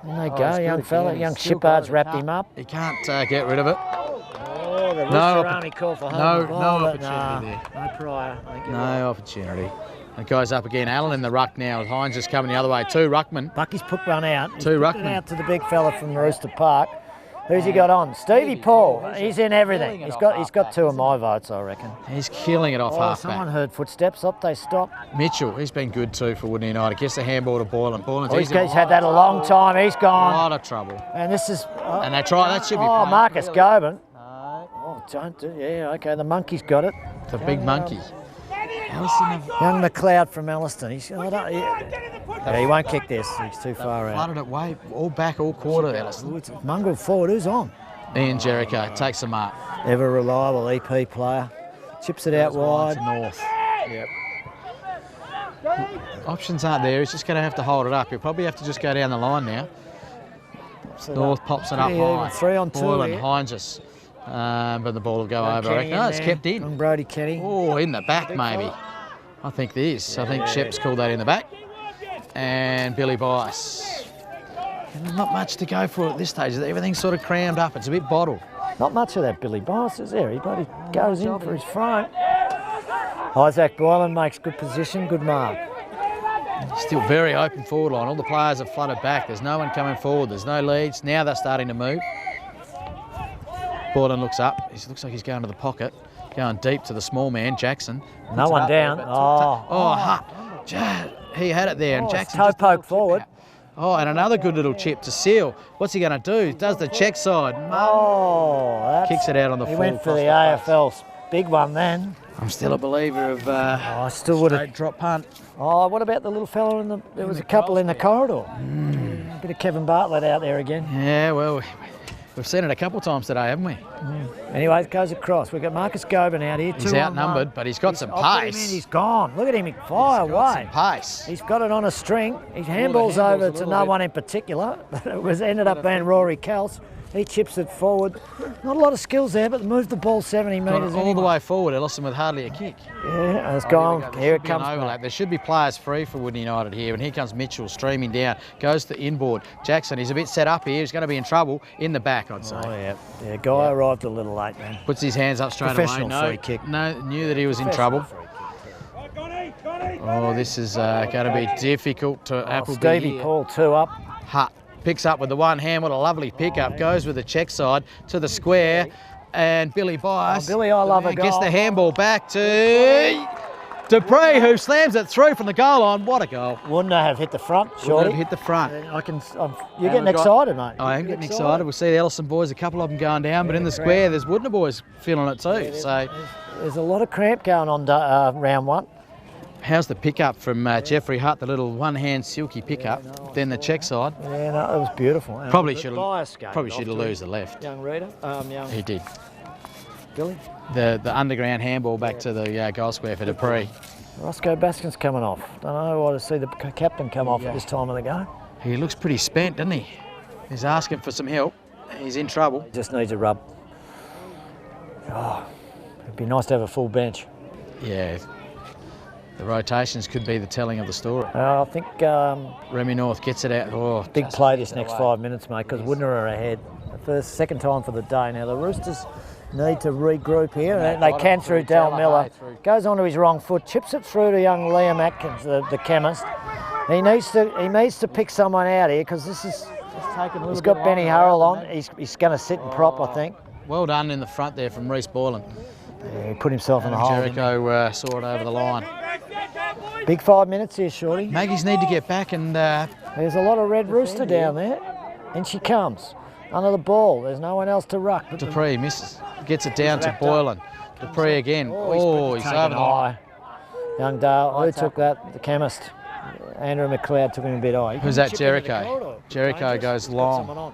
And they go, young fella. Young Shippard's wrapped him up. He can't get rid of it. Oh, the Rooster Army call for home. No opportunity there. No prior. No opportunity. The guy's up again. Allen in the ruck now. Hines just coming the other way. Two ruckmen. Bucky's put one out. Two ruckmen. Out to the big fella from Rooster Park. Who's he got on? Stevie Paul. He's in everything. He's got two of my votes, I reckon. He's killing it off halfback. Someone heard footsteps. Up they stop. Mitchell, he's been good too for Wudinna United. Gets the handball to Boylan. He's had that a long time. He's gone. A lot of trouble. And this is. And they try. That should be. Oh, Marcus Goban. Oh, don't do. Yeah, okay. The monkey's got it. The big monkey. Young McLeod from Elliston. He won't kick this. He's too far out. Flooded it way all back, all quarter. Elliston. Mongrel forward. Who's on? Ian Jericho takes the mark. Ever reliable EP player. Chips it out wide. North. Yep. Options aren't there. He's just going to have to hold it up. He'll probably have to just go down the line now. North pops it up high. 3 on 2. Boylan, Hines. But the ball will go over. I reckon. No, it's kept in. From Brody Kenny. Oh, in the back maybe. I think this. I think Shep's called that in the back. And Billy Bice. Not much to go for at this stage. Everything's sort of crammed up. It's a bit bottled. Not much of that Billy Bice, is there? He bloody goes in for his front. Isaac Boylan makes good position, good mark. Still very open forward line. All the players have flooded back. There's no one coming forward. There's no leads. Now they're starting to move. Boylan looks up. He looks like he's going to the pocket. Going deep to the small man, Jackson. No one down. He had it there. And Jackson toe poke forward. Oh, and another good little chip to Seal. What's he going to do? Does the check side. Kicks it out on the full. He went for the AFL's big one then. I'm still a believer of I still would have drop punt. Oh, what about the little fella in the? There was a couple in the corridor. A bit of Kevin Bartlett out there again. Yeah, well, we've seen it a couple of times today, haven't we? Anyway, it goes across. We've got Marcus Goban out here. He's outnumbered, but he's got some pace. He's gone. Look at him. He fire away. Some pace. He's got it on a string. His handball's over to no one in particular. It ended up being Rory Kels. He chips it forward. Not a lot of skills there, but moved the ball 70 metres all the way forward, Elliston, with hardly a kick. Yeah, it's gone. Here it comes. Overlap. There should be players free for Wudinna United here, and here comes Mitchell streaming down. Goes to inboard. Jackson, he's a bit set up here. He's going to be in trouble in the back, I'd say. Oh, yeah. Yeah, guy arrived a little late, man. Puts his hands up straight away. Free kick. No, knew that he was in trouble. Oh, this is going to be difficult to Appleby. Stevie Paul, 2 up. Hutt picks up with the one hand. What a lovely pickup. Goes with the check side to the square. And Billy Bice. Billy, I love a goal. Gets the handball back to Dupree, who slams it through from the goal line. What a goal. Wouldn't they have hit the front, Shorty? Wouldn't have hit the front. You're getting excited, mate. I am getting excited. We'll see the Elliston boys, a couple of them going down, but in the square, there's Wudinna boys feeling it too. So there's a lot of cramp going on round 1. How's the pickup from Jeffrey Hutt, the little one-hand silky pickup, then the check side? Yeah, no, it was beautiful. Probably should have lose the left. Young Reader. He did. Billy? The underground handball back to the goal square for Dupree. Roscoe Baskin's coming off. Don't know why to see the captain come off at this time of the game. He looks pretty spent, doesn't he? He's asking for some help. He's in trouble. Just needs a rub. Oh, it'd be nice to have a full bench. Yeah. The rotations could be the telling of the story. I think Remy North gets it out. Oh, big play this next 5 minutes, mate, because Wudinna are ahead. Second time for the day. Now the Roosters need to regroup here. They can through Dal Miller. Goes onto his wrong foot, chips it through to young Liam Atkins, the chemist. He needs to pick someone out here because this is. He's got Benny Harrell on. He's going to sit and prop, I think. Well done in the front there from Reece Boylan. Yeah, he put himself in the hole. Jericho saw it over the line. Big 5 minutes here, Shorty. Maggies need to get back and... There's a lot of red rooster down there. And she comes. Under the ball. There's no one else to ruck. Dupree misses. Gets it down to Boylan. Dupree again. Oh, he's over the line. Young Dale. Who took that? The chemist. Andrew McLeod took him a bit high. Who's that? Jericho. Jericho goes long.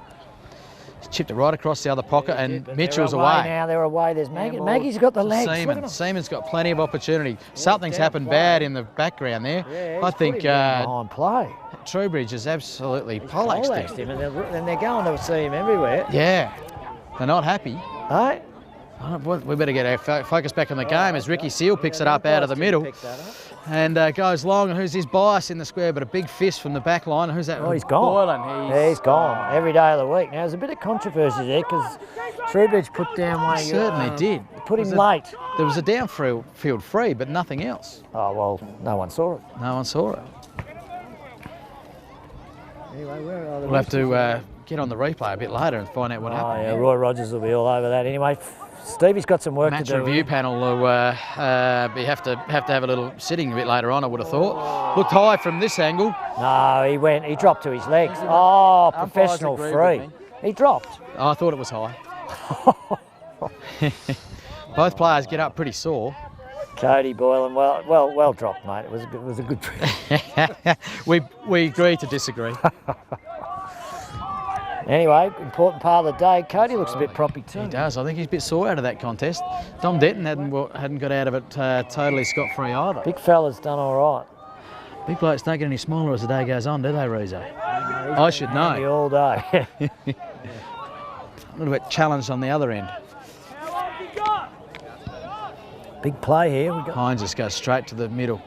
He's chipped it right across the other pocket and Mitchell's away. Now they're away. There's Maggie. Maggie's got the legs. Seaman's got plenty of opportunity. Something's happened bad in the background there. I think behind play. Trowbridge has absolutely poleaxed him. And they're going to see him everywhere. Yeah. They're not happy. Hey? We better get our focus back on the game as Ricky Seal picks it up out of the middle and goes long. And who's his bias in the square? But a big fist from the back line. Who's that? Oh, he's gone. Boylan. He's gone every day of the week. Now, there's a bit of controversy there because Trowbridge put down one. He certainly did. Put him late. There was a downfield free, but nothing else. Oh, well, no one saw it. No one saw it. Anyway, where are the We'll have to get on the replay a bit later and find out what happened. Yeah, Roy Rogers will be all over that. Anyway, Stevie's got some work to do. Match review panel will have to have a little sitting a bit later on, I would have thought. Looked high from this angle. No, he dropped to his legs. Oh, professional free. He dropped. Oh, I thought it was high. Both players get up pretty sore. Cody Boylan, well dropped, mate. It was a good. we agree to disagree. Anyway, important part of the day. Cody looks a bit proppy too. He does. I think he's a bit sore out of that contest. Dom Denton hadn't got out of it totally scot-free either. Big fella's done all right. Big blokes don't get any smaller as the day goes on, do they, Reevso? I should know. All day. A little bit challenged on the other end. Big play here. Hines just goes straight to the middle.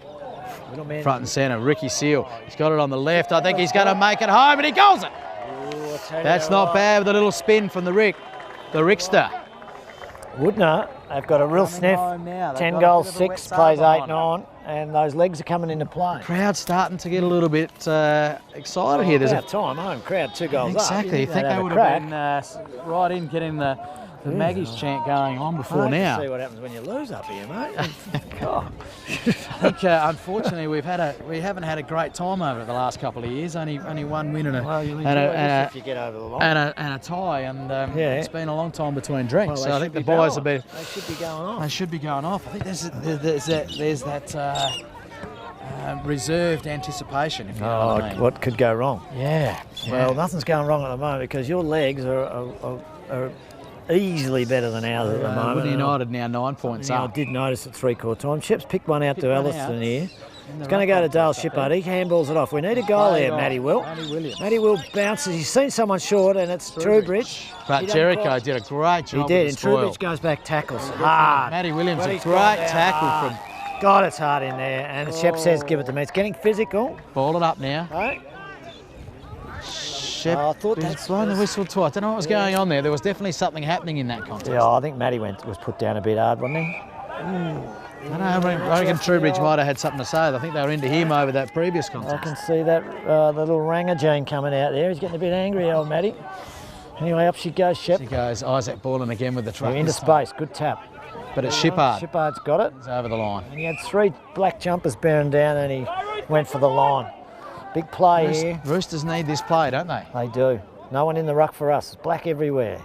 Front and centre. Ricky Seal. He's got it on the left. I think he's going to make it home, and he goes it. That's not bad with a little spin from the Rickster. Wudinna, they've got a real sniff. 10 goals, 6, plays 8, 9, and those legs are coming into play. Crowd's starting to get a little bit excited here. There's about time home. Crowd 2 goals exactly. You think they would have been right in getting the Maggie's chant going on before now. See what happens when you lose up here, mate. God. I think unfortunately we haven't had a great time over it the last couple of years. Only one win and if you get over the line. and a tie, and it's been a long time between drinks. So I think the boys will be. They should be going off. They should be going off. I think there's that reserved anticipation. If you know what I mean. What could go wrong? Yeah. Well, nothing's going wrong at the moment because your legs are easily better than ours at the moment. Wudinna United now 9 points up. I did notice at 3/4 time. Shep's picked one out to Elliston here. It's going to go to Dale Shippard. He handballs it off. We need a goal here, Matty Will. Matty Will bounces. He's seen someone short, and it's Trowbridge. But Jericho did a great job. He did, and Trowbridge goes back, tackles hard. Matty Williams, a great tackle from... God, it's hard in there, and Shep says give it to me. It's getting physical. Ball it up now. Right? I thought that's blown the whistle twice. I don't know what was going on there. There was definitely something happening in that contest. Yeah, I think Matty was put down a bit hard, wasn't he? I reckon Trowbridge might have had something to say. I think they were into him over that previous contest. I can see that the little Ranger gene coming out there. He's getting a bit angry, old Matty. Anyway, up she goes, Shep. She goes, Isaac Boylan again with the truck. Into space, good tap. But it's Shippard. Shippard's got it. He's over the line. And he had 3 black jumpers bearing down and he went for the line. Big play here. Roosters need this play, don't they? They do. No one in the ruck for us. It's black everywhere.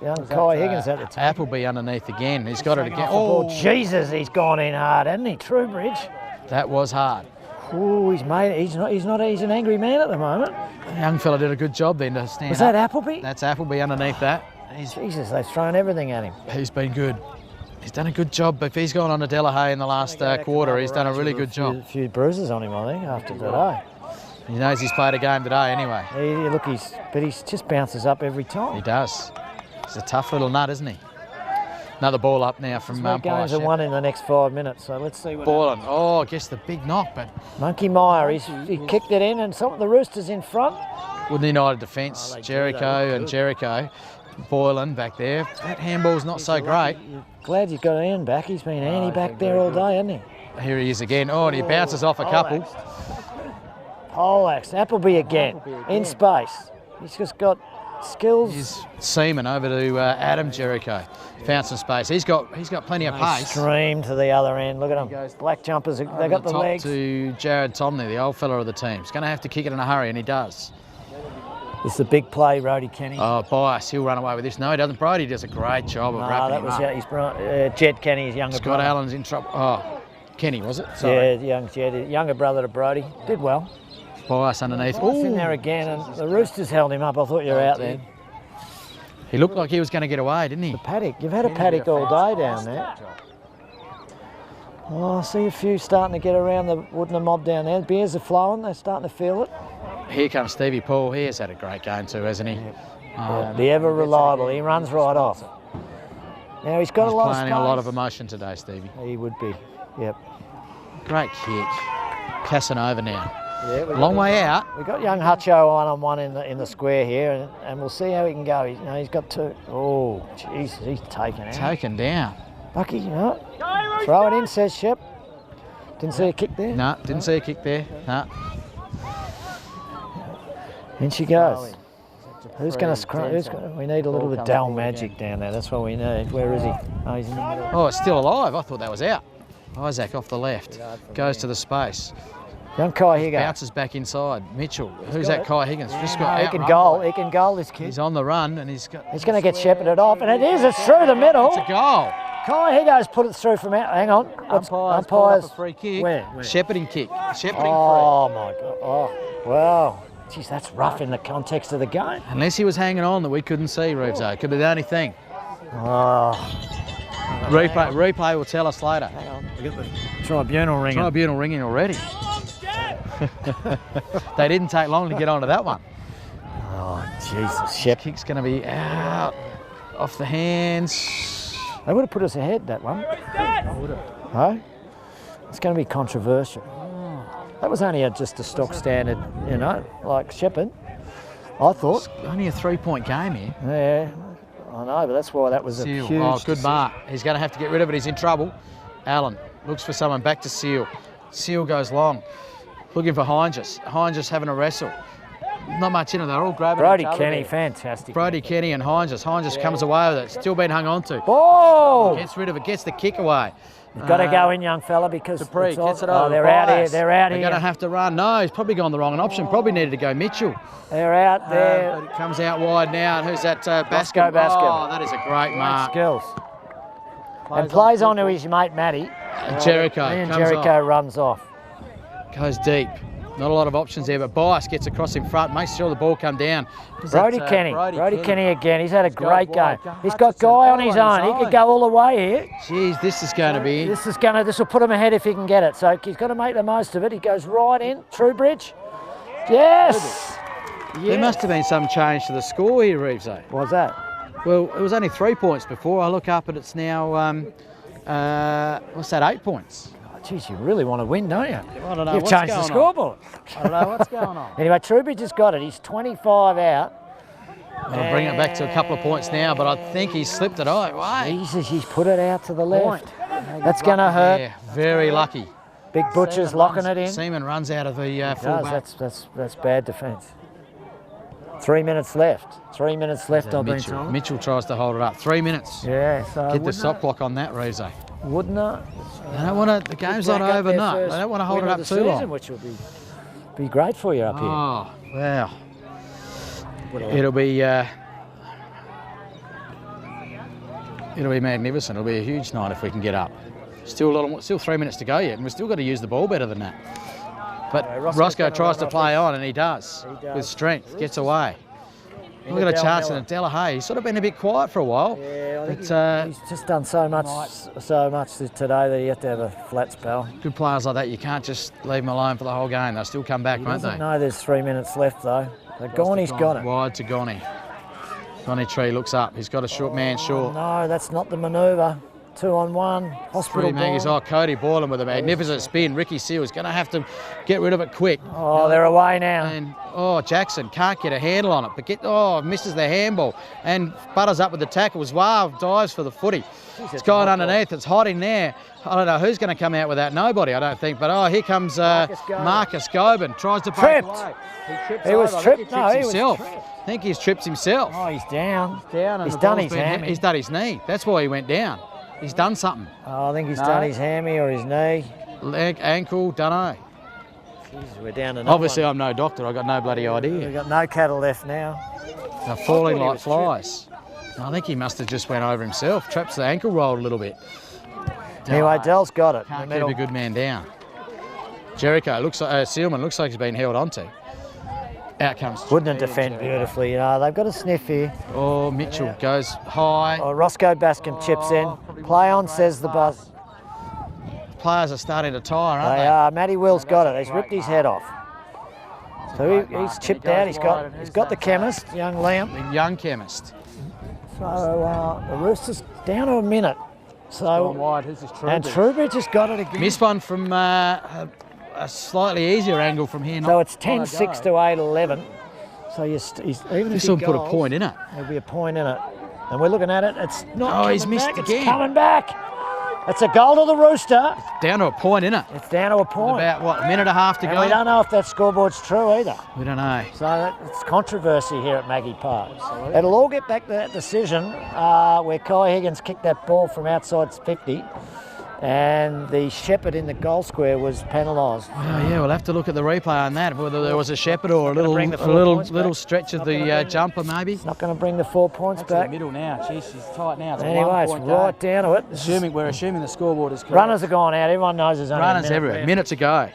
Young Kai Higgins at the top. Appleby underneath again. He's got it again. Oh, Jesus, he's gone in hard, hasn't he, Trowbridge? That was hard. Oh, he's an angry man at the moment. The young fella did a good job then to stand up. Was that Appleby? That's Appleby underneath that. Jesus, they've thrown everything at him. He's been good. He's done a good job. If he's gone on to Delahaye in the last quarter, he's done a really good job. A few bruises on him, I think, after today. He knows he's played a game today anyway. Look, but he just bounces up every time. He does. He's a tough little nut, isn't he? Another ball up now from games are won in the next 5 minutes, so let's see what Boylan. Oh, I guess the big knock, but... Monkey Meyer, he kicked it in, and the Roosters in front. Wooden United defence, Jericho and Jericho. Boylan back there. That handball's not so great. Glad you've got Ian back. He's been handy back there all day, hasn't he? Here he is again. Oh, and he bounces off a couple. Poleaxe, Appleby again, in space. He's just got skills. He's Seaman over to Adam Jericho. Found some space. He's got plenty of pace. Stream to the other end. Look at them. Black jumpers. They got the legs. To Jared Tomney, the old fella of the team. He's going to have to kick it in a hurry, and he does. It's the big play, Rhodey Kenny. Oh, Bias, he'll run away with this. No, he doesn't. Brody does a great job of wrapping him up. That was Jed Kenny, his younger brother. Scott Allen's in trouble. Oh, Kenny, was it? Sorry. Yeah, young Jed, younger brother to Brody. Did well. Bias underneath. Oh, in there again, and the Roosters held him up. I thought you were out there. He looked like he was going to get away, didn't he? The paddock. You've had a paddock all day down there. Oh, I see a few starting to get around the Wudinna mob down there. Beers are flowing. They're starting to feel it. Here comes Stevie Paul. He has had a great game too, hasn't he? The ever reliable. He runs right off. Now he's got a lot of space. Playing a lot of emotion today, Stevie. He would be. Yep. Great kick. Casanova now. Yeah, long way out. We've got young Hutcho one-on-one in the square here, and we'll see how he can go. He's got two. Oh, jeez, he's taken out. Taken down. Bucky, throw it in, says Shep. Didn't see a kick there. No, didn't see a kick there. No. In she goes. Who's going to scrum? We need a little bit of Dal magic down there. That's what we need. Where is he? Oh, he's in the middle. Oh, it's still alive. I thought that was out. Isaac off the left. Goes to the space. Young Kai Higgins. Bounces back inside. Mitchell. Who's that? Kai Higgins. Just got he can goal. He can goal this kid. He's on the run and he's going to get shepherded off, and it is. It's through the middle. It's a goal. Kai Higgins put it through from out. Hang on. Umpires. A free kick. Where? Shepherding kick. Shepherding free. Oh my God. Oh wow. Jeez, that's rough in the context of the game. Unless he was hanging on that we couldn't see, Reevso. Could be the only thing. Oh. Replay will tell us later. Hang on. We got the tribunal ringing. Tribunal ringing already. They didn't take long to get onto that one. Oh, Jesus. Shep. Kick's going to be out. Off the hands. They would have put us ahead, that one. Huh? It's going to be controversial. That was only just a stock standard, like Shepherd, I thought. It's only a 3-point game here. Yeah, I know, but that's why that was Seal. a huge... Oh, good mark. He's going to have to get rid of it. He's in trouble. Allen looks for someone. Back to Seal. Seal goes long. Looking for Heinges. Heinges having a wrestle. Not much in it. They're all grabbing Brody each other Kenny, there. fantastic. Brody Kenny and Heinges. Heinges comes away with it. Still being hung on to. Oh! Gets rid of it. Gets the kick away. You've got to go in, young fella, because Dupree gets it over. they're out here. They're out here. They're going to have to run. No, he's probably gone the wrong option. Probably needed to go Mitchell. They're out there. But it comes out wide now. And who's that? Bascom. Oh, that is a great mark. Skills. And plays on to his mate Matty. Jericho. And Jericho runs off. Goes deep. Not a lot of options there, but Bias gets across in front, makes sure the ball come down. Brody Kenny again. He's had a great game. He's got Guy on his own. He could go all the way here. Jeez, this is going to be... This will put him ahead if he can get it. So he's got to make the most of it. He goes right in. Trowbridge. Yes! There must have been some change to the score here, Reevso. What's that? Well, it was only 3 points before. I look up and it's now, what's that, 8 points? Jeez, you really want to win, don't you? I don't know. You've changed the scoreboard. I don't know what's going on. Anyway, Trowbridge has got it. He's 25 out. I'll bring it back to a couple of points now, but I think he's slipped it away. Jesus, he's put it out to the left. That's going to hurt. Yeah, very lucky. Big Butcher's locking it in. Seaman runs out of the fullback. That's bad defence. 3 minutes left. 3 minutes left, I've been told. Mitchell tries to hold it up. 3 minutes. Yeah, so get the stop clock on that, Reevso. Wudinna. They don't want to. The game's not over. No, they don't want to hold it up too long. Which will be great for you up here. Oh wow! It'll be magnificent. It'll be a huge night if we can get up. Still 3 minutes to go yet, and we've still got to use the ball better than that. But Roscoe tries to play on, and he does with strength. Gets away. Look at a chance in Delahaye. He's sort of been a bit quiet for a while. Yeah, I think but, he's just done so much today that he had to have a flat spell. Good players like that, you can't just leave them alone for the whole game. They'll still come back, won't they? No, there's 3 minutes left though. So Gorney's got it. Wide to Gonny. Gonny Tree looks up. He's got a short man short. No, that's not the manoeuvre. 2 on 1. Hospital ball. Oh, Cody Boylan with a magnificent spin. Ricky Seal's going to have to get rid of it quick. Oh, they're away now. And Jackson can't get a handle on it, but misses the handball and butters up with the tackles. Wow, dives for the footy. It's going underneath. It's hot in there. I don't know who's going to come out with that. Nobody, I don't think. But here comes Marcus Gobin. Tries to break away. He was tripped. No, he was tripped. I think he's tripped himself. Oh, he's down. He's done his hammy. He's done his knee. That's why he went down. He's done something. Oh, I think he's done his hammy or his knee. Leg, ankle, dunno. Jeez, we're down to Obviously, I'm no doctor. I've got no bloody idea. We've got no cattle left now. They're falling like flies. I think he must have just went over himself. Traps the ankle rolled a little bit. Anyway, Dell's got it. Can't keep a good man down. Jericho looks like Sealman looks like he's been held onto. Out comes. Wudinna defend beautifully. They've got a sniff here. Oh, Mitchell goes high. Oh, Roscoe Bascom chips in. Play on, says the buzz. Players are starting to tire, aren't they? They are. Matty Will's got it. He's ripped his head off. So he's chipped out. He's got the chemist, young Liam. The young chemist. So the Roosters down to a minute. So wide. Who's this Trubridge? And Trubridge has got it again. Missed one from a slightly easier angle from here. So it's 10-6 to 8-11. So even this will put a point in it. There'll be a point in it. And we're looking at it. It's not coming he's missed back. again. It's coming back. It's a goal to the Rooster. Down to a point, isn't it? It's down to a point. With about, a minute and a half to go? We don't know if that scoreboard's true either. We don't know. So it's controversy here at Maggie Park. It'll all get back to that decision where Kai Higgins kicked that ball from outside 50 and the shepherd in the goal square was penalised. Well, yeah, we'll have to look at the replay on that, whether there was a shepherd or a little stretch of the jumper maybe. It's not going to bring the 4 points back. In the middle now. Jeez, she's tight now. It's anyway, it's right down to it. We're assuming the scoreboard is correct. Runners are gone out. Everyone knows there's only runners everywhere. Minute to go.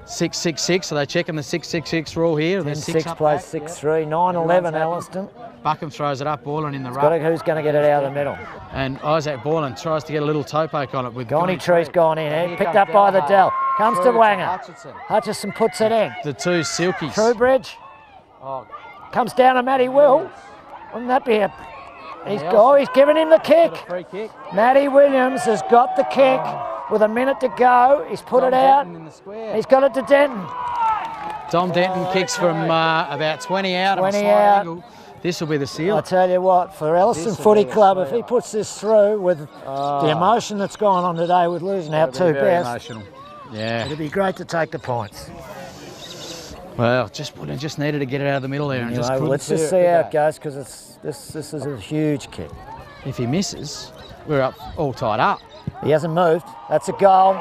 6-6-6. Are they checking the 6-6-6 rule here? 10-6 plays 6-3. 9-11 Elliston. Buckham throws it up, Boylan in the ruck. Who's going to get it out of the middle? And Isaac Boylan tries to get a little toe poke on it. With Gonny Tree's gone in. Picked up by the Dell. Comes to Wanger. Hutchison puts it in. The two Silkies. Trubridge. Comes down to Matty Will. Wouldn't that be a... He's given him the kick. Free kick. Matty Williams has got the kick with a minute to go. He's put it out. He's got it to Denton. Dom Denton kicks from about 20 out. 20 out. Angle. This will be the seal. I tell you what, for Elliston Footy Club, if he puts this through with the emotion that's gone on today with losing our two best, emotional. Yeah, it'd be great to take the points. Well, just needed to get it out of the middle there. Anyway, and just let's just see how it goes because this is a huge kick. If he misses, we're up all tied up. He hasn't moved. That's a goal.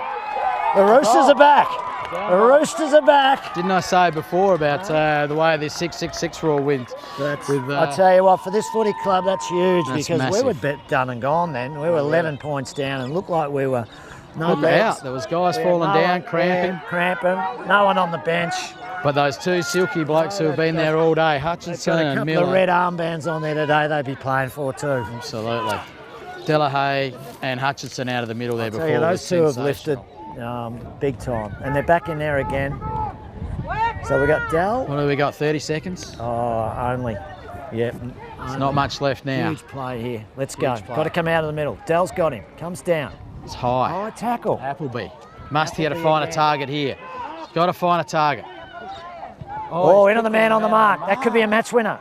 The Roosters are back. The Roosters are back. Didn't I say before about the way this 6-6-6 rule went? I tell you what, for this footy club, that's huge because massive. we were done and gone then. We were 11 points down and looked like we were Look out. There was guys falling down, cramping. No one on the bench. But those two silky blokes who have been there all day, Hutchinson and Miller. A couple of red armbands on there today they'd be playing for too. Absolutely. Delahaye and Hutchinson out of the middle there before. Those two have lifted big time. And they're back in there again. So we got Dell. What have we got, 30 seconds? Oh, only. Yep. There's not much left now. Huge play here. Let's go. Got to come out of the middle. Dell's got him. Comes down. It's high. High tackle. Appleby. Must here to find a target here. Got to find a target. Into the man on the mark. That could be a match winner.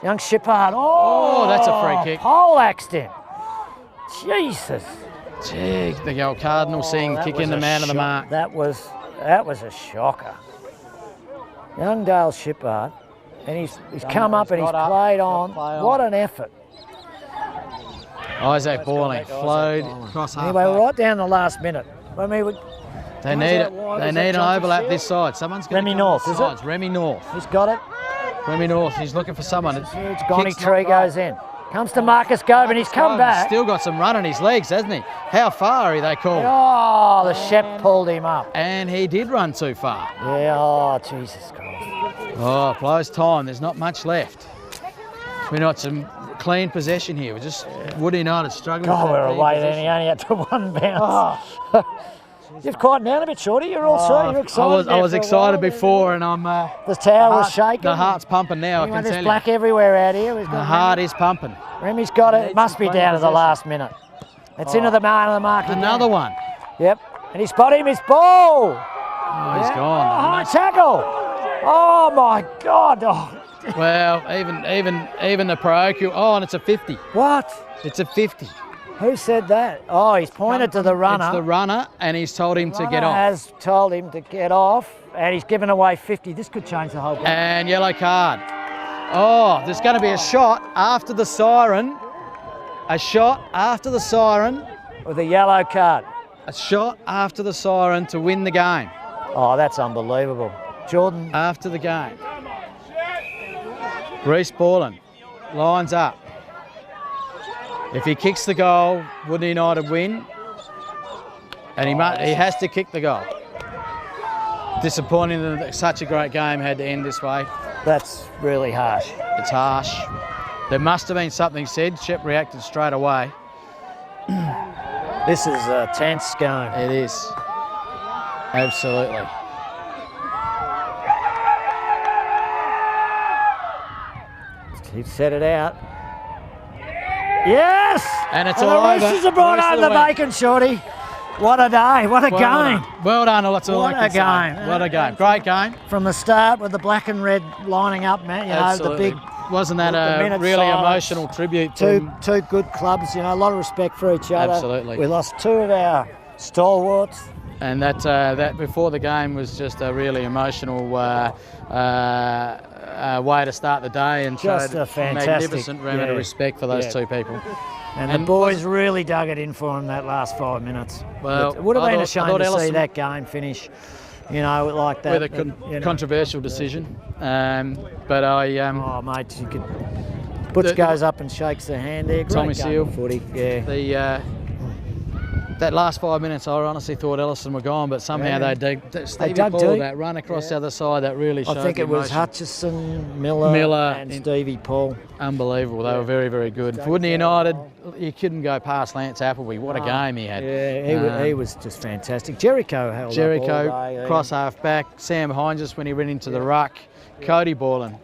Young Shippard. Oh, that's a free kick. Poleaxed him. Jesus. Gee, the old Cardinal kicking the man on the mark. That was a shocker. Young Dale Shippard, and he's come up and he's played on. What an effort. Isaac Boylan flowed across half. Anyway, right down the last minute. They need an overlap this side. Someone's going to Remy North, is it? Remy North. He's got it. Remy North, he's looking for someone. Gonny Tree goes in. Comes to Marcus Gobin, he's come back. Still got some run on his legs, hasn't he? How far are they called? Oh, the Shep pulled him up. And he did run too far. Yeah, oh, Jesus Christ. Oh, blows time. There's not much left. We've got some clean possession here. We're just Wudinna United struggling. God, we're away then. He only had to one bounce. You've quieted down a bit, Shorty. You're all set. You're excited. I was excited before, and I'm. The tower was shaking. The heart's pumping now. I can tell you. There's black everywhere out here. The heart is pumping. Remy's got it. It must be down to the last minute. It's into the mark. Another one. Yep. And he spotted him. His ball. Oh, he's gone. High tackle. Oh my God. Oh. Well, even the parochial. Oh, and it's a 50. What? It's a 50. Who said that? Oh, he's pointed to the runner. It's the runner, and he's told him to get off. Has told him to get off, and he's given away 50. This could change the whole game. And yellow card. Oh, there's going to be a shot after the siren. A shot after the siren. With a yellow card. A shot after the siren to win the game. Oh, that's unbelievable. Jordan. After the game. Reece Borland lines up. If he kicks the goal, Wudinna United win. And he has to kick the goal. Disappointing that such a great game had to end this way. That's really harsh. It's harsh. There must have been something said. Shep reacted straight away. This is a tense game. It is. Absolutely. He set it out. Yes! And it's all over. The Roosters have brought home the bacon, Shorty. What a day. What a game. Well done. That's all I can say. What a game. What a game. Great game. From the start with the black and red lining up, man. You know, the big... Wasn't that a really emotional tribute to two good clubs, you know, a lot of respect for each other. Absolutely. We lost two of our stalwarts. And that before the game was just a really emotional way to start the day, and just showed a fantastic magnificent remnant of respect for those two people. And the boys really dug it in for him that last 5 minutes. Well, it would have been a shame to Elliston, see that game finish, you know, like that. With a controversial decision. But I... oh, mate, you could... Butch goes up and shakes the hand there. Great Tommy game Seal. of footy, yeah. That last 5 minutes, I honestly thought Elliston were gone, but somehow they dug Paul, that run across the other side, that really showed. I think it was Hutchison, Miller and Stevie Paul. Unbelievable. They were very, very good. For Wudinna United, you couldn't go past Lance Appleby. What a game he had. Yeah, he was just fantastic. Jericho held up all day, cross half back. Sam Hines when he went into the ruck. Cody Borland,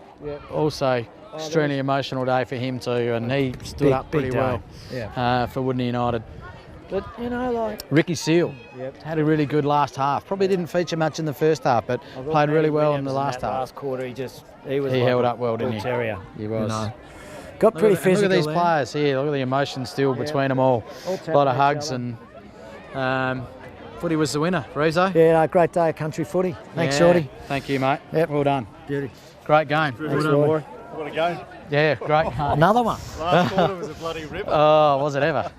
also extremely emotional day for him too, and he stood up pretty well for Wudinna United. But, you know, like... Ricky Seal had a really good last half. Probably didn't feature much in the first half, but played really well in the last half. Last quarter, he held up well, didn't he? Terrier. He was. You know. Got pretty physical. Look at these players here. Look at the emotion still between them all. A lot of hugs, and footy was the winner. Reevso? Yeah, no, great day of country footy. Thanks, Shorty. Thank you, mate. Yep. Well done. Beauty. Great game. Well done, boy. What a game. Yeah, great game. Another one. Last quarter was a bloody ripper. Oh, was it ever?